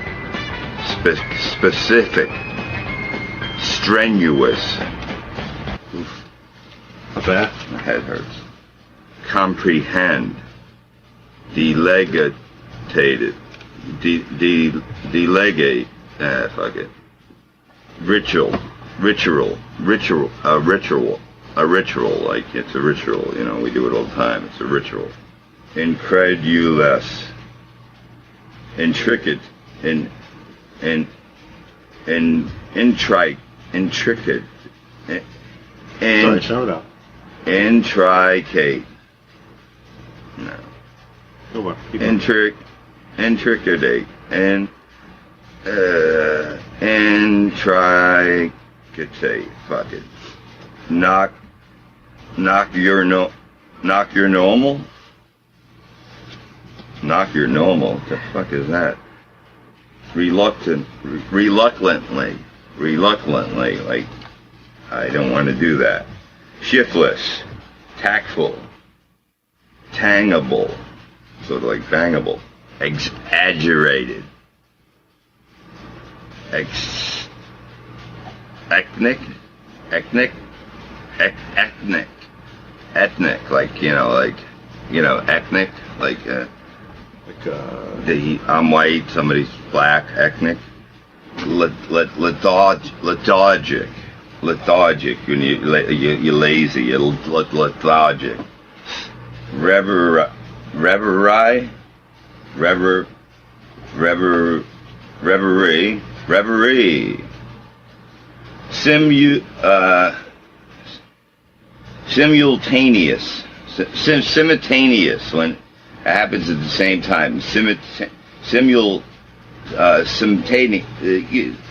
Specific. Strenuous. Not bad. My head hurts. Comprehend. Delegated. Delegate. Fuck it. Ritual. A ritual. Like it's a ritual. You know, we do it all the time. It's a ritual. Incredulous. Intricate. Intricate. Sorry, shout it out. Intricate. No. Go on. Intricate. Intricate. Fuck it. Knock your normal. Knock your normal. What the fuck is that? Reluctantly. Like I don't want to do that. Shiftless. Tactful. Tangable. Sort of like bangable. Exaggerated. Ethnic, like ethnic, I'm white, somebody's black, ethnic. Lethargic, when you're lazy, you're lethargic. Reverie. Simultaneous, when it happens at the same time. Simultaneous.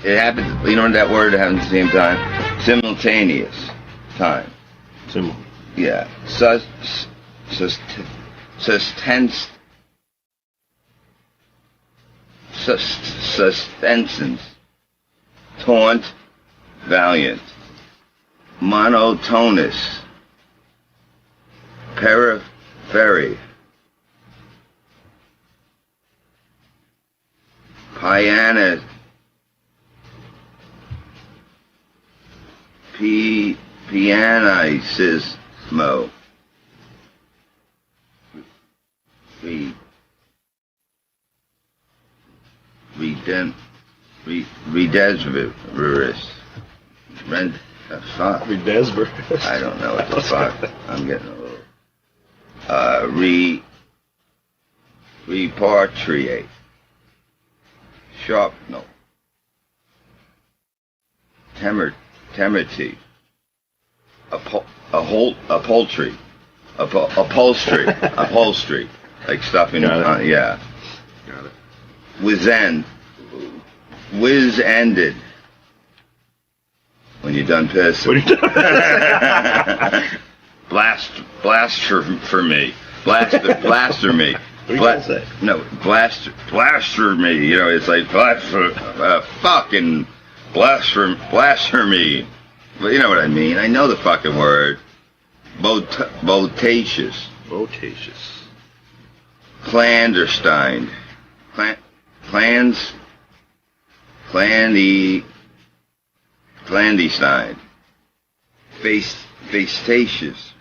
It happens. You know that word? It happens at the same time. Simultaneous time. Yeah. taunt, valiant, monotonous, periphery, pianismo, redesverous, I don't know what the fuck. I'm getting a little. Repatriate. Sharpnel. Temerity. Upholstery. Upholstery. Like stuffing. Yeah. Got it. Whiz-ended. When you're done pissing. Blasphemy. Blaster me. What are you gonna say? No, blaster me. You know, it's like fucking blasphemy. But you know what I mean. I know the fucking word. Bodacious. Clandestine. Clandestine. Fastidious.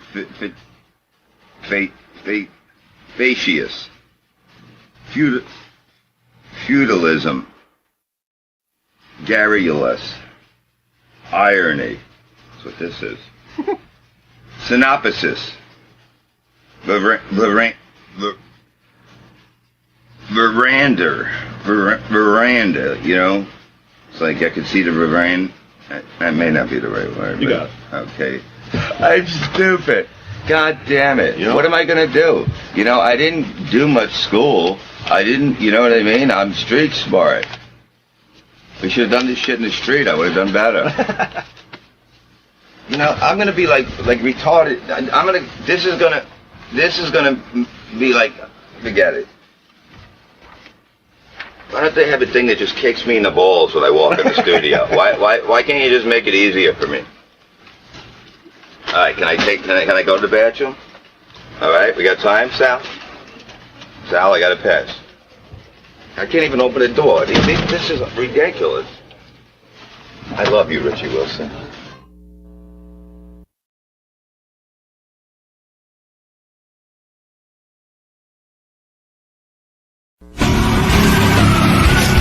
Facious. Feudalism. Garrulous. Irony. That's what this is. Synopsis. Veranda, you know? It's like I could see the veranda. That may not be the right word. You got it. Okay. I'm stupid. God damn it. You know? What am I going to do? You know, I didn't do much school. You know what I mean? I'm street smart. We should have done this shit in the street. I would have done better. You know, I'm going to be like retarded. This is going to be like, forget it. Why don't they have a thing that just kicks me in the balls when I walk in the studio? Why can't you just make it easier for me? All right, can I go to the bathroom? All right, we got time, Sal? Sal, I got to piss. I can't even open the door. This is ridiculous. I love you, Richie Wilson.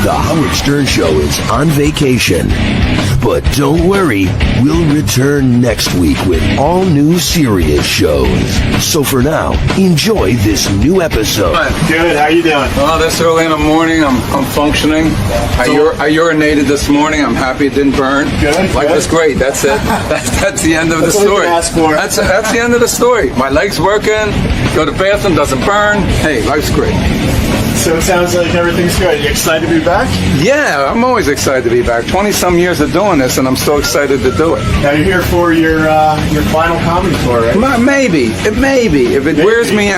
The Howard Stern Show is on vacation. But don't worry, we'll return next week with all new serious shows. So for now, enjoy this new episode. Good, how you doing? Well, this early in the morning, I'm functioning. I urinated this morning. I'm happy it didn't burn. Good. Life was great. That's it. That's the end of the story. That's all you can ask for. That's the end of the story. My leg's working. Go to the bathroom, doesn't burn. Hey, life's great. So it sounds like everything's good. You excited to be back? Yeah, I'm always excited to be back. 20-some years of doing this, and I'm still excited to do it. Now you're here for your final comedy tour, right? Maybe. If it wears me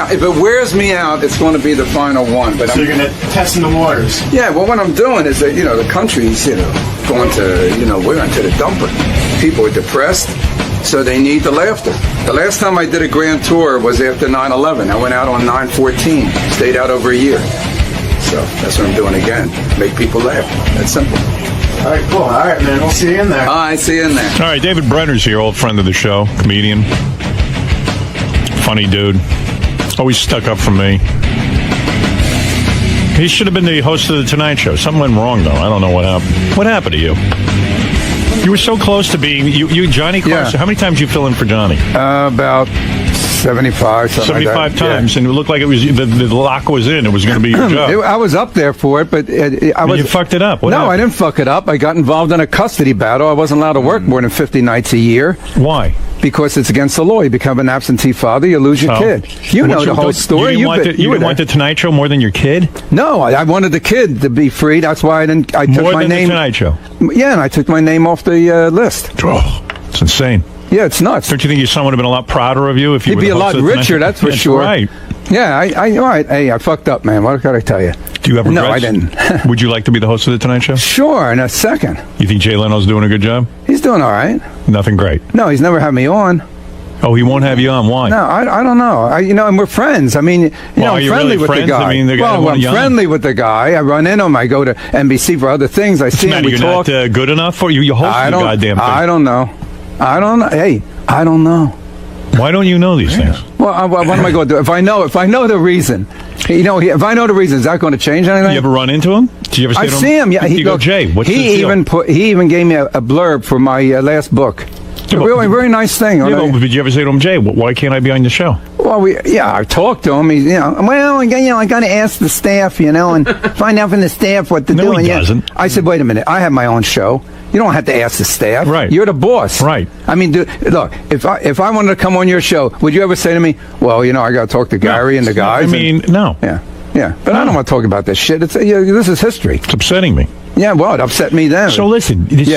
out, it's going to be the final one. But so you're going to test in the waters. Yeah. Well, what I'm doing is that the country's going to we're into the dumper. People are depressed, so they need the laughter. The last time I did a grand tour was after 9/11. I went out on 9/14. Stayed out over a year. So that's what I'm doing again. Make people laugh. That's simple. All right, cool. All right, man. We'll see you in there. All right, see you in there. All right, David Brenner's here, old friend of the show, comedian, funny dude, always stuck up for me. He should have been the host of the Tonight Show. Something went wrong, though. I don't know what happened. What happened to you? You were so close to being you Johnny Carson. Yeah. How many times did you fill in for Johnny? About 75. 75 times, and it looked like it was the lock was in. It was going to be your job. I was up there for it, but you fucked it up. What happened? I didn't fuck it up. I got involved in a custody battle. I wasn't allowed to work more than 50 nights a year. Why? Because it's against the law. You become an absentee father, you lose your kid. You know the whole story. You didn't want the Tonight Show more than your kid? No, I wanted the kid to be free. That's why I took my name. More than the Tonight Show? Yeah, and I took my name off the list. Oh, it's insane. Yeah, it's nuts. Don't you think your son would have been a lot prouder of you if you He'd were be the a host lot of the richer, Tonight Show? that's for sure. Right. Yeah, all right. Hey, I fucked up, man. What can I tell you? Do you have regrets? No, I didn't. Would you like to be the host of The Tonight Show? Sure, in a second. You think Jay Leno's doing a good job? He's doing all right. Nothing great. No, he's never had me on. Oh, he won't have you on. Why? No, I don't know. And we're friends. I mean, Well, are I'm you friendly really with friends? the guy. I mean, the guy well, wanted I'm you on. friendly with the guy. I run into him. I go to NBC for other things. I see him. Matter, We you're talk. not good enough for you. You host the goddamn thing. I don't know. Hey, I don't know. Why don't you know these things? Well, what am I going to do? If I know the reason, if I know the reason, is that going to change anything? You ever run into him? Did you ever say I to him? see him. Yeah, You go, Jay, what's the deal? He even gave me a blurb for my last book. A really very nice thing. Yeah, but did you ever say to him, Jay, why can't I be on your show? Well, I talked to him. He's, I got to ask the staff, and find out from the staff what to do. No, he and doesn't. I said, wait a minute, I have my own show. You don't have to ask the staff. Right. You're the boss. Right. I mean, look, if I wanted to come on your show, would you ever say to me, well, I got to talk to Gary and the guys? No. Yeah. But I don't want to talk about this shit. This is history. It's upsetting me. Yeah, well, it upset me then. So listen, you're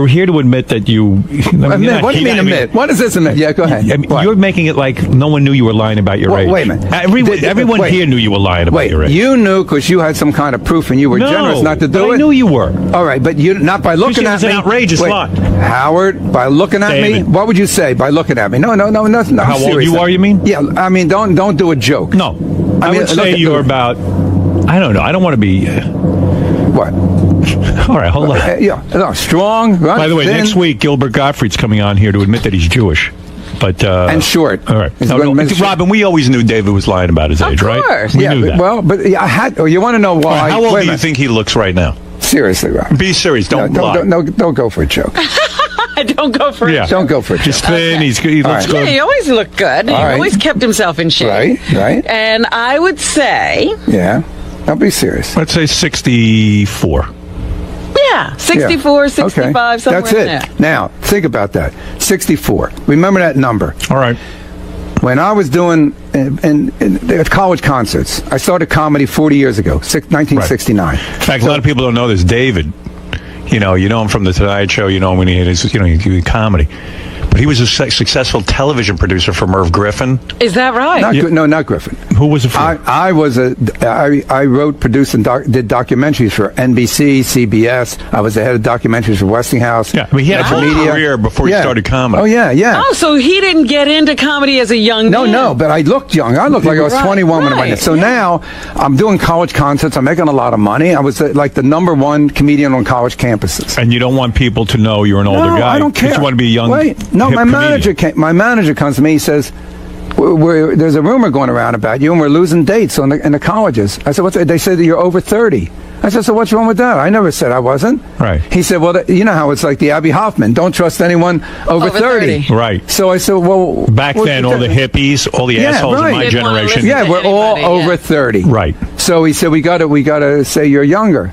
here to admit that you... Admit? What do you mean admit? What does this admit? Yeah, go ahead. You're making it like no one knew you were lying about your age. Wait a minute. Everyone here knew you were lying about your age. You knew because you had some kind of proof and you were generous not to do it? I knew you were. All right, but you not by looking at me. It's an outrageous lie. Howard, by looking at me, what would you say by looking at me? No. How old you are, you mean? Yeah, I mean, don't do a joke. No. I would say you're about... I don't know. I don't want to be... What? All right, hold on. Strong. By the way, thin. next week Gilbert Gottfried's coming on here to admit that he's Jewish, but and short. All right, Robin, we always knew David was lying about his age, right? Of course. We knew that. Well, but I had. You want to know why? How old do you think he looks right now? Seriously, Robin. Be serious. Don't lie. Don't go for a joke. Don't go for it. Don't go for a joke. Just thin. He looks good. Yeah, he always looked good. He always kept himself in shape. Right. And I would say... Yeah. I'll be serious. Let's say 64. Yeah, 64, 65, somewhere That's in it. there. Now, think about that. 64. Remember that number. All right. When I was doing in college concerts, I started comedy 40 years ago, 1969. Right. In fact, a lot of people don't know this. David, you know him from The Tonight Show. You know him when he did comedy. But he was a successful television producer for Merv Griffin. Is that right? Not Griffin. Who was it for? I wrote, produced, and did documentaries for NBC, CBS. I was the head of documentaries for Westinghouse. Yeah, I mean, he had a career before he started comedy. Oh, yeah. Oh, so he didn't get into comedy as a young man. No, but I looked young. I looked like I was 21 when I went in. So now I'm doing college concerts. I'm making a lot of money. I was like the #1 comedian on college campuses. And you don't want people to know you're an older guy. I don't care. You want to be a young. No, my manager comes to me. He says, "There's a rumor going around about you, and we're losing dates in the colleges." I said, "What's?" They said that you're over 30. I said, "So what's wrong with that?" I never said I wasn't. Right. He said, "Well, you know how it's like the Abby Hoffman. Don't trust anyone over 30. Right. So I said, "Well, back then, all the hippies, all the assholes of my generation. Yeah, we're all over 30. Right. So he said, "We got to say you're younger."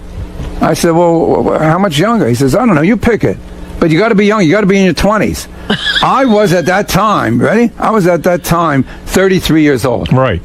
I said, "Well, how much younger?" He says, "I don't know. You pick it." But you got to be young. You got to be in your 20s. I was at that time, ready? I was at that time 33 years old. Right.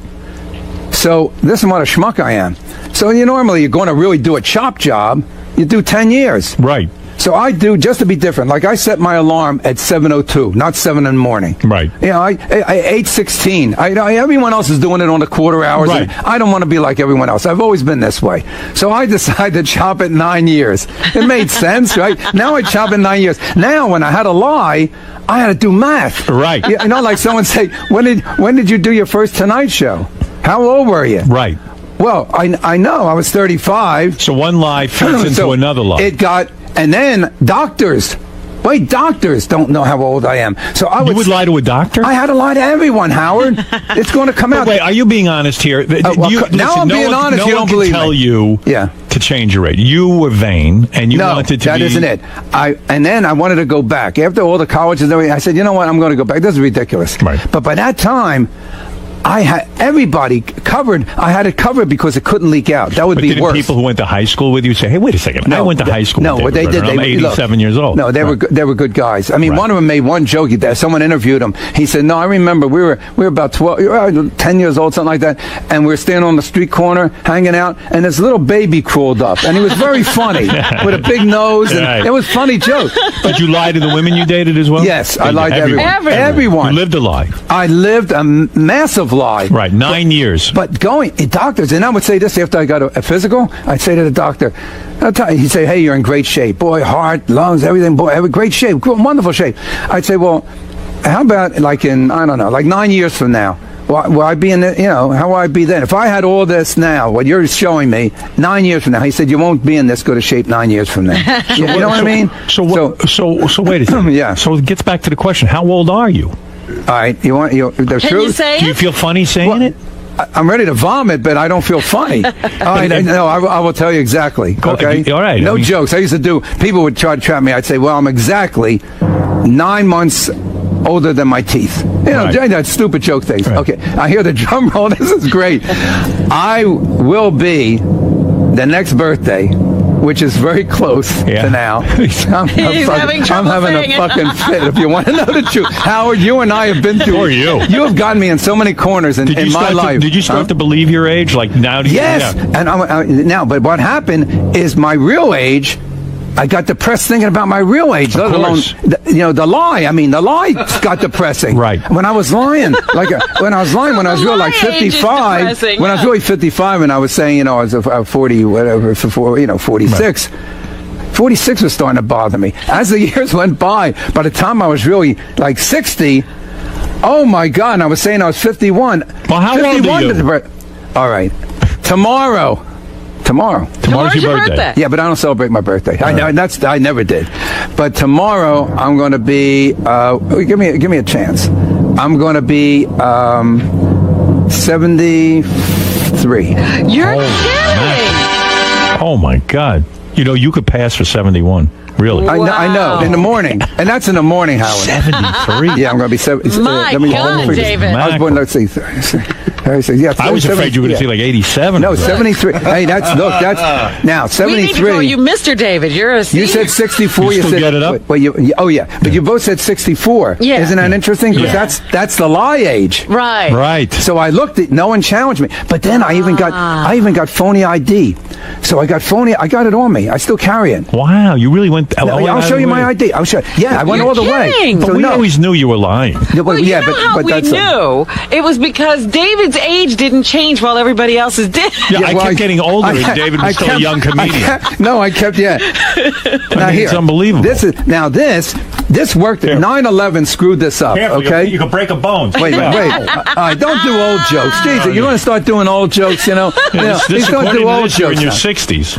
So this is what a schmuck I am. So normally you're going to really do a chop job. You do 10 years. Right. So I do, just to be different, like I set my alarm at 7:02, not 7 in the morning. Right. I 8:16. Everyone else is doing it on the quarter hours. Right. I don't want to be like everyone else. I've always been this way. So I decided to chop it 9 years. It made sense, right? Now I chop it 9 years. Now when I had to lie, I had to do math. Right. Like someone say, when did you do your first Tonight Show? How old were you? Right. Well, I know. I was 35. So one lie fits into another lie. And then doctors don't know how old I am. So you would lie to a doctor? I had to lie to everyone, Howard. It's going to come out. Wait, are you being honest here? Now I'm being honest. You don't believe me. No one can tell you to change your age. You were vain, and you wanted to be... No, that isn't it. And then I wanted to go back. After all the colleges and everything, I said, you know what, I'm going to go back. This is ridiculous. Right. But by that time... I had everybody covered. I had it covered because it couldn't leak out. That would be worse. People who went to high school with you say, "Hey, wait a second, I went to high school." No, with they did. I'm 87 years old. No, they were good guys. I mean, one of them made one joke. Someone interviewed him. He said, "No, I remember we were about 10 years old, something like that, and we were standing on the street corner hanging out, and this little baby crawled up, and he was very funny with a big nose, and it was a funny joke." Did you lie to the women you dated as well? Yes, I lied to everyone. You lived a lie. I lived a massive lie. Right, 9 years. But doctors, and I would say this after I got a physical, I'd say to the doctor, he'd say, hey, you're in great shape. Boy, heart, lungs, everything, boy, great shape, wonderful shape. I'd say, well, how about like in, I don't know, like 9 years from now? Will I be in the, how will I be then? If I had all this now, what you're showing me, 9 years from now, he said, you won't be in this good a shape 9 years from now. You know what I mean? So wait a second. Yeah. So it gets back to the question, how old are you? All right, the Can truth? you say Do you feel funny saying it? I'm ready to vomit, but I don't feel funny. No, I will tell you exactly. Okay? All right. No jokes. I used to do, people would try to trap me. I'd say, well, I'm exactly 9 months older than my teeth. That stupid joke things. Right. Okay, I hear the drum roll. This is great. I will be the next birthday, which is very close to now. I'm having a fucking fit. If you want to know the truth, Howard, you and I have been through. Or you. You have gotten me in so many corners in my life. Did you start to believe your age? Like now? Yes. Yeah. And now, but what happened is my real age. I got depressed thinking about my real age, let alone the lie. I mean, the lie got depressing. Right. When I was lying, when I was real, like 55. When I was really 55, and I was saying, I was 40, whatever, 46. Right. 46 was starting to bother me. As the years went by the time I was really like 60, oh my God, and I was saying I was 51. Well, how old are you? All right. Tomorrow's your birthday. Yeah, but I don't celebrate my birthday. I never did. But tomorrow I'm going to be. Give me a chance. I'm going to be 73. You're kidding! Oh my God! You could pass for 71. Really? Wow. I know. In the morning, and that's in the morning, Howard. 73. Yeah, I'm going to be 70. My God, David! I was born. Let's see. I was afraid you were going to say like 87. No, 73. Hey, that's now 73. We need to call you Mr. David. You're a senior. You said 64. You still said, get it up? Well, but you both said 64. Yeah. Isn't that interesting? Because that's the lie age. Right. Right. So I looked at. No one challenged me. But then I even got phony ID. So I got phony. I got it on me. I still carry it. Wow, you really went. I'll show you my ID. I'll show. Yeah, I went all the way. But we always knew you were lying. Well, you know how we knew? It was because David's age didn't change while everybody else's did. Yeah, I kept getting older, and David was still a young comedian. I kept. Now it's unbelievable. This worked. 9/11 screwed this up. Careful, okay, you can break a bone. Wait. All right, don't do old jokes. Jesus, you're going to start doing old jokes. This don't do old you're jokes in your now. 60s.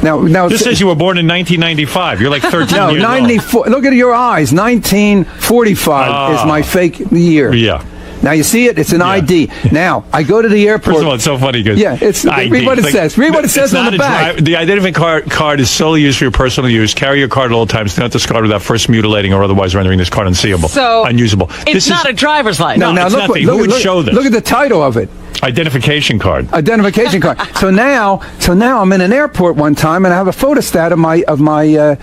Now this says you were born in 1995. You're like 13 years 94. old. Look at your eyes. 1945 is my fake year. Yeah. Now you see it. It's an ID. Now I go to the airport. First of all, it's so funny because it's ID. read what it says. Read what it says on the back. The identification card is solely used for your personal use. Carry your card at all times. Do not discard without first mutilating or otherwise rendering this card unseeable, unusable. It's not a driver's license. No, now it's look. Who would show this? Look at the title of it. Identification card. Identification card. So now I'm in an airport one time and I have a photostat of my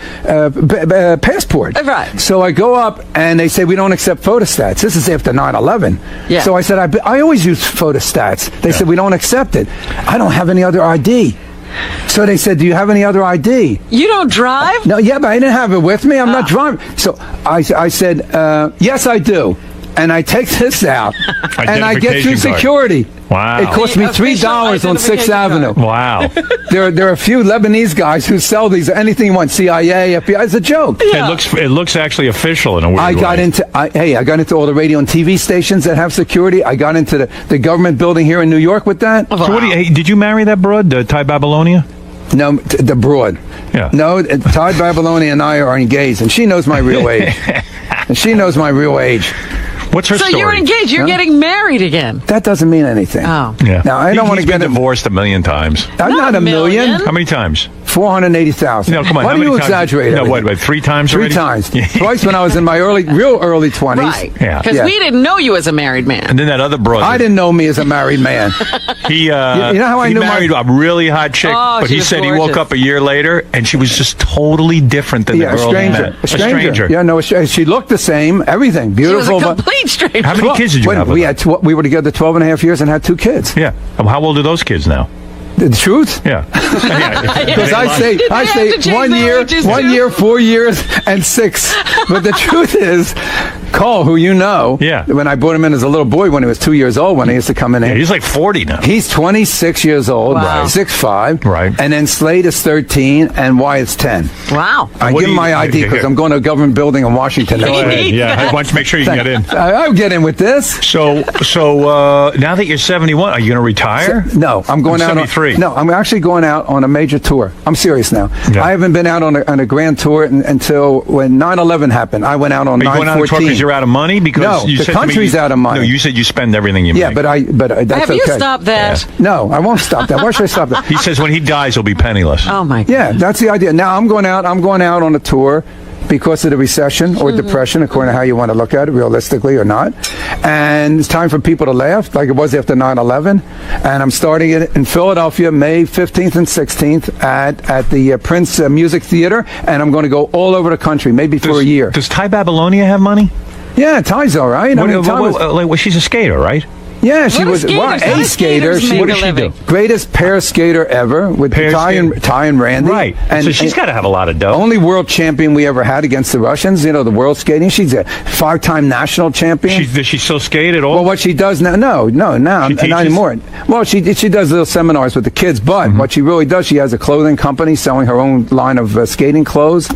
passport. Right. So I go up and they say we don't accept photostats. This is after 9/11. Yeah. So I said I always use photostats. They said we don't accept it. I don't have any other ID. So they said, do you have any other ID? You don't drive? No, but I didn't have it with me. I'm not driving. So I said, yes, I do. And I take this out, and I get through security. Wow. It cost me $3 on 6th Avenue. Wow. There are a few Lebanese guys who sell these, anything you want, CIA, FBI. It's a joke. Yeah. It looks actually official in a weird way. I got into all the radio and TV stations that have security. I got into the government building here in New York with that. So did you marry that broad, Ty Babylonia? No, the broad. Yeah. No, Ty Babylonia and I are engaged, and she knows my real age. What's her story? So you're engaged. You're getting married again. That doesn't mean anything. Oh. Yeah. Now, I don't want to get divorced a million times. I'm not a million. How many times? 480,000. No, come on. Why do you exaggerate? No, wait, 3 times already? 3 times. Twice when I was in my early 20s. Right. Yeah. Because we didn't know you as a married man. And then that other brother. I didn't know me as a married man. He, you know how I knew married a really hot chick, but he said he woke up a year later and she was just totally different than the girl he met. A stranger. Yeah, no, she looked the same. Everything beautiful. She was a complete stranger. How many kids did you have? We were together 12 and a half years and had 2 kids. Yeah. How old are those kids now? The truth? Yeah. Because I say 1 year, 4 years, and 6. But the truth is, Cole, who you know, Yeah. when I brought him in as a little boy when he was 2 years old, when he used to come in. Yeah, he's like 40 now. He's 26 years old, Wow. 6'5", Right. and then Slade is 13, and Wyatt's 10. Wow. I What give do him my you- ID because here. I'm going to a government building in Washington. Go ahead. Yeah, why don't you make sure you can get in? I'll get in with this. So now that you're 71, are you going to retire? No, I'm going out. 73. No, I'm actually going out on a major tour. I'm serious now. Yeah. I haven't been out on a grand tour until when 9/11 happened. I went out on Are you going out on tour 9/14. because you're out of money? Because No, you the said to me country's out of money. No, you said you spend everything you Yeah, make. but that's Have okay. you stopped that? No, I won't stop that. Why should I stop that? He says when he dies, he'll be penniless. Oh my God. Yeah, that's the idea. Now I'm going out on a tour because of the recession or depression, according to how you want to look at it, realistically or not. And it's time for people to laugh, like it was after 9/11. And I'm starting it in Philadelphia, May 15th and 16th at the Prince Music Theater. And I'm going to go all over the country, maybe for a year. Does Ty Babylonia have money? Yeah, Ty's all right. I mean, Ty was- well, she's a skater, right? yeah, she What do was skaters- how a do skater. skaters make a living? Greatest pair skater ever with Pair Ty and Randy. Right. And, so she's got to have a lot of dough. Only world champion we ever had against the Russians. You know, the world skating. She's a 5-time national champion. Does she still skate at all? Well, what she does now? No, now She not teaches? anymore. Well, she does little seminars with the kids, but what she really does, she has a clothing company selling her own line of skating clothes.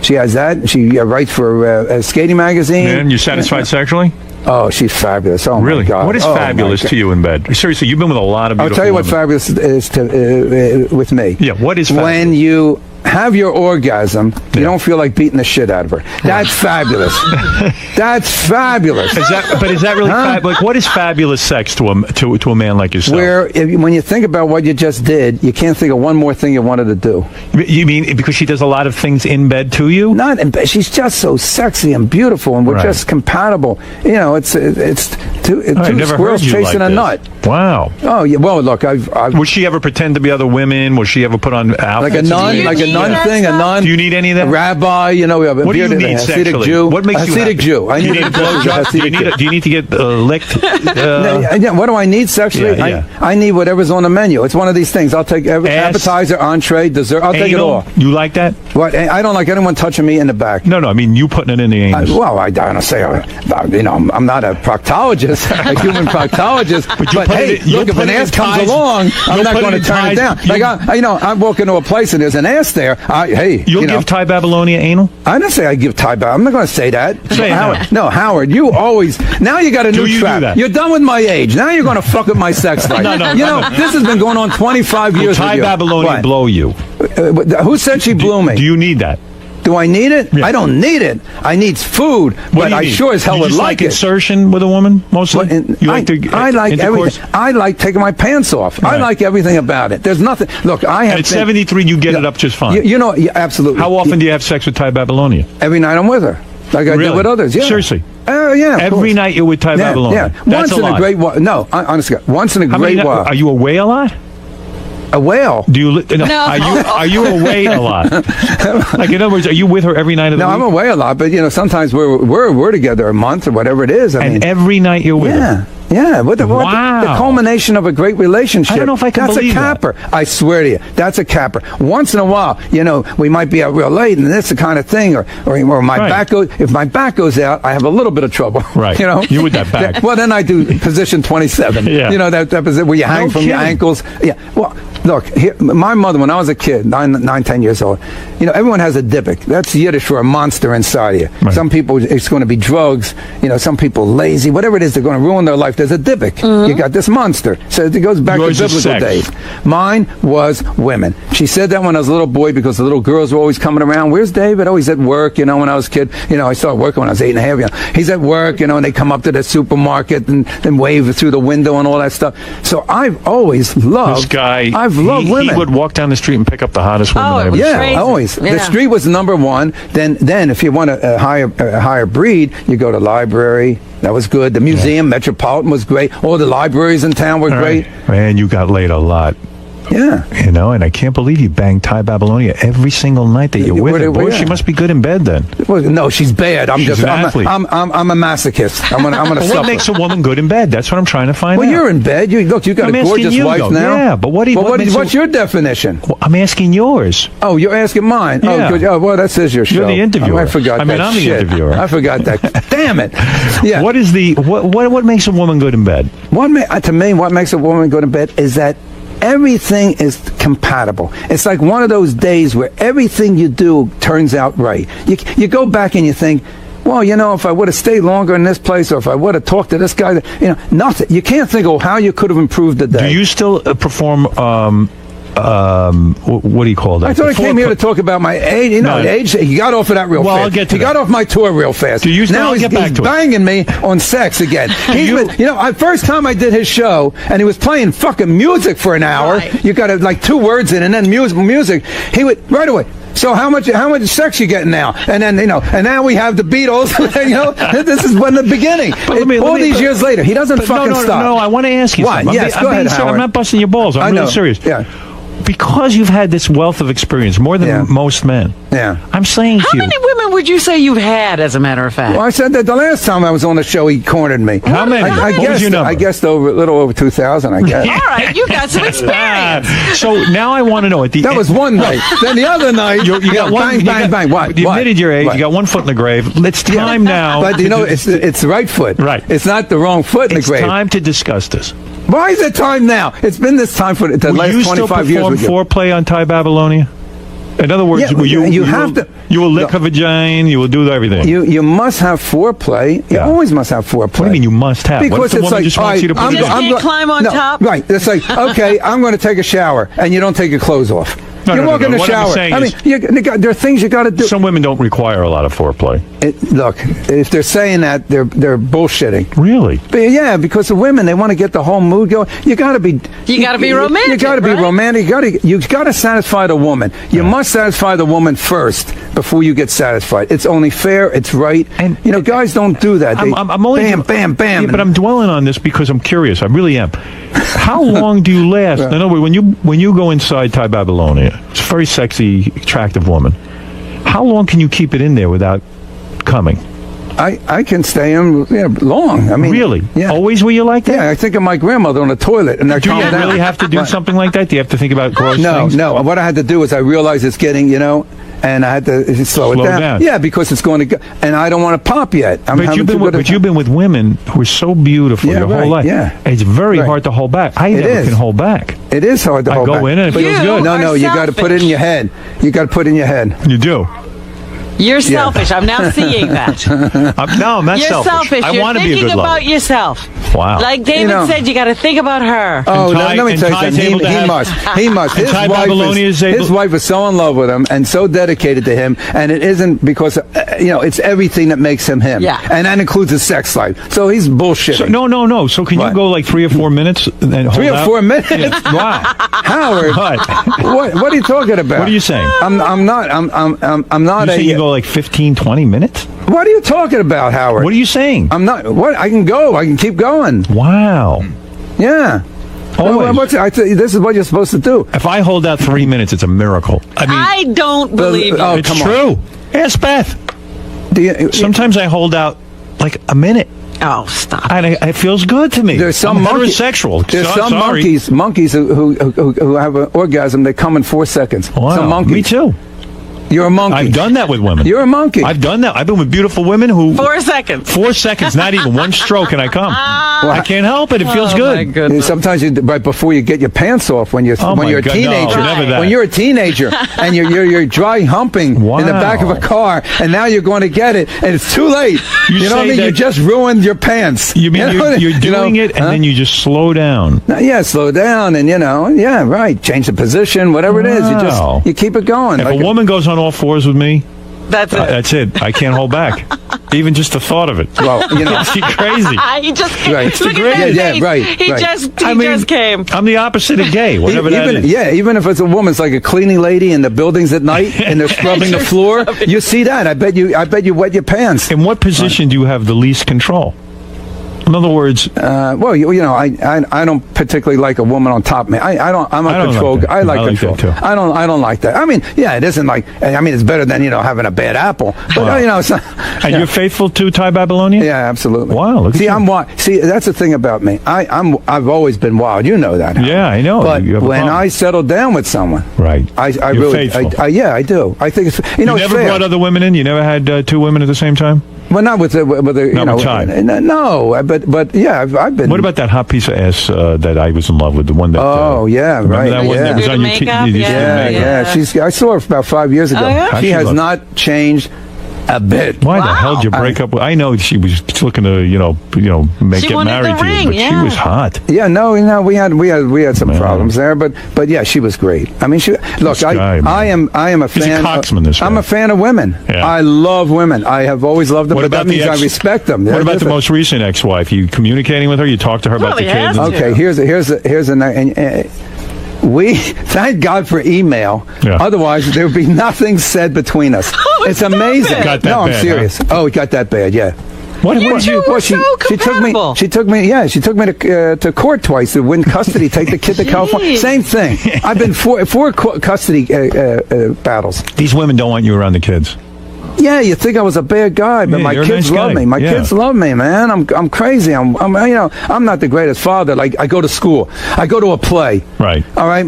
She has that. She writes for a skating magazine. Man, you satisfied sexually? Oh, she's fabulous. Oh, Really? my God. What is Oh, fabulous my God. to you in bed? Seriously, you've been with a lot of I'll beautiful tell you what women. fabulous is with me. Yeah, what is fabulous? When you have your orgasm, you don't feel like beating the shit out of her. That's fabulous. That's fabulous. Is that really like what is fabulous sex to a man like yourself? When you think about what you just did, you can't think of one more thing you wanted to do. You mean because she does a lot of things in bed to you? Not in bed. She's just so sexy and beautiful, and we're Right. just compatible. You know, it's two I've never squirrels heard you chasing like a this. nut. Wow. Oh yeah. Well, look, I've Would she ever pretend to be other women? Would she ever put on outfits? like a nun, like a nun thing, a nun. Do you need any of that? A rabbi, you know, we have a What do you bearded need Hasidic sexually? Jew. What makes you Hasidic happy? Jew. I Do you need need a a blowjob? Hasidic Do you need to get licked? Yeah, what do I need sexually? Yeah, yeah. I need whatever's on the menu. It's one of these things. I'll take appetizer, entree, dessert. I'll take it Anal? all. You like that? What? I don't like anyone touching me in the back. No, I mean you putting it in the anus. Well, I don't say, you know, I'm not a proctologist, a human proctologist. But hey, look, if an ass comes along, I'm not going to turn it down. Like, I walk into a place and there's an ass there. You'll give Ty Babylonia anal? I didn't say I give Ty Babylonia. I'm not going to say that. Say it now. Howard. No, Howard, you always. Now you got a new you do trap. that? You're done with my age. Now you're going to fuck with my sex life. No, you know, this has been going on 25 years. Will Ty with you. Babylonia What? blow you? Who said she blew me? Do you need that? Do I need it? Yeah. I don't need it. I need food, What but do you I need? sure as hell You would just like it. insertion with a woman mostly. You like I like intercourse? everything. I like taking my pants off. I Right. like everything about it. There's nothing. Look, I have. And at 73, you get it up just fine. You know, yeah, absolutely. How often do you have sex with Ty Babylonia? Every night I'm with her, like I do Really? with others. Yeah. Seriously? Oh yeah. of Every course. night you're with Ty Babylonia? Yeah. That's Once in lot. a great while. No, honestly, once in a How many great while. Are you away a lot? A whale? Do you? Are you away a lot? Like in other words, are you with her every night of the No, week? I'm away a lot, but you know, sometimes we're together a month or whatever it is. I mean, every night you're with her. Yeah, the Wow. culmination of a great relationship. I don't know if I can That's believe a capper. I swear to you, that's a capper. Once in a while, you know, we might be out real late, and that's the kind of thing, or my Right. back goes. If my back goes out, I have a little bit of trouble. Right. You know, You with that back. Well, then I do position 27. Yeah. You know that position where you hang from your kidding. ankles. Yeah. Well, look, my mother, when I was a kid, 10 years old, you know, everyone has a dippic. That's Yiddish for a monster inside of you. Right. Some people, it's going to be drugs. You know, some people lazy. Whatever it is, they're going to ruin their life. There's a dippic. You got this monster. So it goes back Yours to is biblical sex. days. Mine was women. She said that when I was a little boy because the little girls were always coming around. Where's David? Oh, he's at work. You know, when I was a kid, you know, I started working when I was 8 and a half. You know, he's at work. You know, and they come up to the supermarket and wave through the window and all that stuff. So I've always loved This guy, I've loved women. He would walk down the street and pick up the hottest woman I ever saw. Yeah, always. Yeah. The street was number one. Then if you want a higher breed, you go to library. That was good. The museum, Metropolitan was great. All the libraries in town were great. Right. Man, you got laid a lot. Yeah. You know, and I can't believe you banged Ty Babylonia every single night that you're with her. Boy, yeah. she must be good in bed then. Well, no, she's bad. She's an athlete. I'm a masochist. I'm gonna But suffer. what makes a woman good in bed? That's what I'm trying to find out. Well, you're in bed. You got I'm a asking gorgeous you, wife though. now. Yeah, but what makes what's your definition? Well, I'm asking yours. Oh, you're asking mine. Yeah. Oh, good. Oh, well, that says your show. You're the interviewer. I forgot I mean, that I'm the shit. interviewer. I forgot that. Damn it. Yeah. What is the what makes a woman good in bed? To me, what makes a woman go to bed is that everything is compatible. It's like one of those days where everything you do turns out right. You go back and you think, well, you know, if I would have stayed longer in this place, or if I would have talked to this guy, you know, nothing. You can't think of how you could have improved the day. Do you still perform? What do you call that? I thought I came here to talk about my age. You know, age. He got off of that real Well, fast. I'll get to he that. got off my tour real fast. Now I'll he's, get back he's to it. banging me on sex again. First time I did his show, and he was playing fucking music for an hour. Right. You got like 2 words in, and then music. He would right away. So how much sex you getting now? And then and now we have the Beatles. This is when the beginning. All these years later, he doesn't fucking stop. No, I want to ask you Why? something. Yes, go ahead, I'm Howard. not busting your balls. I'm I know. really serious. Yeah. Because you've had this wealth of experience, more than most men. Yeah. I'm saying to How you. many women would you say you've had, as a matter of fact? Well, I said that the last time I was on the show, he cornered me. How many? I What was guessed, your number? I guessed a little over 2,000, I guess. All right, you got some experience. So now I want to know. That was one night. Then the other night, You got one. bang. What? You What? admitted your age. What? You got one foot in the grave. It's time now. But it's the right foot. Right. It's not the wrong foot in It's the grave. time to discuss this. Why is it time now? It's been this time for the Will last you 25 still years perform with you. foreplay on Ty Babylonia? In other words, Yeah, will you have will, to- You will lick her vagina. You will do everything. You must have foreplay. You always must have foreplay. What do you mean you must have? What if Because the it's woman like, just wants you to put You just can't climb on top? Right. It's like, okay, I'm going to take a shower, and you don't take your clothes off. No, you no, walk no, in the what I'm shower. saying I mean, is- there are things you got to do. Some women don't require a lot of foreplay. Look, if they're saying that, they're bullshitting. Really? But yeah, because the women, they want to get the whole mood going. You got to be romantic, You got to be right? romantic. You got to satisfy the woman. You must satisfy the woman first before you get satisfied. It's only fair. It's right. And guys don't do that. They, I'm only bam. Yeah, but I'm dwelling on this because I'm curious. I really am. How long do you last? In other words, when you go inside Ty Babylonia, it's a very sexy, attractive woman. How long can you keep it in there without coming? I can stay in long. I mean, really? Yeah. Always were you like that? Yeah, I think of my grandmother on the toilet, and I Do you calm down. really have to do Right. something like that? Do you have to think about gross things? No. What I had to do is I realized it's getting, and I had to slow it down. Yeah, because it's going to go, and I don't want to pop yet. But you've been with women who are so beautiful your whole life. Yeah. It's very hard to hold back. I never can hold back. It is hard to hold back. I go in and it feels good. No, you got to put it in your head. You got to put it in your head. You do. You're selfish. I'm now seeing that. I'm not You're selfish. I You're want to be a thinking good about lover. yourself. Wow. Like David said, you got to think about her. Oh, Ty- let me and tell you Ty's something. able to He have- must. He must. And Ty Babylonia is able- His wife is so in love with him and so dedicated to him, and it isn't because it's everything that makes him him. Yeah. And that includes his sex life. So he's bullshitting. So, no. So can you go like 3 or 4 minutes and hold 3 or out? 4 minutes? Yeah. Wow. Howard, what are you talking about? What are you saying? I'm not. I'm not You a. saying you go like 15, 20 minutes? What are you talking about, Howard? What are you saying? I'm not. What? I can go. I can keep going. Wow. Yeah. Always. This is what you're supposed to do. If I hold out 3 minutes, it's a miracle. I mean, I don't believe you. it's true. Ask Beth. Sometimes I hold out like a minute. Oh, stop. And it feels good to me. There's some I'm monkeys. heterosexual. There's some Sorry. monkeys who have an orgasm. They come in 4 seconds. Wow. Some monkeys. Me too. You're a monkey. I've done that with women. You're a monkey. I've done that. I've been with beautiful women who 4 seconds. 4 seconds, not even one stroke, and I come. I can't help it. It feels good. My goodness. Sometimes right before you get your pants off when you're Oh when my you're a God, no, teenager. never that. When you're a teenager and you're dry humping in the back of a car, and now you're going to get it, and it's too late. You know what I mean? You just ruined your pants. You mean you're doing it, and then you just slow down. Yeah, slow down, and right. Change the position, whatever it is. You keep it going. If a woman goes on all fours with me, that's it. That's it. I can't hold back. Even just the thought of it. Well, it's crazy. He just came. Right. Look at that face. He just came. I'm the opposite of gay, whatever that is. Yeah, even if it's a woman, it's like a cleaning lady in the buildings at night, and they're scrubbing the floor. You see that? I bet you wet your pants. In what position do you have the least control? In other words, well, I don't particularly like a woman on top of me. I'm a control guy. I like control. That too. I don't like that. I mean, yeah, it isn't like. I mean, it's better than having a bad apple. But it's not. And you're faithful to Ty Babylonian? Yeah, absolutely. Wow. Look at See, you. I'm wild. See, that's the thing about me. I've always been wild. You know that. Yeah, I know. But You have a when problem. I settle down with someone, right, I You're really, faithful. yeah, I do. I think it's You it's never fair. brought other women in? You never had two women at the same time? Well, not with the Not with Ty. No, but yeah, I've been. What about that hot piece of ass that I was in love with? The one that. Oh yeah, remember right. that one yeah. that was on your makeup? you used to do Yeah, makeup? yeah. I saw her about 5 years ago. Oh, yeah? She How'd has she look? not changed a bit. Why the hell did you break up with? I know she was looking to, She get wanted married the to you, ring, but she yeah. was hot. Yeah, no, we had some problems there, but yeah, she was great. I mean, This guy, man. I am a He's a fan. cocksman, this guy. I'm a fan of women. Yeah. I love women. I have always loved them, What but that about the means I ex- respect them. What They're about the different. most recent ex-wife? You communicating with her? You talk to her about Well, the he kids? has to. Okay, here's a. We thank God for email. Yeah. Otherwise, there would be nothing said between us. It's amazing. It got that no, I'm bad, serious. huh? Oh, it got that bad. Yeah. What You did two you? were so compatible. She took me to court twice to win custody, take the kid to California. Same thing. I've been four custody battles. These women don't want you around the kids. Yeah, you think I was a bad guy, but Yeah, my you're a kids nice love guy. me. My Yeah. kids love me, man. I'm crazy. I'm not the greatest father. Like, I go to school, I go to a play. Right. All right.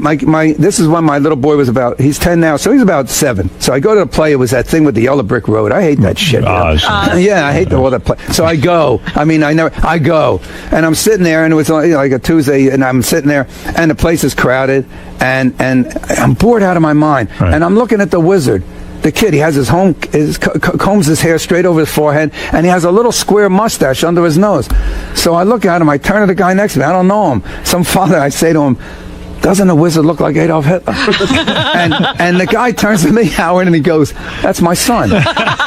This is when my little boy was he's 10 now, so he's about 7. So I go to the play. It was that thing with the yellow brick road. I hate that shit. Yeah, I hate all that play. So I go. I go, and I'm sitting there, and it was like a Tuesday, and I'm sitting there, and the place is crowded, and I'm bored out of my mind, Right. and I'm looking at the wizard. The kid, he has combs his hair straight over his forehead, and he has a little square mustache under his nose. So I look at him, I turn to the guy next to me, I don't know him. Some father, I say to him, doesn't a wizard look like Adolf Hitler? and the guy turns to me, Howard, and he goes, that's my son.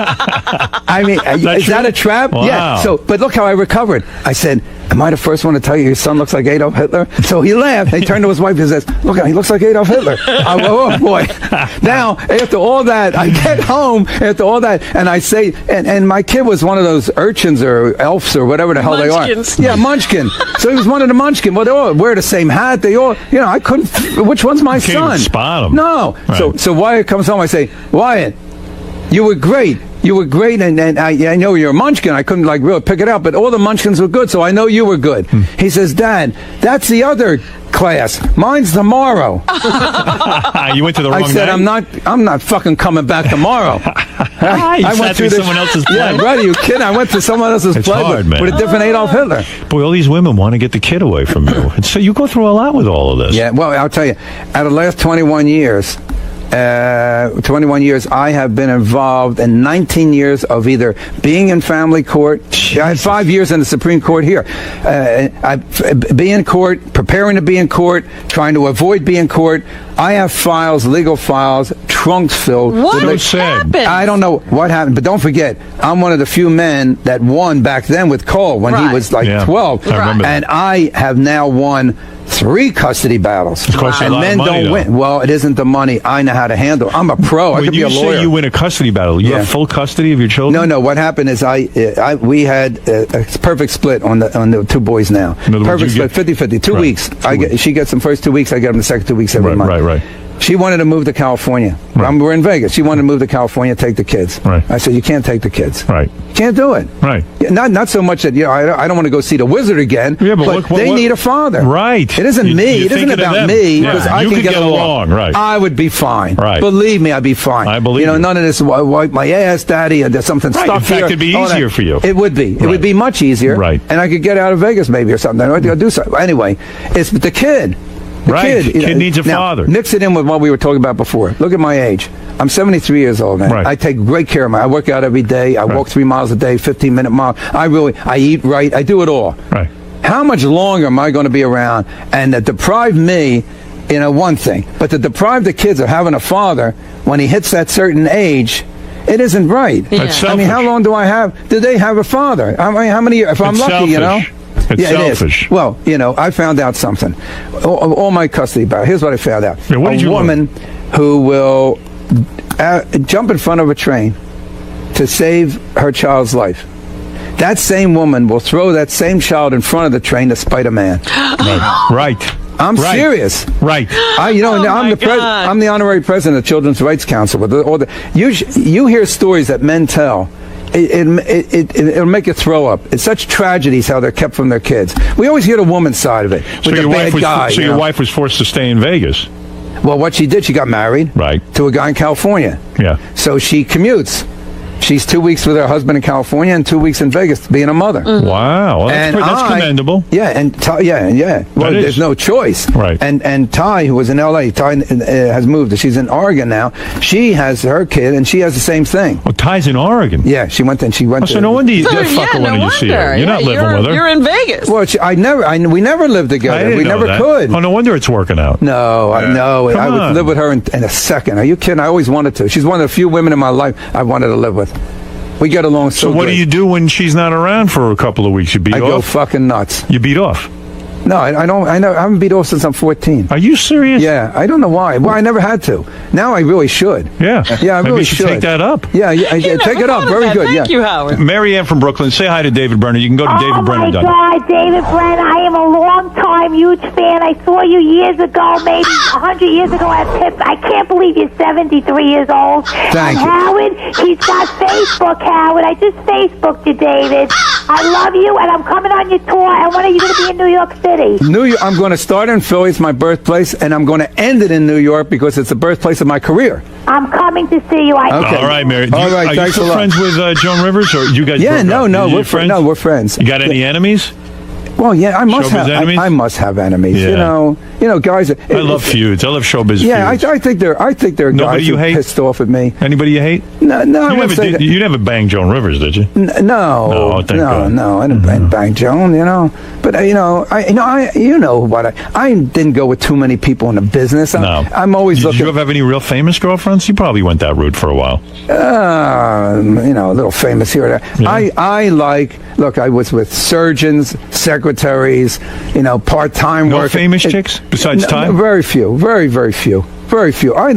I mean, is that a trap? Wow. Yeah. So, but look how I recovered. I said, am I the first one to tell you your son looks like Adolf Hitler? So he laughed. He turned to his wife and says, look, he looks like Adolf Hitler. I go, oh, boy. Now, after all that, I get home, after all that, and I say, and my kid was one of those urchins or elves or whatever the hell Munchkins. they are. Yeah, munchkin. So he was one of the munchkin. Well, they all wear the same hat. They all, I couldn't, which one's my Can't son? even spot him. No. Right. So Wyatt comes home. I say, Wyatt, you were great. You were great, and I know you're a munchkin. I couldn't really pick it out, but all the munchkins were good, so I know you were good. He says, Dad, that's the other class. Mine's tomorrow. You went to the wrong I said, night? I'm not fucking coming back tomorrow. You sat through someone else's play? Yeah, right. Are you kidding? I went to someone else's It's play hard, man. with a different Adolf Hitler. Boy, all these women want to get the kid away from you. And so you go through a lot with all of this. Yeah, well, I'll tell you, out of the last 21 years, I have been involved in 19 years of either being in family court. I had 5 years in the Supreme Court here. Be in court, preparing to be in court, trying to avoid being in court. I have files, legal files, trunks filled. What with happened? I don't know what happened, but don't forget, I'm one of the few men that won back then with Cole when he was like 12. I remember that. And I have now won 3 custody battles. It costs you a And lot of men money, don't though. win. Well, it isn't the money. I know how to handle. I'm a pro. I When could be you a lawyer. say you win a custody battle, you have full custody of your children? No. What happened is we had a perfect split on the 2 boys now. In other words, Perfect you split, get- 50-50. 2 Right. weeks. 2 weeks. She gets them first 2 weeks. I get them the second 2 weeks every month. Right. She wanted to move to California. We're in Vegas. She wanted to move to California, take the kids. Right. I said, you can't take the kids. Right. Can't do it. Right. Yeah, not so much that I don't want to go see the wizard again. Yeah, but they need a father. Right. It isn't me. It isn't thinking of about them. me Yeah. because I You can could get get along, right. I would be fine. Right. Believe me, I'd be fine. I believe you. None of this wipe my ass, daddy, and there's something Right. stuck In fact, here. it'd be all that. easier for you. It would be. It Right. would be much easier. Right. And I could get out of Vegas maybe or something. I'd do something. Anyway, it's the kid. The Right. kid, Kid needs a now, father. Mix it in with what we were talking about before. Look at my age. I'm 73 years old, man. Right. I take great care of I work out every day. I walk 3 miles a day, 15-minute mile. I eat right. I do it all. Right. How much longer am I going to be around and to deprive me, one thing, but to deprive the kids of having a father when he hits that certain age, it isn't right. Yeah. That's I mean, how long do I have? Do they have a father? I mean, how many years? If I'm It's lucky, selfish. It's yeah, selfish. It is. Well, I found out something. All my custody battles. Here's what I found out. Yeah, what did a you woman who will jump in front of a train to save her child's life. that same woman will throw that same child in front of the train to spite a man. Right. I'm Right. serious. Right. I'm the honorary president of the Children's Rights Council. With all the you hear stories that men tell. It'll make you throw up. It's such tragedies how they're kept from their kids. We always hear the woman's side of it. So With your the bad wife was guy, so you your know. wife was forced to stay in Vegas. Well, what she did, she got married to a guy in California. Yeah. So she commutes. She's 2 weeks with her husband in California and 2 weeks in Vegas being a mother. Wow, well, that's commendable. Yeah, and well, there's no choice. Right. And Ty, who was in L.A., Ty has moved. She's in Oregon now. She has her kid, and she has the same thing. Oh, Ty's in Oregon. Yeah, she went. So no wonder you fuck her when you see her. You're not living with her. You're in Vegas. Well, we never lived I together. didn't We know never that. could. Oh, no wonder it's working out. No, I Come would on. live with her in a second. Are you kidding? I always wanted to. She's one of the few women in my life I wanted to live with. We get along so So what great. do you do when she's not around for a couple of weeks? You beat I off? go fucking nuts. You beat off? No, I don't. I haven't beat off since I'm 14. Are you serious? Yeah, I don't know why. Well, I never had to. Now I really should. Yeah. Yeah, I Maybe really you should take that up. Yeah, take it up. Very good. Thank you, Howard. Mary Ann from Brooklyn, say hi to David Brenner. You can go to Oh my davidbrenner.com. God, David Brenner, I am a long-time huge fan. I saw you years ago, maybe 100 years ago at Pips. I can't believe you're 73 years old. Thank you. Howard, he's got Facebook, Howard. I just Facebooked you, David. I love you, and I'm coming on your tour. And when are you going to be in New York City? I'm going to start in Philly. It's my birthplace, and I'm going to end it in New York because it's the birthplace of my career. I'm coming to see you. Okay. All right, Mary. All right, Are you thanks a still lot. friends with Joan Rivers, or you guys? Yeah, broke up? no, You we're friends. No, we're friends. You got any enemies? Well, yeah, I must Showbiz have. enemies? I must have enemies. Yeah. You know, guys. I love feuds. I love showbiz Yeah, feuds. I think there are Nobody guys you who hate? pissed off at me. Anybody you hate? No, I You wouldn't never say that. you never banged Joan Rivers, did you? No, Oh, thank God. no, I didn't bang Joan, But I didn't go with too many people in the business. I'm always Did looking. you ever have any real famous girlfriends? You probably went that route for a while. A little famous here or there. Yeah. Look, I was with surgeons, secretaries, part-time No work. famous chicks besides Ty? Very few. Very, very few. Very few. I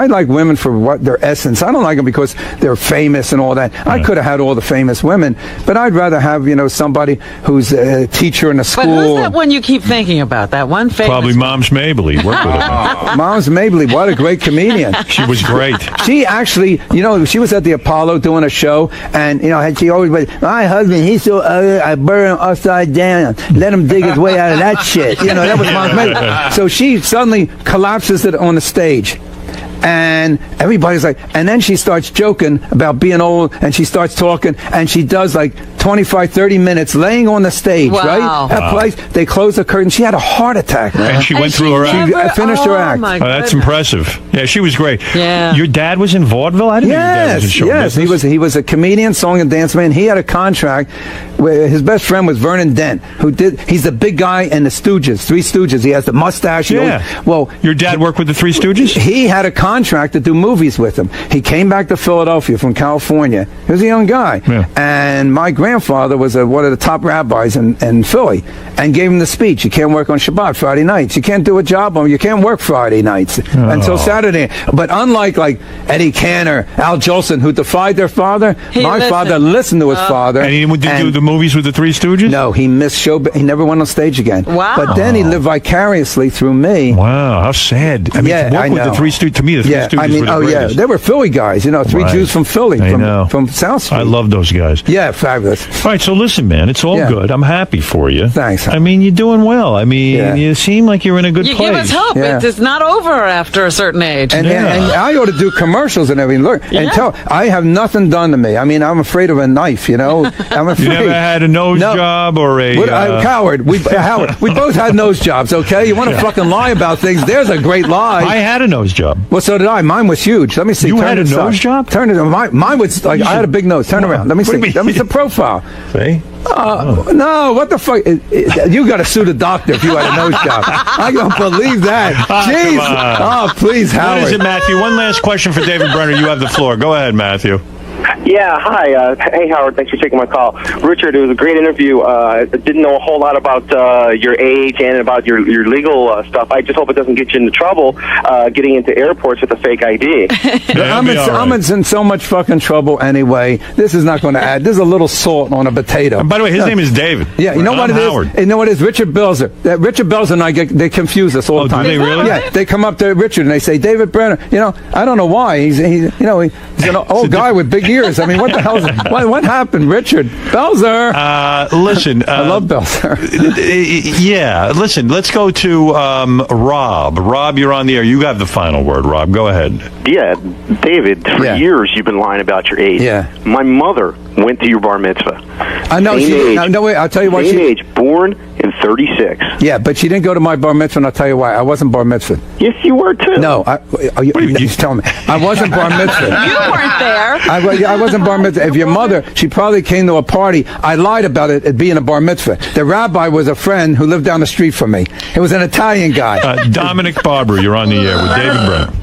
like women for what their essence. I don't like them because they're famous and all that. I could have had all the famous women, but I'd rather have somebody who's a teacher in a school. But who's that one you keep thinking about? That one famous Probably Mom's Mabley. Worked with her. Mom's Mabley, what a great comedian. She was great. She actually, she was at the Apollo doing a show, and, she always went, my husband, he's so ugly, I burn him upside down. Let him dig his way out of that shit. That was Mom's Mabley. So she suddenly collapses it on the stage. And everybody's like, and then she starts joking about being old, and she starts talking, and she does like 25, 30 minutes laying on the stage, Wow. right? That place, they closed the curtain. She had a heart attack, man. And she went through her act. She finished her act. my That's goodness. impressive. Yeah, she was great. Yeah. Your dad was in vaudeville? I didn't know your dad was in show Yes, business. he was a comedian, song and dance man. He had a contract where his best friend was Vernon Dent, he's the big guy in the Stooges, Three Stooges. He has the mustache. Your dad worked with the Three Stooges? He had a contract to do movies with him. He came back to Philadelphia from California. He was a young guy. Yeah. And my grandfather was one of the top rabbis in Philly and gave him the speech. You can't work on Shabbat, Friday nights. You can't do a job you can't work Friday nights until Saturday. But unlike Eddie Cantor, Al Jolson, who defied their father, father listened to his father. And he did do the movies with the Three Stooges? No, he missed show. He never went on stage again. Wow. But then he lived vicariously through me. Wow, how sad. I mean, Yeah, to work I with the know. Three Stooges, to me, the Three Stooges were the greatest. They were Philly guys, three Right. Jews from Philly, I know. from South Street. I love those guys. Yeah, fabulous. All right, so listen, man, it's all Yeah. good. I'm happy for you. Thanks. I mean, you're doing well. I mean, Yeah. you seem like you're in a good You place. give us hope. Yeah. It's not over after a certain age. And I ought to do commercials and everything. Look, and I have nothing done to me. I mean, I'm afraid of a knife, I'm afraid. You never had a nose job or a... Howard, we both had nose jobs, okay? You want to fucking lie about things, there's a great lie. I had a nose job. Well, so did I. Mine was huge. Let me see. You Turn had a it nose side. job? Turn it. Mine was like, I had a big nose. Turn around. Let me What do see. you mean? Let me see the profile. See? No, what the fuck? You got to sue the doctor if you had a nose job. I don't believe that. Jeez. Come on. Oh, please, Howard. What is it, Matthew? One last question for David Brenner. You have the floor. Go ahead, Matthew. Yeah, hi. Hey, Howard. Thanks for taking my call. Richard, it was a great interview. I didn't know a whole lot about your age and about your legal stuff. I just hope it doesn't get you into trouble getting into airports with a fake ID. I'm in so much fucking trouble anyway. This is not going to add. This is a little salt on a potato. And by the way, his name is David. Yeah, you know what it Howard. is? You know what it is? Richard Belzer. Richard Belzer and I they confuse us all the time. Do they really? Yeah, they come up to Richard and they say, David Brenner. You know, I don't know why. He's an old guy with big ears. I mean, what the hell? What happened, Richard Belzer? Listen, I love Belzer. Yeah, listen. Let's go to Rob. Rob, you're on the air. You have the final word. Rob, go ahead. Yeah, David. For years, you've been lying about your age. Yeah. My mother went to your bar mitzvah. I know. No, wait. I'll tell you why. Same age, born in 36. Yeah, but she didn't go to my bar mitzvah, and I'll tell you why. I wasn't bar mitzvah. Yes, you were too. No, you tell me. I wasn't bar mitzvah. You weren't there. I wasn't bar mitzvah. If your mother, she probably came to a party. I lied about it being a bar mitzvah. The rabbi was a friend who lived down the street from me. It was an Italian guy. Dominic Barber, you're on the air with David Brenner.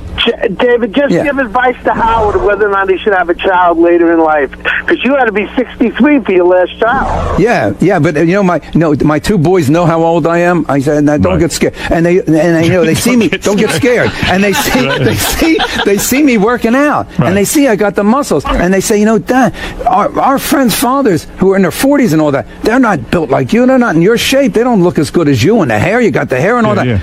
David, just give advice to Howard whether or not he should have a child later in life, because you had to be 63 for your last child. Yeah, but my two boys know how old I am. I said, don't get scared, and they see me. Don't get scared, and they see me working out, and they see I got the muscles, and they say, Dad, our friends' fathers who are in their 40s and all that, they're not built like you. They're not in your shape. They don't look as good as you. And the hair, you got the hair and all that. Yeah.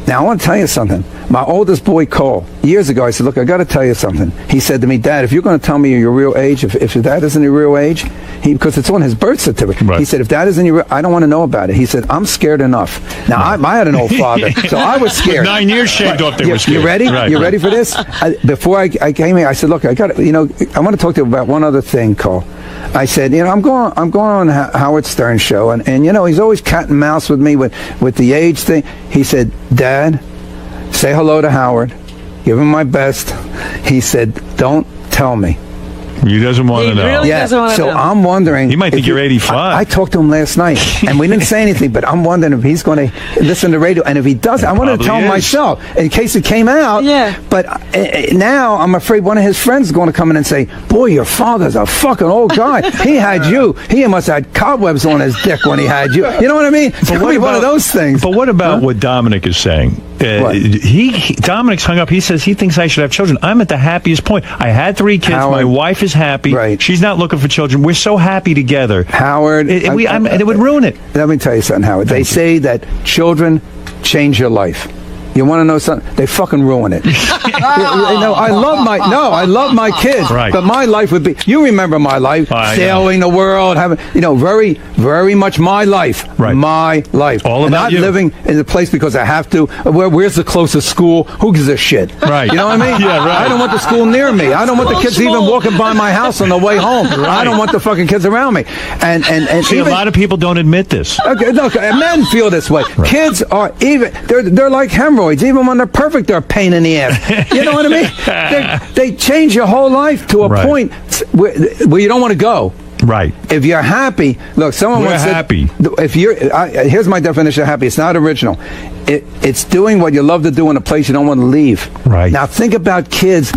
Now, I want to tell you something. My oldest boy, Cole, years ago, I said, look, I got to tell you something. He said to me, Dad, if you're going to tell me your real age, if your dad isn't your real age, because it's on his birth certificate, he said, if that isn't your real, I don't want to know about it. He said, I'm scared enough. Now, I had an old father, so I was scared. 9 years shaved off, they were scared. You ready? You ready for this? Before I came here, I said, look, I got to, I want to talk to you about one other thing, Cole. I said, I'm going on Howard Stern show, and he's always cat and mouse with me with the age thing. He said, Dad, say hello to Howard. Give him my best. He said, don't tell me. He doesn't want to know. Really doesn't want to know. I'm wondering. He might think you're 85. I talked to him last night, and we didn't say anything, but I'm wondering if he's going to listen to radio. And if he does, I wanted to tell him myself in case it came out. Yeah. But now I'm afraid one of his friends is going to come in and say, boy, your father's a fucking old guy. He had you. He must have had cobwebs on his dick when he had you. You know what I mean? It's going to be one of those things. But what about what Dominic is saying? Dominic's hung up. He says he thinks I should have children. I'm at the happiest point. I had 3 kids. Howard, my wife is happy. Right. She's not looking for children. We're so happy together. Howard, it would ruin it. Let me tell you something, Howard. They say that children change your life. You want to know something? They fucking ruin it. I love my kids, but my life would be. You remember my life, sailing the world, having, very, very much my life, my life. All about not living in the place because I have to. Where's the closest school? Who gives a shit? Right. You know what I mean? Yeah, right. I don't want the school near me. I don't want the kids even walking by my house on the way home. I don't want the fucking kids around me. And see, a lot of people don't admit this. Okay, look, men feel this way. Kids are they're like hemorrhoids. Even when they're perfect, they're a pain in the ass. You know what I mean? They change your whole life to a point where you don't want to go. Right. If you're happy, look, someone once said, happy. If you're, here's my definition of happy. It's not original. It's doing what you love to do in a place you don't want to leave. Right. Now think about kids.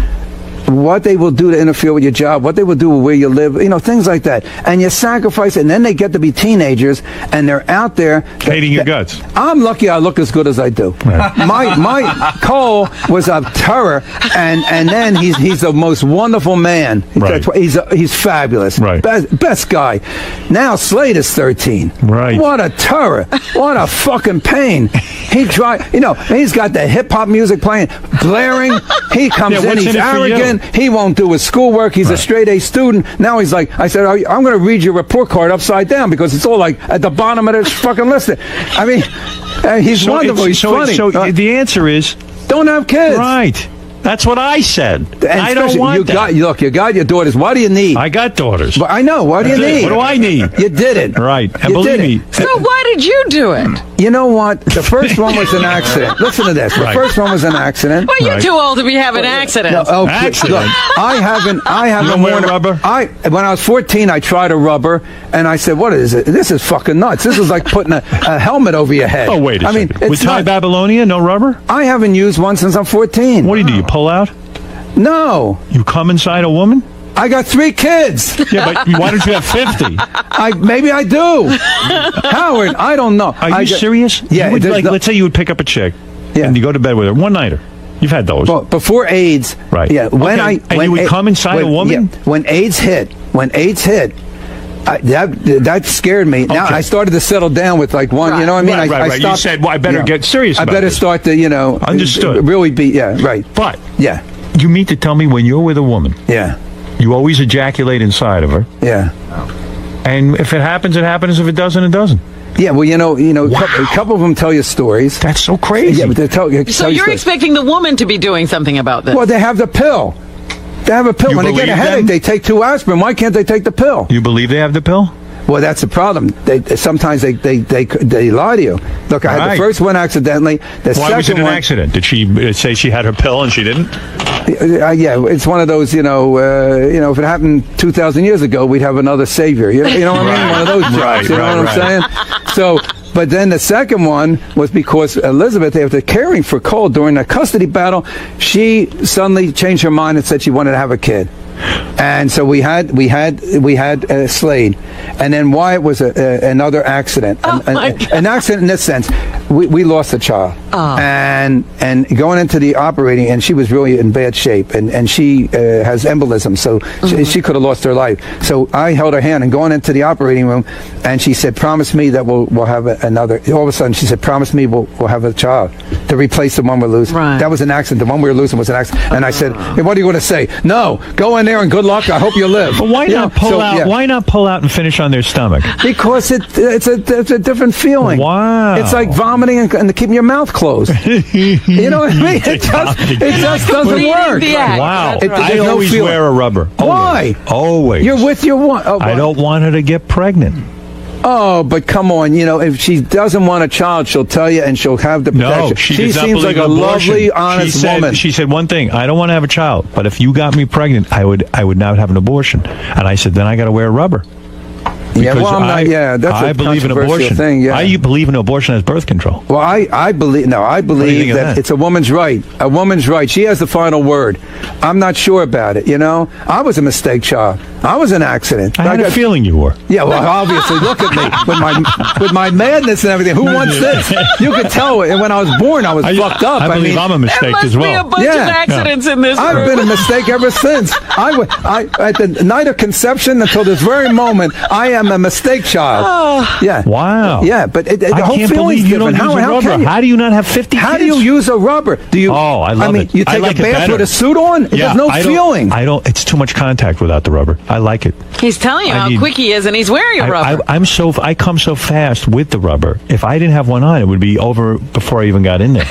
What they will do to interfere with your job, what they will do with where you live, things like that. And you sacrifice it, and then they get to be teenagers, and they're out there hating your guts. I'm lucky I look as good as I do. Right. My Cole was a terror, and then he's the most wonderful man. Right. He's fabulous. Right. Best guy. Now Slade is 13. Right. What a terror. What a fucking pain. He's got the hip hop music playing, blaring. He comes in, he's arrogant. He won't do his schoolwork. He's a straight A student. Now he's like, I said, I'm going to read your report card upside down because it's all like at the bottom of this fucking list. I mean, he's wonderful. He's funny. So the answer is, don't have kids. Right. That's what I said. And I don't want that. You got your daughters. What do you need? I got daughters. But I know. What do you need? What do I need? You did it. Right. And believe me. So why did you do it? You know what? The first one was an accident. Listen to this. The first one was an accident. Well, you're too old to be having accidents. No, accident. Look, I haven't worn rubber. When I was 14, I tried a rubber, and I said, "What is it? This is fucking nuts. This is like putting a helmet over your head." Oh, wait a second. With Thai Babylonia, no rubber? I haven't used one since I'm 14. What do? You pull out? No. You come inside a woman? I got 3 kids. Yeah, but why don't you have 50? Maybe I do. Howard, I don't know. Are you serious? Yeah. Let's say you would pick up a chick and you go to bed with her. One-nighter. You've had those. Well, before AIDS. Right. Yeah. And you would come inside a woman? Yeah, when AIDS hit, that scared me. Now I started to settle down with like one. You know what I mean? Right. You said, well, I better get serious about I better this. start to, Understood. really be, right. But yeah, you mean to tell me when you're with a woman, you always ejaculate inside of her. Yeah. And if it happens, it happens. If it doesn't, it doesn't. Yeah, well, a couple of them tell you stories. That's so crazy. Yeah, but they tell you So you're stories. expecting the woman to be doing something about this? Well, they have the pill. They have a pill. You When they get a believe headache, them? they take 2 aspirin. Why can't they take the pill? You believe they have the pill? Well, that's the problem. Sometimes they lie to you. Look, I had the first one accidentally. Why was it an accident? Did she say she had her pill and she didn't? Yeah, it's one of those. If it happened 2,000 years ago, we'd have another savior. You know what I mean? One of those jobs. You know what I'm saying? So. But then the second one was because Elizabeth, after caring for Cole during the custody battle, she suddenly changed her mind and said she wanted to have a kid. And so we had Slade, and then Wyatt was another accident. An accident in this sense, we lost a child, and going into the operating, and she was really in bad shape, and she has embolism, so she could have lost her life. So I held her hand, and going into the operating room, and she said, "Promise me that we'll have another." All of a sudden, she said, "Promise me we'll have a child to replace the one we're losing." Right. That was an accident. The one we were losing was an accident, and I said, "Hey, what are you going to say?" No, go in there and good luck. I hope you live. But why not pull out? Yeah. Why not pull out and finish on their stomach? Because it's a different feeling. Wow. It's like vomiting and keeping your mouth closed. You know what I mean? It just doesn't work. Wow. There's I no always feeling. wear a rubber. Why? Always. You're with your one. Oh, I don't want her to get pregnant. Oh, but come on, if she doesn't want a child, she'll tell you and she'll have the protection. No, she seems does not like believe a in abortion. lovely, honest woman. She said one thing: I don't want to have a child, but if you got me pregnant, I would not have an abortion. And I said, then I got to wear a rubber. Yeah, well, I'm not. Yeah, that's I a believe in controversial abortion. thing. Yeah. I believe in abortion as birth control. Well, I believe think of that? it's a woman's right. A woman's right. She has the final word. I'm not sure about it. I was a mistake child. I was an accident. I had a feeling you were. Yeah, well, obviously, look at me with my madness and everything. Who wants this? You could tell when I was born, I was fucked up. I believe I'm a mistake as well. There must be a bunch of accidents in this room. I've been a mistake ever since. I at the night of conception until this very moment, I am a mistake child. Yeah. Wow. Yeah, but the I whole can't feeling's believe you don't different. use a rubber. How do you not have 50 How kids? do you use a rubber? Do you? Oh, I love it. You I take like a it bath better. with a suit on. There's no feeling. I don't. It's too much contact without the rubber. I like it. He's telling you how quick he is, and he's wearing a rubber. I come so fast with the rubber. If I didn't have one on, it would be over before I even got in there.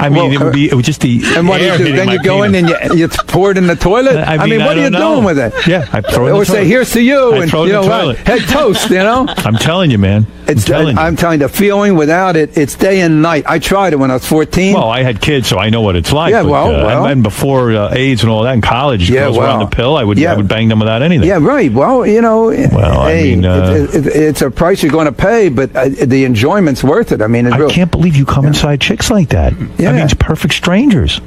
It would just be. And what do you do? Then you go in and you pour it in the toilet. I mean, what are you doing with it? Yeah, I throw it in the Or say, toilet. here's to you, I and throw it you in know the what? toilet. Head toast. I'm telling you, man. I'm telling you, the feeling without it, it's day and night. I tried it when I was 14. Well, I had kids, so I know what it's like. Yeah, but, well. and before AIDS and all that in college, girls were on the pill. I would bang them without anything. Yeah, right. Well, it's a price you're going to pay, but the enjoyment's worth it. I mean, I can't believe you come inside chicks like that. Yeah. I mean, it's perfect strangers.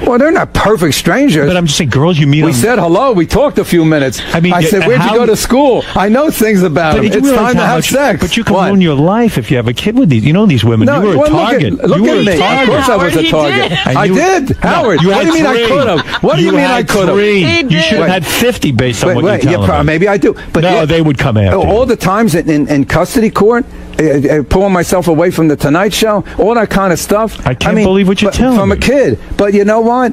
Well, they're not perfect strangers. But I'm just saying, girls you meet. We said hello. We talked a few minutes. I said, where'd you go to school? I know things about them. It's time to have sex. But you can ruin your life if you have a kid with these. You know these women. No, you were a target. Look at me. Of course I was a target. I did. Howard, what do you mean I could have? What do you mean I could have? You should have had 50 based on what you're telling me. Maybe I do. But no, they would come after all the times in custody court, pulling myself away from the Tonight Show, all that kind of stuff. I can't believe what you're telling me. From a kid. But you know what?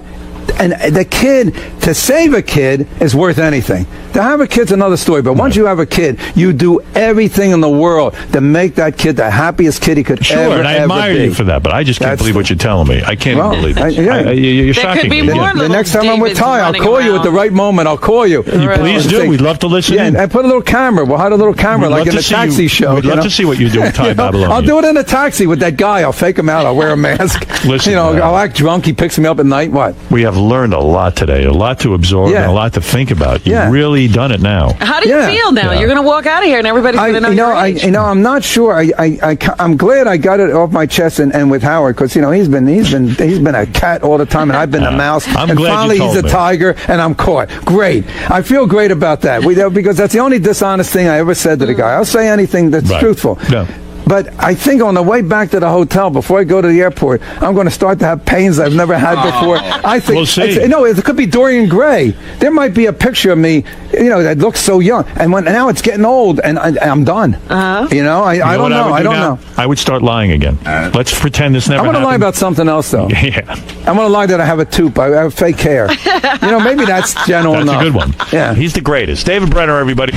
And the kid, to save a kid is worth anything. To have a kid's another story, but once you have a kid, you do everything in the world to make that kid the happiest kid he could ever be. Sure, and I admire you for that, but I just can't believe what you're telling me. I can't even believe it. You're shocking me. The next time I'm with Ty, I'll call you at the right moment. I'll call you. Please do. We'd love to listen in. And put a little camera. We'll have a little camera like in a taxi show. We'd love to see what you do with Ty Babylon. I'll do it in a taxi with that guy. I'll fake him out. I'll wear a mask. Listen, I'll act drunk. He picks me up at night. What? We have have learned a lot today, a lot to absorb, and a lot to think about. You've really done it now. How do you feel now? You're going to walk out of here and everybody's going to know your age. I'm not sure. I'm glad I got it off my chest and with Howard, because he's been a cat all the time, and I've been a mouse. I'm and glad finally you told he's a me. tiger, and I'm caught. Great. I feel great about that. Because that's the only dishonest thing I ever said to the guy. I'll say anything that's truthful. No. But I think on the way back to the hotel, before I go to the airport, I'm going to start to have pains I've never had before. I think We'll see. it could be Dorian Gray. There might be a picture of me, that looks so young, and now it's getting old, and I'm done. I don't know. I don't know. I would start lying again. Let's pretend this never I want to happened. lie about something else, though. Yeah. I want to lie that I have a tooth. I have fake hair. Maybe that's general That's enough. a good one. Yeah. He's the greatest. David Brenner, everybody.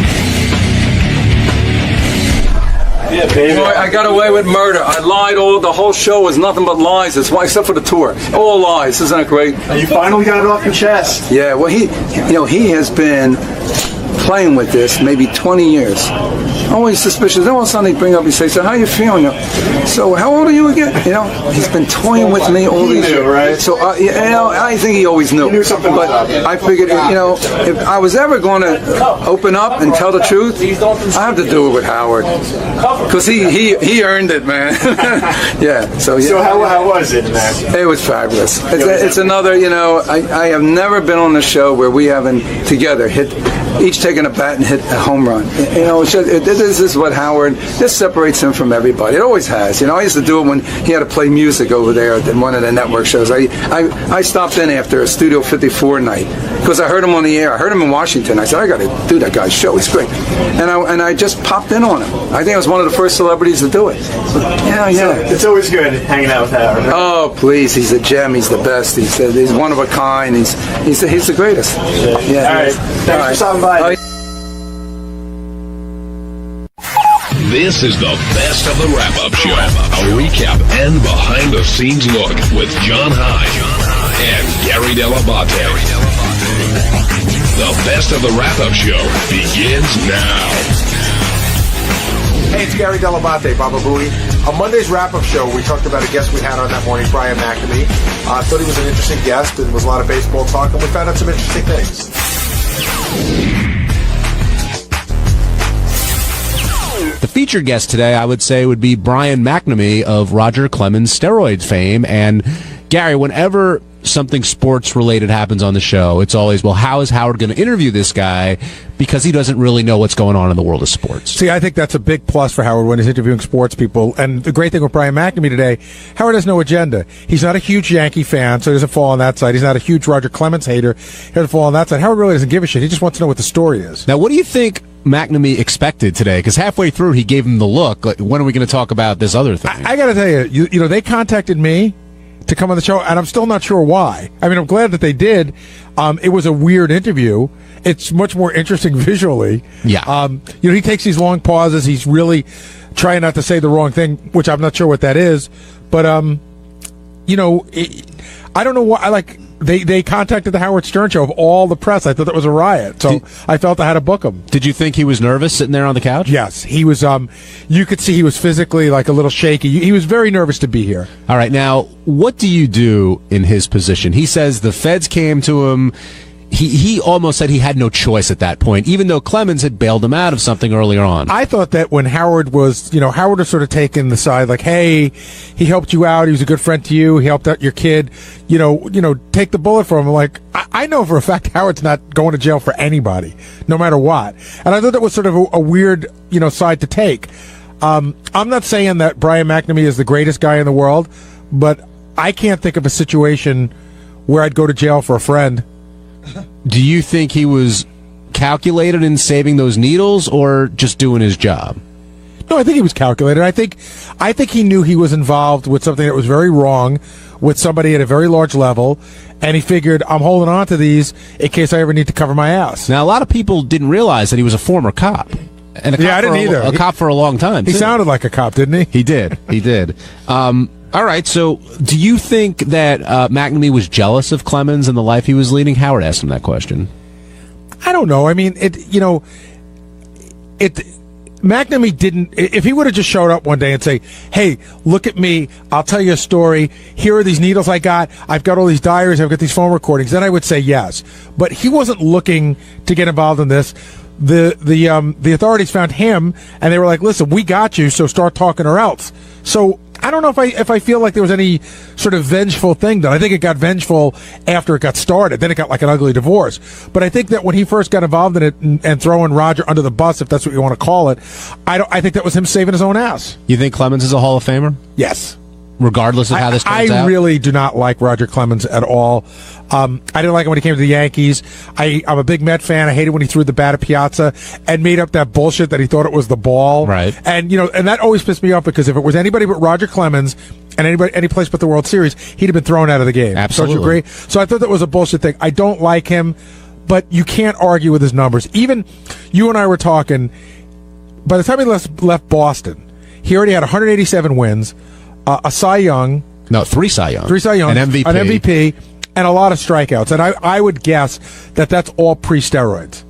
Yeah, baby. Boy, I got away with murder. I lied the whole show was nothing but lies. It's why, except for the tour. All lies. Isn't that great? You finally got it off your chest. Yeah, well, he has been playing with this maybe 20 years. Always suspicious. Then all of a sudden they bring up, he says, so how you feeling? So how old are you again? He's been toying with me all these years. Right? So, I think he always knew. He knew something was up. I figured, if I was ever going to open up and tell the truth, I have to do it with Howard. Because he earned it, man. Yeah. So how was it, man? It was fabulous. It's another, I have never been on a show where we haven't together each taken a bat and hit a home run. This is what Howard, this separates him from everybody. It always has. I used to do it when he had to play music over there at one of the network shows. I stopped in after Studio 54 night because I heard him on the air. I heard him in Washington. I said, I got to do that guy's show. He's great. And I just popped in on him. I think I was one of the first celebrities to do it. Yeah. It's always good hanging out with Howard. Right? Oh, please. He's a gem. He's the best. He's one of a kind. He's the greatest. Yeah. All right. Thanks for stopping by. This is the best of the wrap-up show. A recap and behind-the-scenes look with John Hyde and Gary Dell'Abate. The best of the wrap-up show begins now. Hey, it's Gary Dell'Abate, Baba Booey. On Monday's wrap-up show, we talked about a guest we had on that morning, Brian McNamee. I thought he was an interesting guest, and there was a lot of baseball talk, and we found out some interesting things. The featured guest today, I would say, would be Brian McNamee of Roger Clemens steroid fame. And Gary, whenever something sports related happens on the show, it's always, well, how is Howard going to interview this guy? Because he doesn't really know what's going on in the world of sports. See, I think that's a big plus for Howard when he's interviewing sports people. And the great thing with Brian McNamee today, Howard has no agenda. He's not a huge Yankee fan, so he doesn't fall on that side. He's not a huge Roger Clemens hater. He doesn't fall on that side. Howard really doesn't give a shit. He just wants to know what the story is. Now, what do you think McNamee expected today? Because halfway through, he gave him the look. Like, when are we going to talk about this other thing? I got to tell you, they contacted me to come on the show, and I'm still not sure why. I mean, I'm glad that they did. It was a weird interview. It's much more interesting visually. Yeah. He takes these long pauses. He's really trying not to say the wrong thing, which I'm not sure what that is. But, I don't know why. They contacted the Howard Stern show of all the press. I thought that was a riot. So I felt I had to book him. Did you think he was nervous sitting there on the couch? Yes, he was. You could see he was physically a little shaky. He was very nervous to be here. All right, now what do you do in his position? He says the feds came to him. He almost said he had no choice at that point, even though Clemens had bailed him out of something earlier on. I thought that when Howard was, Howard was sort of taking the side, hey, he helped you out. He was a good friend to you. He helped out your kid. Take the bullet for him. I know for a fact Howard's not going to jail for anybody, no matter what. And I thought that was sort of a weird, side to take. I'm not saying that Brian McNamee is the greatest guy in the world, but I can't think of a situation where I'd go to jail for a friend. Do you think he was calculated in saving those needles or just doing his job? No, I think he was calculated. I think he knew he was involved with something that was very wrong with somebody at a very large level, and he figured, I'm holding on to these in case I ever need to cover my ass. Now, a lot of people didn't realize that he was a former cop. And I didn't either. A cop for a long time, He too. sounded like a cop, didn't he? He did. All right, so do you think that McNamee was jealous of Clemens and the life he was leading? Howard asked him that question. I don't know. I mean, McNamee didn't. If he would have just showed up one day and say, "Hey, look at me. I'll tell you a story. Here are these needles I got. I've got all these diaries. I've got these phone recordings," then I would say yes. But he wasn't looking to get involved in this. The authorities found him, and they were like, "Listen, we got you. So start talking, or else." So I don't know if I feel like there was any sort of vengeful thing done. I think it got vengeful after it got started. Then it got like an ugly divorce. But I think that when he first got involved in it and throwing Roger under the bus, if that's what you want to call it, I think that was him saving his own ass. You think Clemens is a Hall of Famer? Yes. Regardless of how this turns out? I really do not like Roger Clemens at all. I didn't like him when he came to the Yankees. I'm a big Met fan. I hated when he threw the bat at Piazza and made up that bullshit that he thought it was the ball. Right. And and that always pissed me off because if it was anybody but Roger Clemens and any place but the World Series, he'd have been thrown out of the game. Absolutely. Don't you agree? So I thought that was a bullshit thing. I don't like him, but you can't argue with his numbers. Even you and I were talking, by the time he left Boston, he already had 187 wins, a Cy Young. No, 3 Cy Young. 3 Cy Young. An MVP. And a lot of strikeouts. And I would guess that that's all pre-steroids.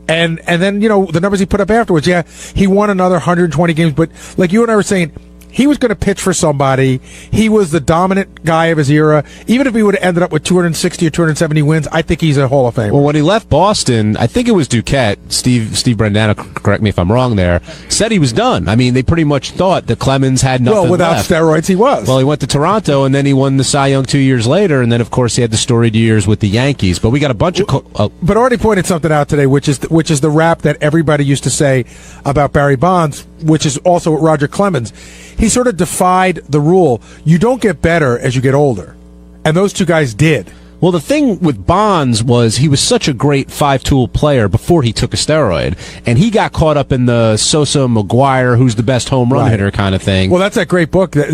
And then, the numbers he put up afterwards, yeah, he won another 120 games. But like you and I were saying, he was going to pitch for somebody. He was the dominant guy of his era. Even if he would have ended up with 260 or 270 wins, I think he's a Hall of Famer. Well, when he left Boston, I think it was Duquette, Steve Brandano, correct me if I'm wrong there, said he was done. I mean, they pretty much thought that Clemens had nothing Well, without left. steroids, he was. Well, he went to Toronto, and then he won the Cy Young 2 years later, and then, of course, he had the storied years with the Yankees. But we got a bunch of... But Artie pointed something out today, which is the rap that everybody used to say about Barry Bonds, which is also what Roger Clemens. He sort of defied the rule. You don't get better as you get older. And those two guys did. Well, the thing with Bonds was he was such a great five-tool player before he took a steroid, and he got caught up in the Sosa McGuire, who's the best home run hitter kind of thing. Well, that's that great book that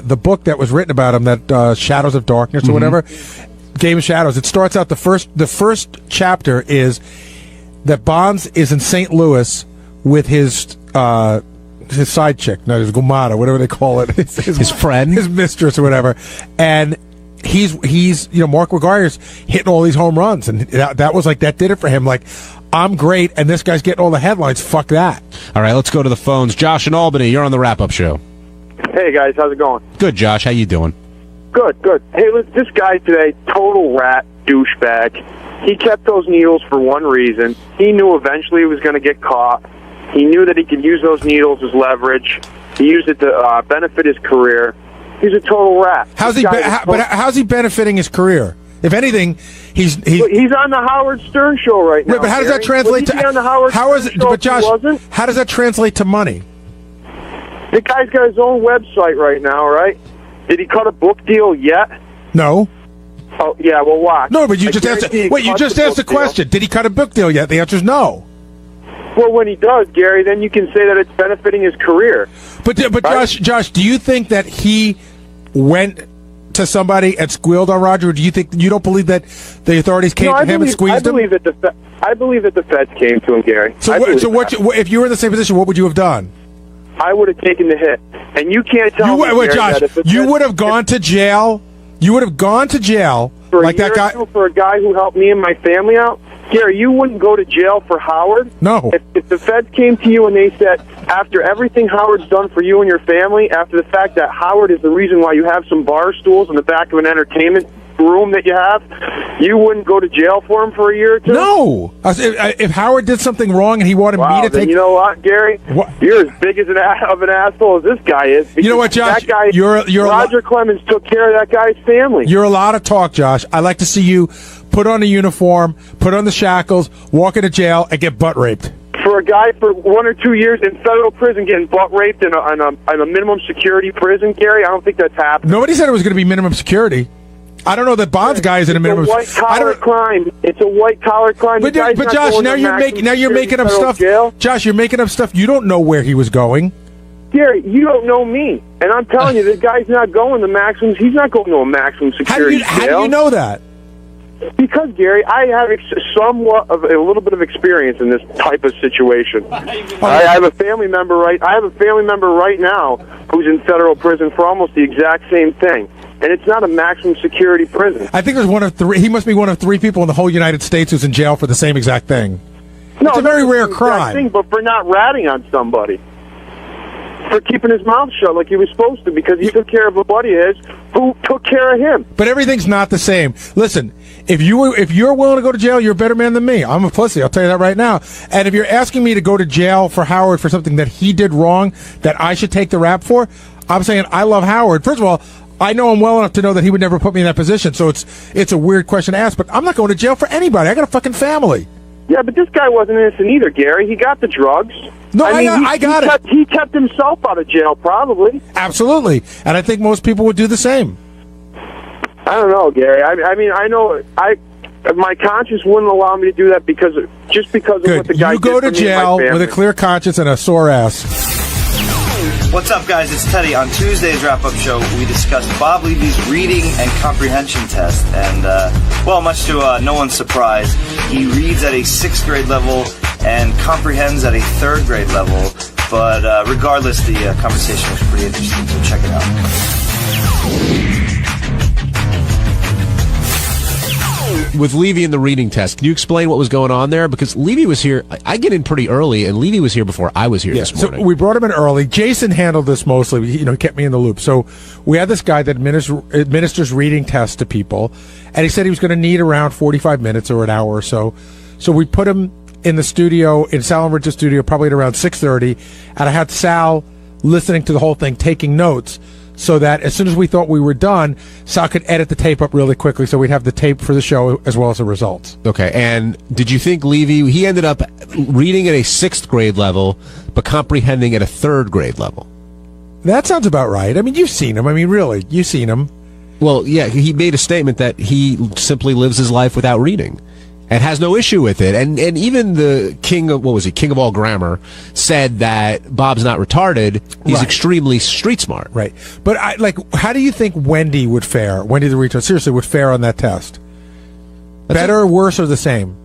the book that was written about him, that Shadows of Darkness or whatever, Game of Shadows. It starts out the first chapter is that Bonds is in St. Louis with his side chick, no, his gumata, whatever they call it, his friend, his mistress, or whatever, and he's Mark McGuire's hitting all these home runs, and that was like that did it for him. Like, I'm great, and this guy's getting all the headlines. Fuck that. All right, let's go to the phones. Josh in Albany, you're on the wrap-up show. Hey guys, how's it going? Good, Josh. How you doing? Good. Hey, look, this guy today, total rat douchebag. He kept those needles for one reason. He knew eventually he was going to get caught. He knew that he could use those needles as leverage. He used it to benefit his career. He's a total rat. How's he benefiting his career? If anything, he's on the Howard Stern show right now. Wait, but how does that translate to on the Howard Stern show But Josh, how does that translate to money? The guy's got his own website right now, right? Did he cut a book deal yet? No. Oh yeah, well watch. No, but you just asked. Wait, you just asked the question. Did he cut a book deal yet? The answer is no. Well, when he does, Gary, then you can say that it's benefiting his career. But right? Josh, do you think that he went to somebody and squealed on Roger? Or do you think you don't believe that the authorities came to him and squeezed him? I believe that the feds came to him, Gary. So if you were in the same position, what would you have done? I would have taken the hit, and you can't tell me, Gary, Josh, that you would have gone to jail. You would have gone to jail for like that guy for a guy who helped me and my family out. Gary, you wouldn't go to jail for Howard? No. If the feds came to you and they said, after everything Howard's done for you and your family, after the fact that Howard is the reason why you have some bar stools in the back of an entertainment room that you have, you wouldn't go to jail for him for a year or two? No. If Howard did something wrong and he wanted me to take... You know what, Gary? You're as big as an asshole as this guy is. You know what, Josh? That guy, Roger Clemens took care of that guy's family. You're a lot of talk, Josh. I like to see you put on a uniform, put on the shackles, walk into jail, and get butt raped. For a guy for 1 or 2 years in federal prison getting butt raped in a minimum security prison, Gary, I don't think that's happening. Nobody said it was going to be minimum security. I don't know that Bonds guy is in a minimum. It's a white-collar crime. It's a white-collar crime. But Josh, now you're making up stuff. Jail. Josh, you're making up stuff. You don't know where he was going. Gary, you don't know me, and I'm telling you, this guy's not going to maximum. He's not going to a maximum security jail. How do you know that? Because, Gary, I have somewhat of a little bit of experience in this type of situation. I have a family member right now who's in federal prison for almost the exact same thing. And it's not a maximum security prison. I think there's one of three. He must be one of 3 people in the whole United States who's in jail for the same exact thing. It's a very rare crime. Thing, but for not ratting on somebody. For keeping his mouth shut like he was supposed to, because he took care of a buddy of his who took care of him. But everything's not the same. Listen, if you're willing to go to jail, you're a better man than me. I'm a pussy, I'll tell you that right now. And if you're asking me to go to jail for Howard for something that he did wrong, that I should take the rap for, I'm saying I love Howard. First of all, I know him well enough to know that he would never put me in that position, so it's a weird question to ask, but I'm not going to jail for anybody. I got a fucking family. Yeah, but this guy wasn't innocent either, Gary. He got the drugs. No, I got it. He kept himself out of jail, probably. Absolutely. And I think most people would do the same. I don't know, Gary. I mean, I know my conscience wouldn't allow me to do that because of what the guy did. You go to jail with a clear conscience and a sore ass. What's up, guys? It's Teddy. On Tuesday's wrap-up show, we discussed Bob Levy's reading and comprehension test. And, well, much to no one's surprise, he reads at a 6th grade level and comprehends at a 3rd grade level. But regardless, the conversation was pretty interesting, so check it out. With Levy and the reading test, can you explain what was going on there? Because Levy was here. I get in pretty early, and Levy was here before I was here this morning. So we brought him in early. Jason handled this mostly. He kept me in the loop. So we had this guy that administers reading tests to people, and he said he was going to need around 45 minutes or an hour or so. So we put him in the studio, in Sal and Rich's studio, probably at around 6:30, and I had Sal listening to the whole thing, taking notes, so that as soon as we thought we were done, Sal could edit the tape up really quickly so we'd have the tape for the show as well as the results. Okay, and did you think Levy, he ended up reading at a 6th grade level, but comprehending at a 3rd grade level? That sounds about right. I mean, you've seen him. I mean, really, you've seen him. Well, yeah, he made a statement that he simply lives his life without reading and has no issue with it. And even the king of all grammar, said that Bob's not retarded. He's extremely street smart. Right. But how do you think Wendy would fare? Wendy the retard, seriously, would fare on that test? Better, worse, or the same?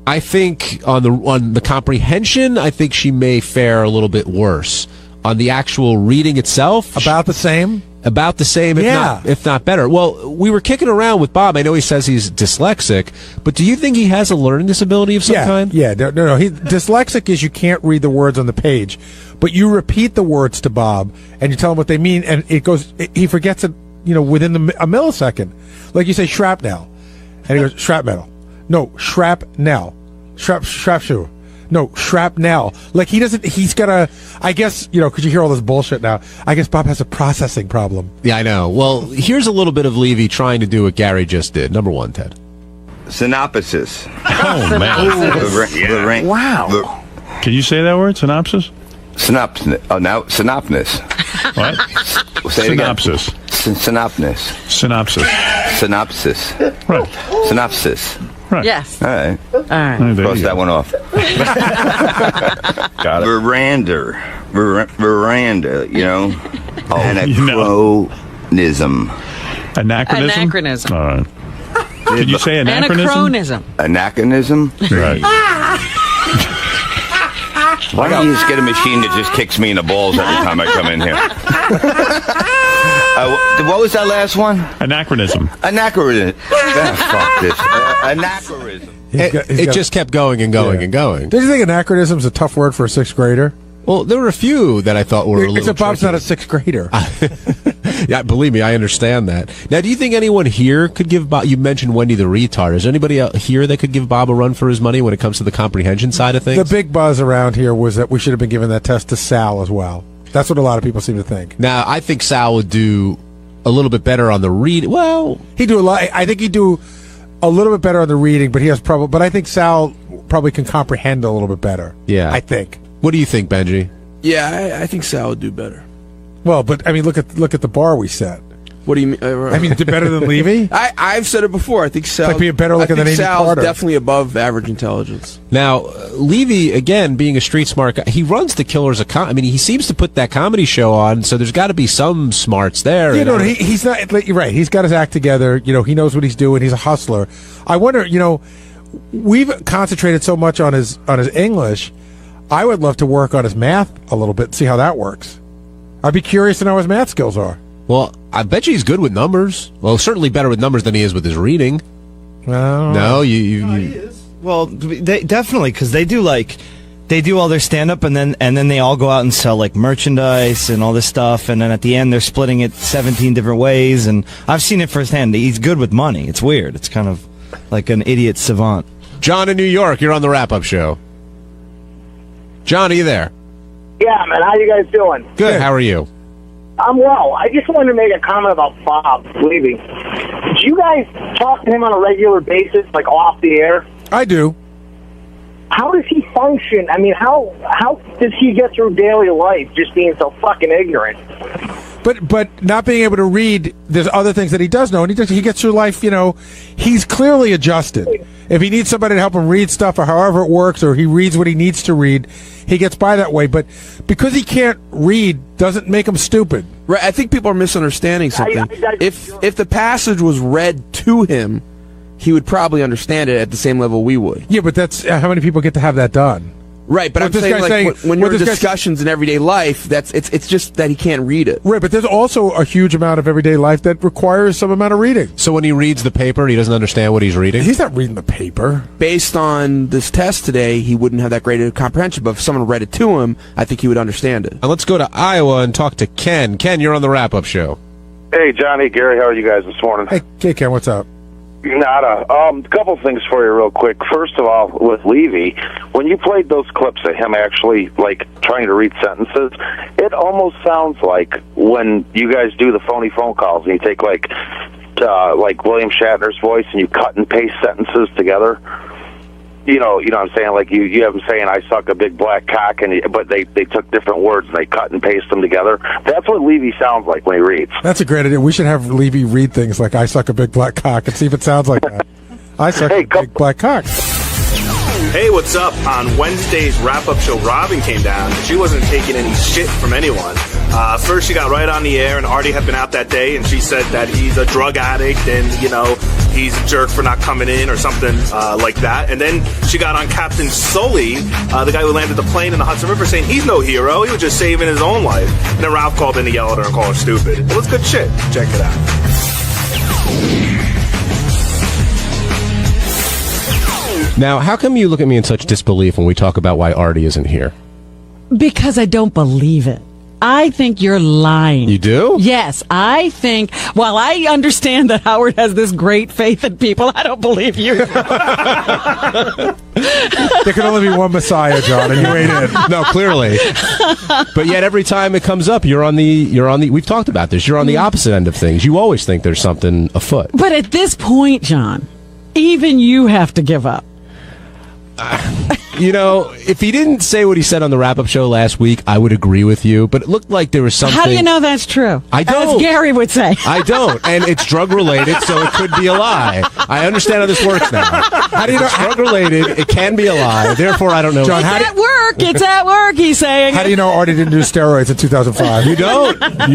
I think on the comprehension, I think she may fare a little bit worse. On the actual reading itself, about the same. About the same, if not better. Well, we were kicking around with Bob. I know he says he's dyslexic, but do you think he has a learning disability of some kind? Yeah, no. Dyslexic is you can't read the words on the page, but you repeat the words to Bob and you tell him what they mean, and he forgets it, within a millisecond. Like you say shrapnel, and he goes shrapnel. No, shrapnel. Shrapshoe. No, shrapnel. Like he's got a, I guess, because you hear all this bullshit now, I guess Bob has a processing problem. Yeah, I know. Well, here's a little bit of Levy trying to do what Gary just did. Number 1, Ted. Synopsis. Oh, man. Wow. Can you say that word, synopsis? Synopsis. Oh, now, synopsis. What? Say it again. Synopsis. Synopsis. Synopsis. Synopsis. Right. Synopsis. Right. Yes. All right. All right. Cross that one off. Got it. Veranda, Anachronism. Anachronism. All right. Did you say anachronism? Anachronism? Right. Why don't you just get a machine that just kicks me in the balls every time I come in here? What was that last one? Anachronism. Anachronism. Fuck this. Anachronism. It just kept going and going and going. Did you think anachronism is a tough word for a 6th grader? Well, there were a few that I thought were a little Except Bob's tricky. not a 6th grader. Yeah, believe me, I understand that. Now, do you think anyone here could give Bob, you mentioned Wendy the retard, is there anybody out here that could give Bob a run for his money when it comes to the comprehension side of things? The big buzz around here was that we should have been giving that test to Sal as well. That's what a lot of people seem to think. Now, I think Sal would do a little bit better on the reading. Well, he'd do a lot. I think he'd do a little bit better on the reading, but he has probably. But I think Sal probably can comprehend a little bit better. Yeah, I think. What do you think, Benji? Yeah, I think Sal would do better. Well, but I mean, look at the bar we set. What do you mean? I mean, better than Levy? I've said it before. I think Sal. Like being better looking than Amy Sal's Carter. Definitely above average intelligence. Now, Levy, again, being a street smart guy, he runs the Killers of I mean, he seems to put that comedy show on, so there's got to be some smarts there. He's not. You're right. He's got his act together. He knows what he's doing. He's a hustler. I wonder. We've concentrated so much on his English. I would love to work on his math a little bit and see how that works. I'd be curious to know how his math skills are. Well, I bet you he's good with numbers. Well, certainly better with numbers than he is with his reading. No, he is. Well, they definitely, because they do all their stand-up, and then they all go out and sell like merchandise and all this stuff, and then at the end they're splitting it 17 different ways, and I've seen it firsthand. He's good with money. It's weird. It's kind of like an idiot savant. John in New York, you're on the wrap-up show. John, are you there? Yeah, man. How you guys doing? Good. How are you? I'm well. I just wanted to make a comment about Bob leaving. Did you guys talk to him on a regular basis, like off the air? I do. How does he function? I mean, how does he get through daily life just being so fucking ignorant? But not being able to read, there's other things that he does know, and he gets through life, he's clearly adjusted. If he needs somebody to help him read stuff or however it works, or he reads what he needs to read, he gets by that way. But because he can't read doesn't make him stupid. Right, I think people are misunderstanding something. If the passage was read to him, he would probably understand it at the same level we would. Yeah, but that's how many people get to have that done. Right, but I'm saying, when you're in discussions in everyday life, it's just that he can't read it. Right, but there's also a huge amount of everyday life that requires some amount of reading. So when he reads the paper, he doesn't understand what he's reading? He's not reading the paper. Based on this test today, he wouldn't have that great a comprehension, but if someone read it to him, I think he would understand it. Let's go to Iowa and talk to Ken. Ken, you're on the wrap-up show. Hey, Johnny, Gary, how are you guys this morning? Hey, Ken, what's up? Nada. A couple things for you real quick. First of all, with Levy, when you played those clips of him actually, trying to read sentences, it almost sounds like when you guys do the phony phone calls and you take, like William Shatner's voice and you cut and paste sentences together. You know what I'm saying? Like you have him saying, "I suck a big black cock," but they took different words and they cut and paste them together. That's what Levy sounds like when he reads. That's a great idea. We should have Levy read things like "I suck a big black cock" and see if it sounds like that. I suck a big black cock. Hey, what's up? On Wednesday's wrap-up show, Robin came down. She wasn't taking any shit from anyone. First, she got right on the air, and Artie had been out that day, and she said that he's a drug addict, and, he's a jerk for not coming in or something like that. And then she got on Captain Sully, the guy who landed the plane in the Hudson River, saying he's no hero. He was just saving his own life. And then Ralph called in to yell at her and call her stupid. It was good shit. Check it out. Now, how come you look at me in such disbelief when we talk about why Artie isn't here? Because I don't believe it. I think you're lying. You do? Yes, I think, while I understand that Howard has this great faith in people, I don't believe you. There can only be one Messiah, John, and you ain't it. No, clearly. But yet every time it comes up, you're on the we've talked about this, you're on the opposite end of things. You always think there's something afoot. But at this point, John, even you have to give up. If he didn't say what he said on the wrap-up show last week, I would agree with you. But it looked like there was something... How do you know that's true? I don't. As Gary would say. I don't. And it's drug-related, so it could be a lie. I understand how this works now. How do you know? It's drug-related, it can be a lie. Therefore, I don't know. John, It's at work, he's saying. How do you know Artie didn't do steroids in 2005? You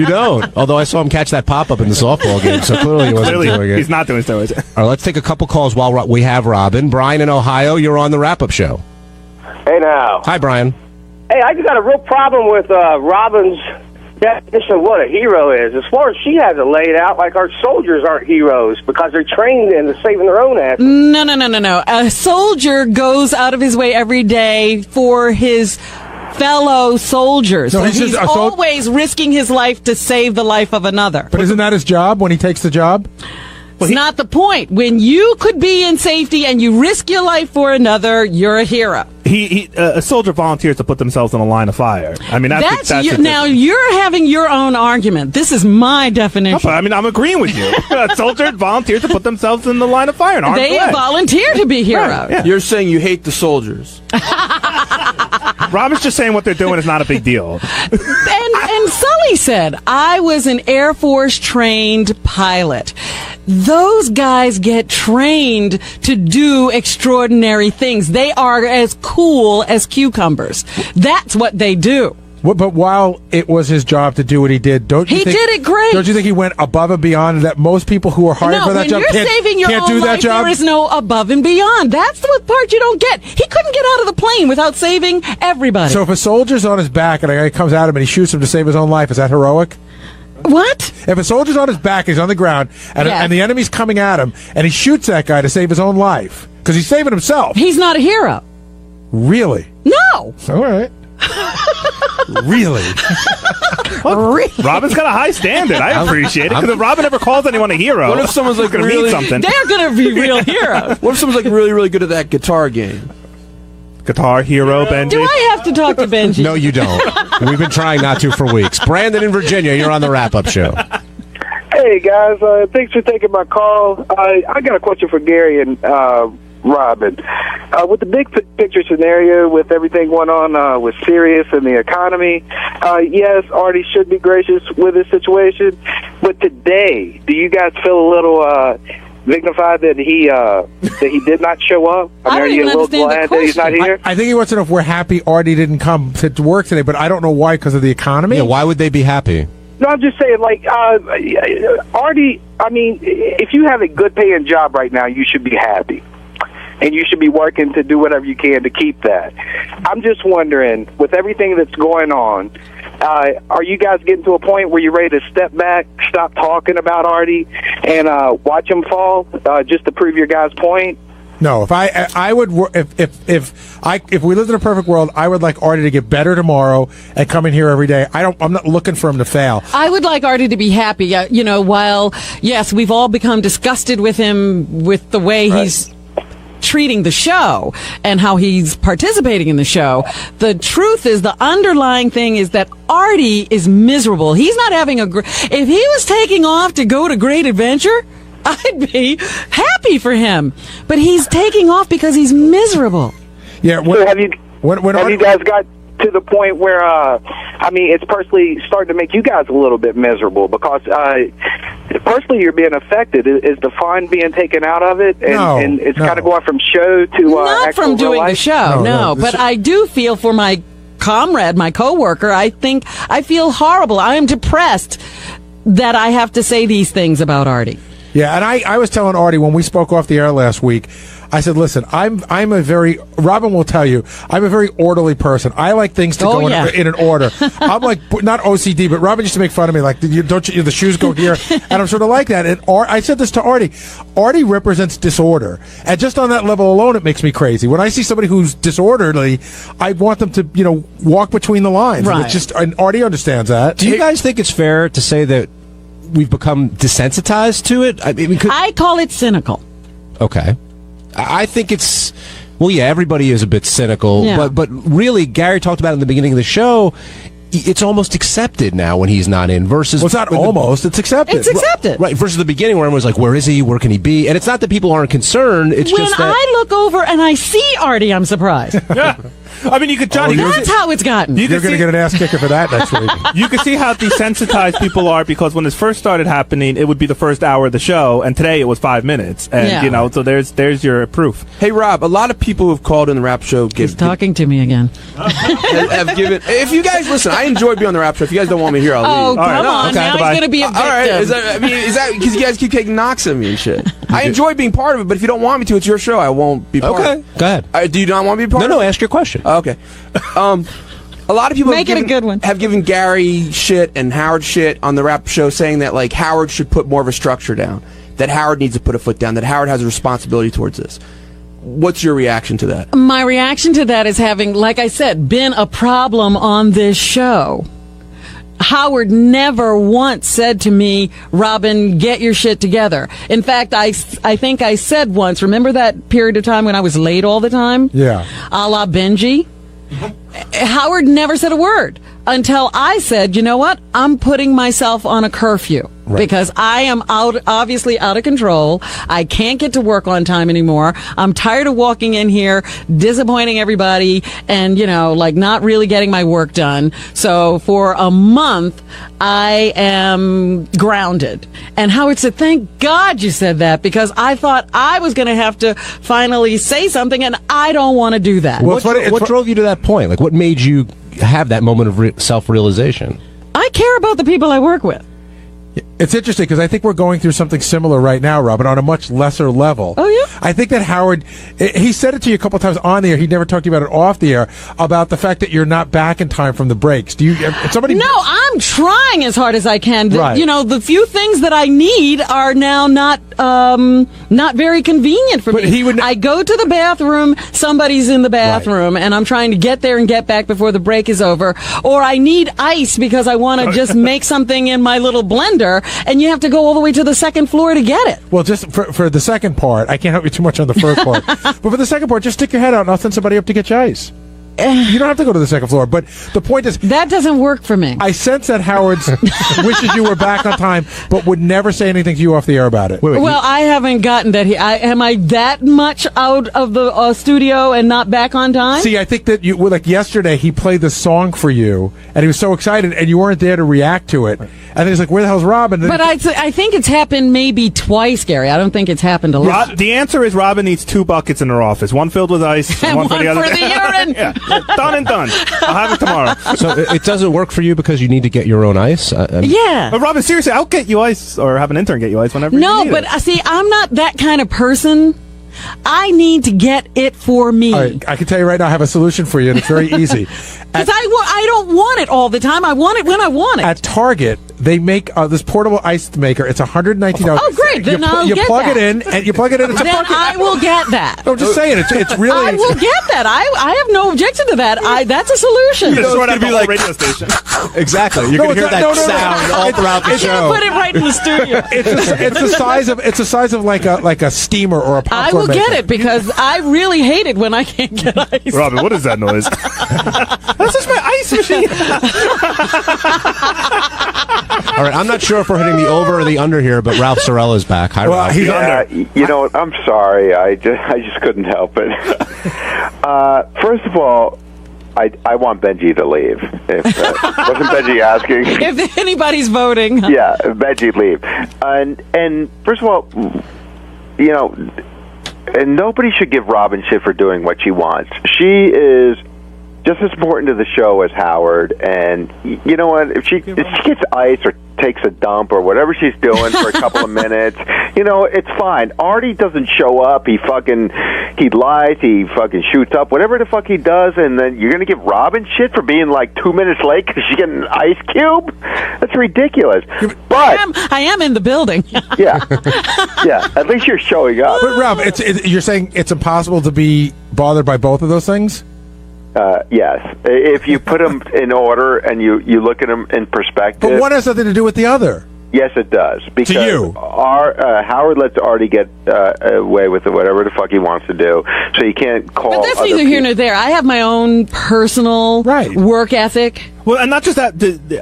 don't. Although I saw him catch that pop-up in the softball game, so clearly he wasn't doing it. He's not doing steroids. All right, let's take a couple calls while we have Robin. Brian in Ohio, you're on the wrap-up show. Hey, now. Hi, Brian. Hey, I just got a real problem with Robin's definition of what a hero is. As far as she has it laid out, like our soldiers aren't heroes because they're trained into saving their own ass. No. A soldier goes out of his way every day for his fellow soldiers. No, so he's always risking his life to save the life of another. But isn't that his job when he takes the job? It's not the point. When you could be in safety and you risk your life for another, you're a hero. A soldier volunteers to put themselves in a line of fire. I mean, that's now you're having your own argument. This is my definition. No, but, I'm agreeing with you. A soldier volunteers to put themselves in the line of fire. They volunteer to be heroes. Right, yeah. You're saying you hate the soldiers. Robin's just saying what they're doing is not a big deal. And Sully said, I was an Air Force trained pilot. Those guys get trained to do extraordinary things. They are as cool as cucumbers. That's what they do. But while it was his job to do what he did, don't you think he did it great? Don't you think he went above and beyond that most people who are hired for that job can't do that job? There is no above and beyond. That's the part you don't get. He couldn't get out of the plane without saving everybody. So if a soldier's on his back and a guy comes at him and he shoots him to save his own life, is that heroic? What? If a soldier's on his back, he's on the ground, and the enemy's coming at him, and he shoots that guy to save his own life, Because he's saving himself. He's not a hero. Really? No. All right. Really? Robin's got a high standard. I appreciate it because if Robin ever calls anyone a hero, What if someone's like going to really mean something? They're going to be real heroes. What if someone's like really, really good at that guitar game? Guitar hero, Benji. Do I have to talk to Benji? No, you don't. We've been trying not to for weeks. Brandon in Virginia, you're on the wrap-up show. Hey guys, thanks for taking my call. I got a question for Gary and Robin. With the big picture scenario, with everything going on with Sirius and the economy, yes, Artie should be gracious with his situation. But today, do you guys feel a little dignified that he did not show up? Are you a little glad that he's not here? I think he wants to know if we're happy Artie didn't come to work today, but I don't know why, because of the economy. Yeah, why would they be happy? No, I'm just saying, like, Artie, I mean, if you have a good-paying job right now, you should be happy. And you should be working to do whatever you can to keep that. I'm just wondering, with everything that's going on, are you guys getting to a point where you're ready to step back, stop talking about Artie, and watch him fall, just to prove your guys' point? No, if we lived in a perfect world, I would like Artie to get better tomorrow and come in here every day. I'm not looking for him to fail. I would like Artie to be happy. While yes, we've all become disgusted with him with the way he's treating the show and how he's participating in the show. The truth is, the underlying thing is that Artie is miserable. He's not having if he was taking off to go to Great Adventure, I'd be happy for him. But he's taking off because he's miserable. Yeah. So have you guys got to the point where, it's personally starting to make you guys a little bit miserable? Because personally, you're being affected. Is the fun being taken out of it? And it's kind of going from show to not actual from doing real life? the show, no. But I do feel for my comrade, my coworker. I feel horrible. I am depressed that I have to say these things about Artie. Yeah, and I was telling Artie when we spoke off the air last week, I said, listen, Robin will tell you, I'm a very orderly person. I like things to go in an order. I'm like, not OCD, but Robin used to make fun of me, like, the shoes go here? And I'm sort of like that. And I said this to Artie. Artie represents disorder. And just on that level alone, it makes me crazy. When I see somebody who's disorderly, I want them to, walk between the lines. Right. And it's just, and Artie understands that. Do you guys think it's fair to say that we've become desensitized to it? I call it cynical. Okay. I think it's, well, yeah, everybody is a bit cynical, but really, Gary talked about it in the beginning of the show, it's almost accepted now when he's not in versus... Well, it's not almost, it's accepted. It's accepted. Right, versus the beginning where everyone's like, where is he, where can he be? And it's not that people aren't concerned, it's when just that... I look over and I see Artie, I'm surprised. Yeah. I mean, you could, Johnny... That's how it's gotten. You're going to get an ass kicker for that next week. You can see how desensitized people are, because when this first started happening, it would be the first hour of the show, and today it was 5 minutes. And, so there's your proof. Hey, Rob, a lot of people who've called in the rap show... He's talking to me again. have given... If you guys... Listen, I enjoy being on the rap show. If you guys don't want me here, I'll leave. Come on. Now he's going to be a victim. All right. Is that because you guys keep taking knocks at me and shit? I enjoy being part of it, but if you don't want me to, it's your show. I won't be part of it. Okay, go ahead. Do you not want me to be part of it? No, ask your question. Okay. A lot of people a good one. have given Gary shit and Howard shit on the rap show, saying that like Howard should put more of a structure down, that Howard needs to put a foot down, that Howard has a responsibility towards this. What's your reaction to that? My reaction to that is having, like I said, been a problem on this show. Howard never once said to me, Robin, get your shit together. In fact, I think I said once, remember that period of time when I was late all the time? Yeah. A la Benji? Howard never said a word until I said, you know what? I'm putting myself on a curfew because I am obviously out of control. I can't get to work on time anymore. I'm tired of walking in here, disappointing everybody and, not really getting my work done. So for a month, I am grounded. And Howard said, thank God you said that, because I thought I was going to have to finally say something, and I don't want to do that. Well, what drove you to that point? Like, what made you have that moment of self-realization? I care about the people I work with. It's interesting because I think we're going through something similar right now, Robin, on a much lesser level. Oh, yeah? I think that Howard, he said it to you a couple of times on the air. He never talked to you about it off the air, about the fact that you're not back in time from the breaks. Do you, somebody? No, I'm trying as hard as I can. Right. You know, the few things that I need are now not very convenient for me. I go to the bathroom, somebody's in the bathroom, and I'm trying to get there and get back before the break is over. Or I need ice because I want to just make something in my little blender, and you have to go all the way to the second floor to get it. Well, just for the second part, I can't help you too much on the first part. But for the second part, just stick your head out and I'll send somebody up to get you ice. You don't have to go to the second floor, but the point is... That doesn't work for me. I sense that Howard wishes you were back on time, but would never say anything to you off the air about it. Well, I haven't gotten that. Am I that much out of the studio and not back on time? See, I think that like yesterday, he played the song for you, and he was so excited, and you weren't there to react to it. And he's like, where the hell's Robin? But I think it's happened maybe twice, Gary. I don't think it's happened a lot. The answer is Robin needs 2 buckets in her office. One filled with ice and one for the other. For the urine. Yeah. Done and done. I'll have it tomorrow. So it doesn't work for you because you need to get your own ice? Yeah. But Robin, seriously, I'll get you ice or have an intern get you ice whenever you need but it. See, I'm not that kind of person. I need to get it for me. All right, I can tell you right now, I have a solution for you, and it's very easy. Because I don't want it all the time. I want it when I want it. At Target, they make this portable ice maker. It's $119. Oh, great! Then I'll you get plug that. it in, and you plug it in. It's a then bucket. I will get that. I'm just saying, it's really. I will get that. I have no objection to that. That's a solution. It's going to be like radio station. Exactly. You're going to hear that sound all throughout the show. Put it right in the studio. It's the size of like a steamer or a popcorn I will maker. get it because I really hate it when I can't get ice. Robin, what is that noise? That's just my ice machine. All right, I'm not sure if we're hitting the over or the under here, but Ralph Sorella is back. Hi, Ralph. He's under. You know what? I'm sorry. I just couldn't help it. First of all, I want Benji to leave. Wasn't Benji asking? If anybody's voting. Yeah, Benji leave. And first of all, you know, and nobody should give Robin shit for doing what she wants. She is just as important to the show as Howard, and you know what? If she gets ice or takes a dump or whatever she's doing for a couple of minutes, you know, it's fine. Artie doesn't show up. He lies. He fucking shoots up. Whatever the fuck he does, and then you're gonna give Robin shit for being like 2 minutes late because she's getting an ice cube? That's ridiculous. But I am in the building. yeah. At least you're showing up. But Ralph, you're saying it's impossible to be bothered by both of those things? Yes. If you put them in order and you look at them in perspective. But one has nothing to do with the other. Yes, it does. Because to you. Howard lets Artie get away with whatever the fuck he wants to do, so you can't call. But that's neither here nor there. I have my own personal work ethic. Well, and not just that,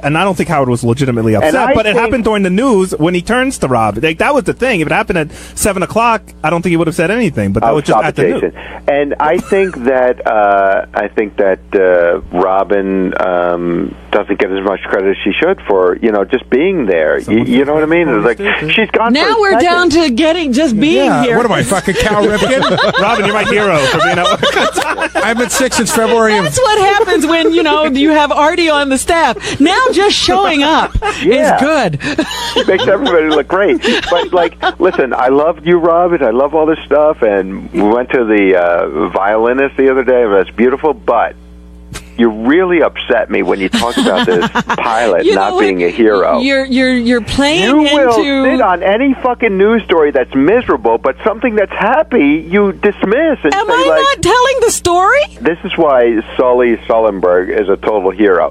and I don't think Howard was legitimately upset, but it happened during the news when he turns to Rob. Like, that was the thing. If it happened at 7 o'clock, I don't think he would have said anything. But that was just at the news. And I think that Robin doesn't get as much credit as she should for just being there. You know what I mean? It's like she's gone. Now we're down to being here. What am I, fucking Cal Ripken? Robin, you're my hero for being at work. I've been sick since February. That's what happens when you have Artie on the staff. Now just showing up is good. It makes everybody look great. But listen, I love you, Robin. I love all this stuff, and we went to the violinist the other day. That's beautiful, but you really upset me when you talk about this pilot not being a hero. You're playing You will into... sit on any fucking news story that's miserable, but something that's happy you dismiss. And Am say, I not telling the story? This is why Sully Sullenberg is a total hero.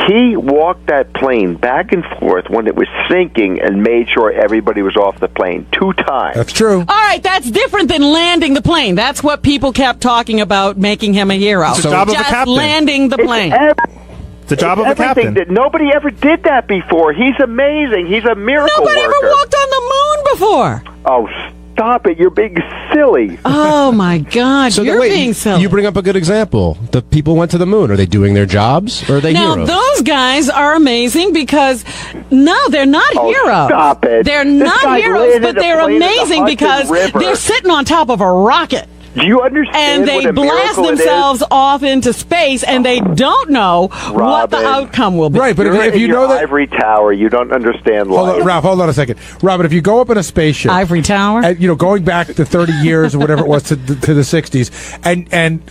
He walked that plane back and forth when it was sinking and made sure everybody was off the plane 2 times. That's true. All right, that's different than landing the plane. That's what people kept talking about, making him a hero. It's the job of a captain. Landing the plane. It's the job of a captain. Nobody ever did that before. He's amazing. He's a miracle Nobody worker. ever walked on the moon before. Oh, stop it. You're being silly. Oh, my God. You're being silly. You bring up a good example. The people went to the moon. Are they doing their jobs, or are they now, heroes? those guys are amazing because, no, they're not heroes. Stop it. They're This not guy heroes, landed but a they're plane in the amazing Hudson because River. they're sitting on top of a rocket. Do you understand? And they what a blast miracle it is? themselves off into space, and they don't know what the Robin. outcome will be. Right, but You're if in you your know that, ivory tower, you don't understand life. hold on, Ralph, hold on a second, Robin. If you go up in a spaceship, Ivory Tower, going back to 30 years or whatever it was to the 60s, and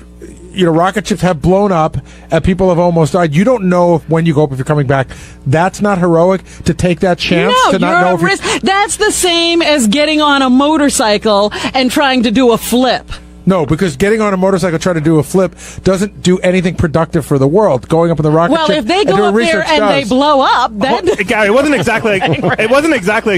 rocket ships have blown up and people have almost died. You don't know when you go up if you're coming back. That's not heroic to take that chance to not know if risk. That's the same as getting on a motorcycle and trying to do a flip. No, because getting on a motorcycle trying to do a flip doesn't do anything productive for the world. Going up in the rocket ship. Well, if they and go doing up there research and they does. blow up, then Gary, it wasn't exactly like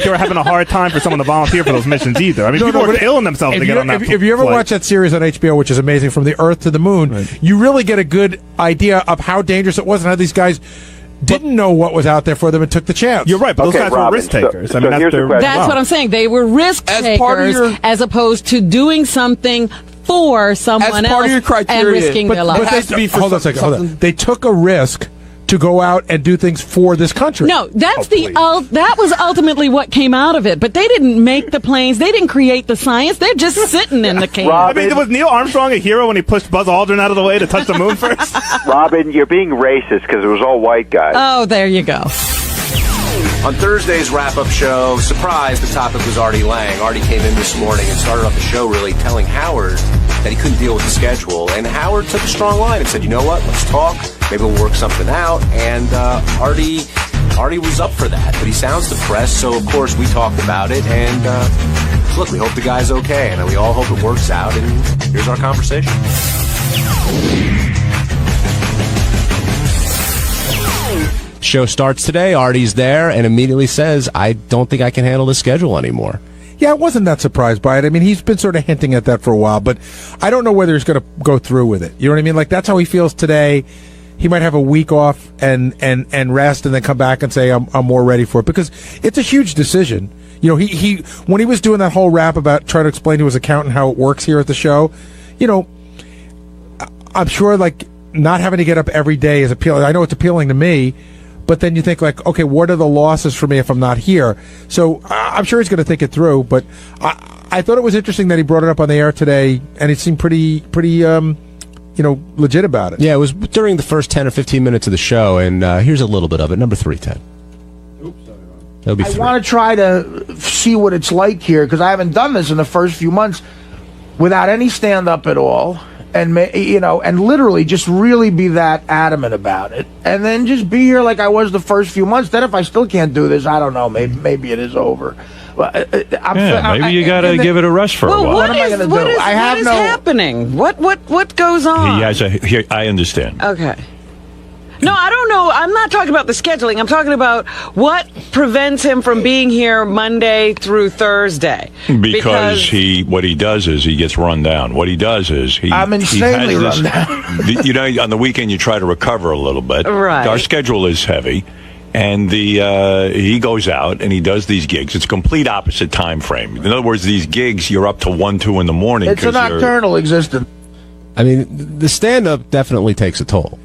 they were having a hard time for someone to volunteer for those missions either. I mean, people were killing themselves to get on that. If you ever flight. watch that series on HBO, which is amazing, From the Earth to the Moon, you really get a good idea of how dangerous it was and how these guys didn't know what was out there for them and took the chance. You're right, but those guys Robin, were risk takers. so here's the question. that's what I'm saying. They were risk takers as opposed to doing something for someone As part else of your criteria, and risking their life. Hold on a second. Hold on. They took a risk to go out and do things for this country. No, that's that was ultimately what came out of it. But they didn't make the planes. They didn't create the science. They're just sitting in the cave. I mean, was Neil Armstrong a hero when he pushed Buzz Aldrin out of the way to touch the moon first? Robin, you're being racist because it was all white guys. Oh, there you go. On Thursday's wrap-up show, surprise, the topic was Artie Lange. Artie came in this morning and started off the show really telling Howard that he couldn't deal with the schedule. And Howard took a strong line and said, you know what, let's talk. Maybe we'll work something out. And Artie was up for that, but he sounds depressed. So, of course, we talked about it. And, look, we hope the guy's okay. And we all hope it works out. And here's our conversation. Show starts today. Artie's there and immediately says, I don't think I can handle the schedule anymore. Yeah, I wasn't that surprised by it. I mean, he's been sort of hinting at that for a while, but I don't know whether he's going to go through with it. You know what I mean? Like, that's how he feels today. He might have a week off and rest and then come back and say, I'm more ready for it, because it's a huge decision. You know, he when he was doing that whole rap about trying to explain to his accountant how it works here at the show, you know, I'm sure, like, not having to get up every day is appealing. I know it's appealing to me, but then you think, like, okay, what are the losses for me if I'm not here? So I'm sure he's going to think it through, but I thought it was interesting that he brought it up on the air today, and it seemed pretty legit about it. Yeah, it was during the first 10 or 15 minutes of the show, and here's a little bit of it. Number 3, Ted. That'll be I 3. want to try to see what it's like here, because I haven't done this in the first few months without any stand-up at all. And and literally just really be that adamant about it, and then just be here like I was the first few months. Then if I still can't do this, I don't know. Maybe it is over. Maybe you got to give it a rest for a while. What am I going to do? What is happening? What goes on? I understand. Okay. No, I don't know. I'm not talking about the scheduling. I'm talking about what prevents him from being here Monday through Thursday. Because what he does is he gets run down. What he does is I'm insanely run down. On the weekend you try to recover a little bit. Right. Our schedule is heavy, and he goes out and he does these gigs. It's a complete opposite time frame. In other words, these gigs you're up to 1, 2 in the morning. It's a nocturnal existence. I mean, the stand-up definitely takes a toll.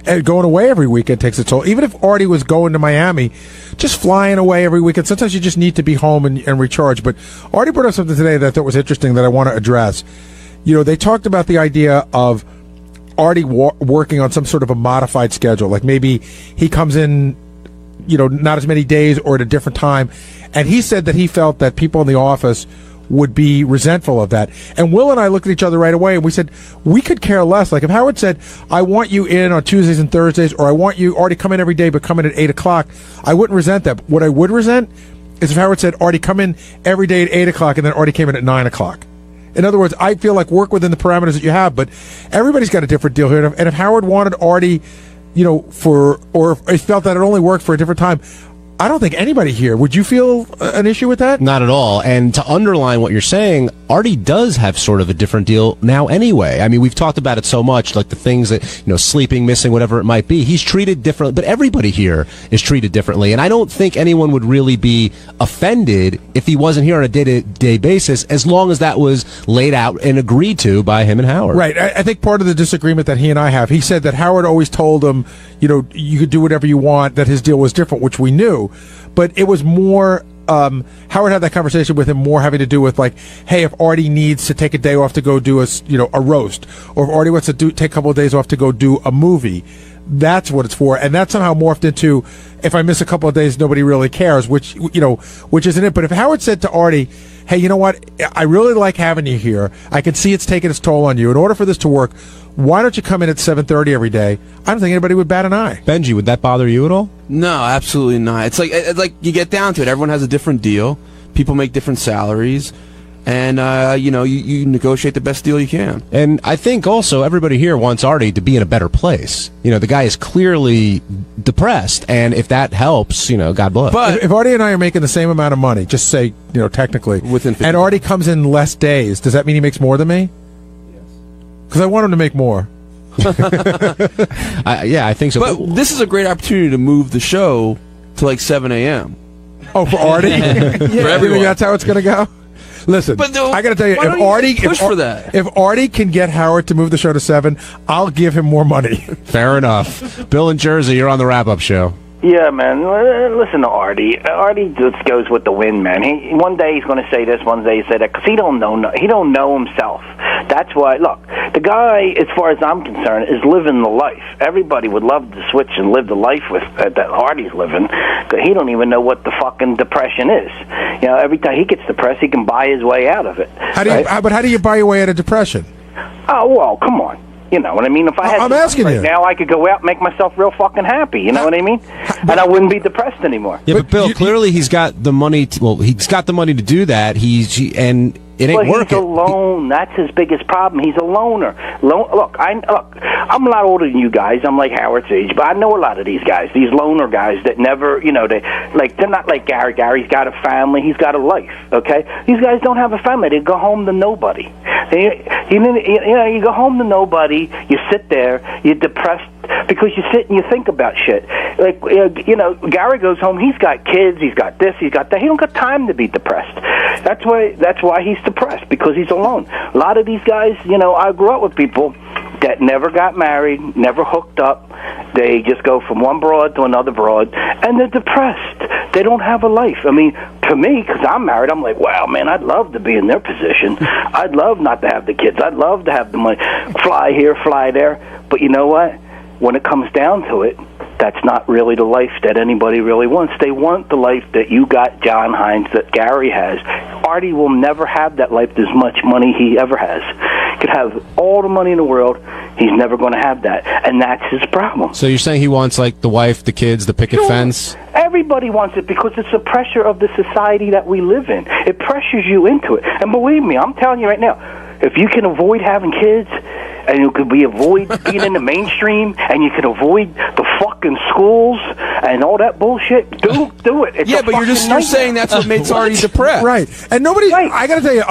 And going away every weekend takes a toll. Even if Artie was going to Miami, just flying away every weekend, sometimes you just need to be home and recharge. But Artie brought up something today that I thought was interesting that I want to address. You know, they talked about the idea of Artie working on some sort of a modified schedule. Like maybe he comes in, not as many days or at a different time. And he said that he felt that people in the office would be resentful of that. And Will and I looked at each other right away and we said, we could care less. Like if Howard said, I want you in on Tuesdays and Thursdays, or I want you, Artie, come in every day, but come in at 8 o'clock, I wouldn't resent that. What I would resent is if Howard said, Artie, come in every day at 8 o'clock, and then Artie came in at 9 o'clock. In other words, I feel like work within the parameters that you have, but everybody's got a different deal here. And if Howard wanted Artie, or he felt that it only worked for a different time, I don't think anybody here. Would you feel an issue with that? Not at all. And to underline what you're saying, Artie does have sort of a different deal now anyway. I mean, we've talked about it so much, like the things that, sleeping, missing, whatever it might be. He's treated differently, but everybody here is treated differently. And I don't think anyone would really be offended if he wasn't here on a day-to-day basis, as long as that was laid out and agreed to by him and Howard. Right. I think part of the disagreement that he and I have, he said that Howard always told him, you could do whatever you want, that his deal was different, which we knew. But it was more Howard had that conversation with him more having to do with like, hey, if Artie needs to take a day off to go do a roast, or if Artie wants to take a couple of days off to go do a movie, that's what it's for. And that somehow morphed into, if I miss a couple of days, nobody really cares, which isn't it. But if Howard said to Artie, hey, you know what, I really like having you here, I can see it's taking its toll on you, in order for this to work, why don't you come in at 7:30 every day? I don't think anybody would bat an eye. Benji, would that bother you at all? No, absolutely not. It's like you get down to it. Everyone has a different deal. People make different salaries. And, you negotiate the best deal you can. And I think also everybody here wants Artie to be in a better place. The guy is clearly depressed, and if that helps, God bless. But if Artie and I are making the same amount of money, just say, technically, and Artie comes in less days, does that mean he makes more than me? Yes. Because I want him to make more. Yeah, I think so. But this is a great opportunity to move the show to like 7 a.m. Oh, for Artie? For everyone. That's how it's going to go? Listen, I got to tell you, if Artie can get Howard to move the show to 7, I'll give him more money. Fair enough. Bill in Jersey, you're on the wrap-up show. Yeah, man. Listen to Artie. Artie just goes with the wind, man. One day he's going to say this, one day he say that, because he don't know himself. That's why. Look, the guy, as far as I'm concerned, is living the life. Everybody would love to switch and live the life that Artie's living, because he don't even know what the fucking depression is. Every time he gets depressed, he can buy his way out of it. But how do you buy your way out of depression? Oh well, come on. You know what I mean? If I had I'm asking you now, I could go out and make myself real fucking happy. You know what I mean? And I wouldn't be depressed anymore. Yeah, but Bill, clearly he's got the money. He's got the money to do that. And it ain't working. He's alone. That's his biggest problem. He's a loner. Look, I'm a lot older than you guys. I'm like Howard's age, but I know a lot of these guys. These loner guys that never, they're not like Gary. Gary's got a family. He's got a life. Okay, these guys don't have a family. They go home to nobody. You go home to nobody. You sit there. You're depressed because you sit and you think about shit. Gary goes home. He's got kids. He's got this. He's got that. He don't got time to be depressed. That's why he's depressed, because he's alone. A lot of these guys, I grew up with people that never got married, never hooked up. They just go from one broad to another broad, and they're depressed. They don't have a life. I mean, to me, because I'm married, I'm like, wow, man, I'd love to be in their position. I'd love not to have the kids. I'd love to have the money. Fly here, fly there. But you know what? When it comes down to it, that's not really the life that anybody really wants. They want the life that you got, John Hines, that Gary has. Artie will never have that life, as much money he ever has. He could have all the money in the world. He's never going to have that, and that's his problem. So you're saying he wants, like, the wife, the kids, the picket fence? Everybody wants it because it's the pressure of the society that we live in. It pressures you into it. And believe me, I'm telling you right now, if you can avoid having kids, and you could avoid being in the mainstream, and you can avoid the fucking schools and all that bullshit, do it. It's but you're saying that's what makes Artie depressed. Right. And I got to tell you,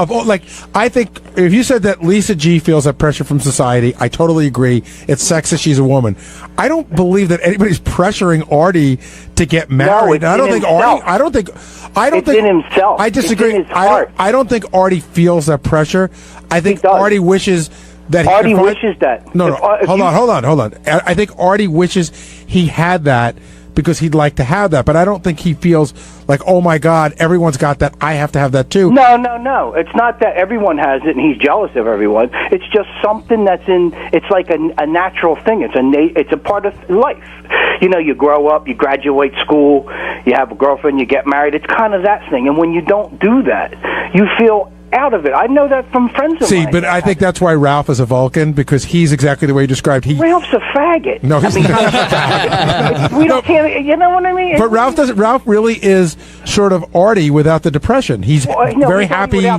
I think if you said that Lisa G feels that pressure from society, I totally agree. It's sexist. She's a woman. I don't believe that anybody's pressuring Artie to get married. No, I don't think Artie, in himself. I disagree. It's in his heart. I don't think Artie feels that pressure. I think Artie wishes that Artie wishes that. No, hold on. I think Artie wishes he had that because he'd like to have that, but I don't think he feels like, oh my God, everyone's got that, I have to have that too. No. It's not that everyone has it and he's jealous of everyone. It's just something it's like a natural thing. It's a part of life. You grow up, you graduate school, you have a girlfriend, you get married. It's kind of that thing. And when you don't do that, you feel out of it. I know that from friends of mine. But I think that's why Ralph is a Vulcan, because he's exactly the way you described. Ralph's a faggot. No, he's not. You know what I mean? But Ralph really is sort of Artie without the depression. He's very happy.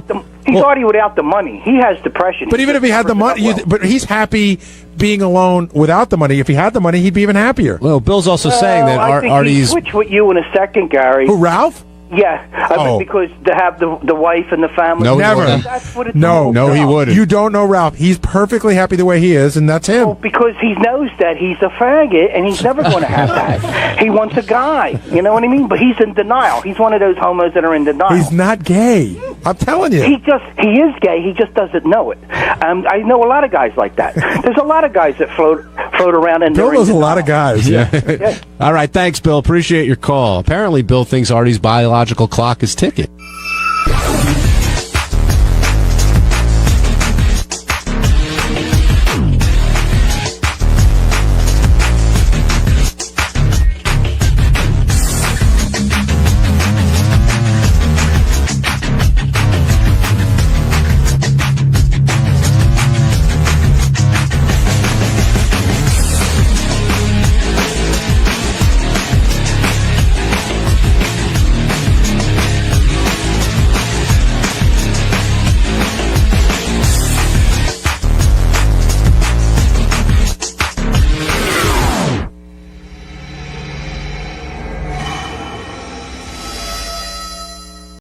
He's Artie without the money. He has depression. But even if he had the money, but he's happy being alone without the money. If he had the money, he'd be even happier. Well, Bill's also saying that Artie's... I'll switch with you in a second, Gary. Who, Ralph? Yeah, because to have the wife and the family. No, never. That's what it's No, he wouldn't. You don't know Ralph. He's perfectly happy the way he is, and that's him. Well, because he knows that he's a faggot, and he's never going to have that. He wants a guy, you know what I mean? But he's in denial. He's one of those homos that are in denial. He's not gay. I'm telling you. He is gay. He just doesn't know it. I know a lot of guys like that. There's a lot of guys that float around and Bill knows a lot of guys. Yeah. All right, thanks, Bill. Appreciate your call. Apparently, Bill thinks Artie's biological biological clock is ticking.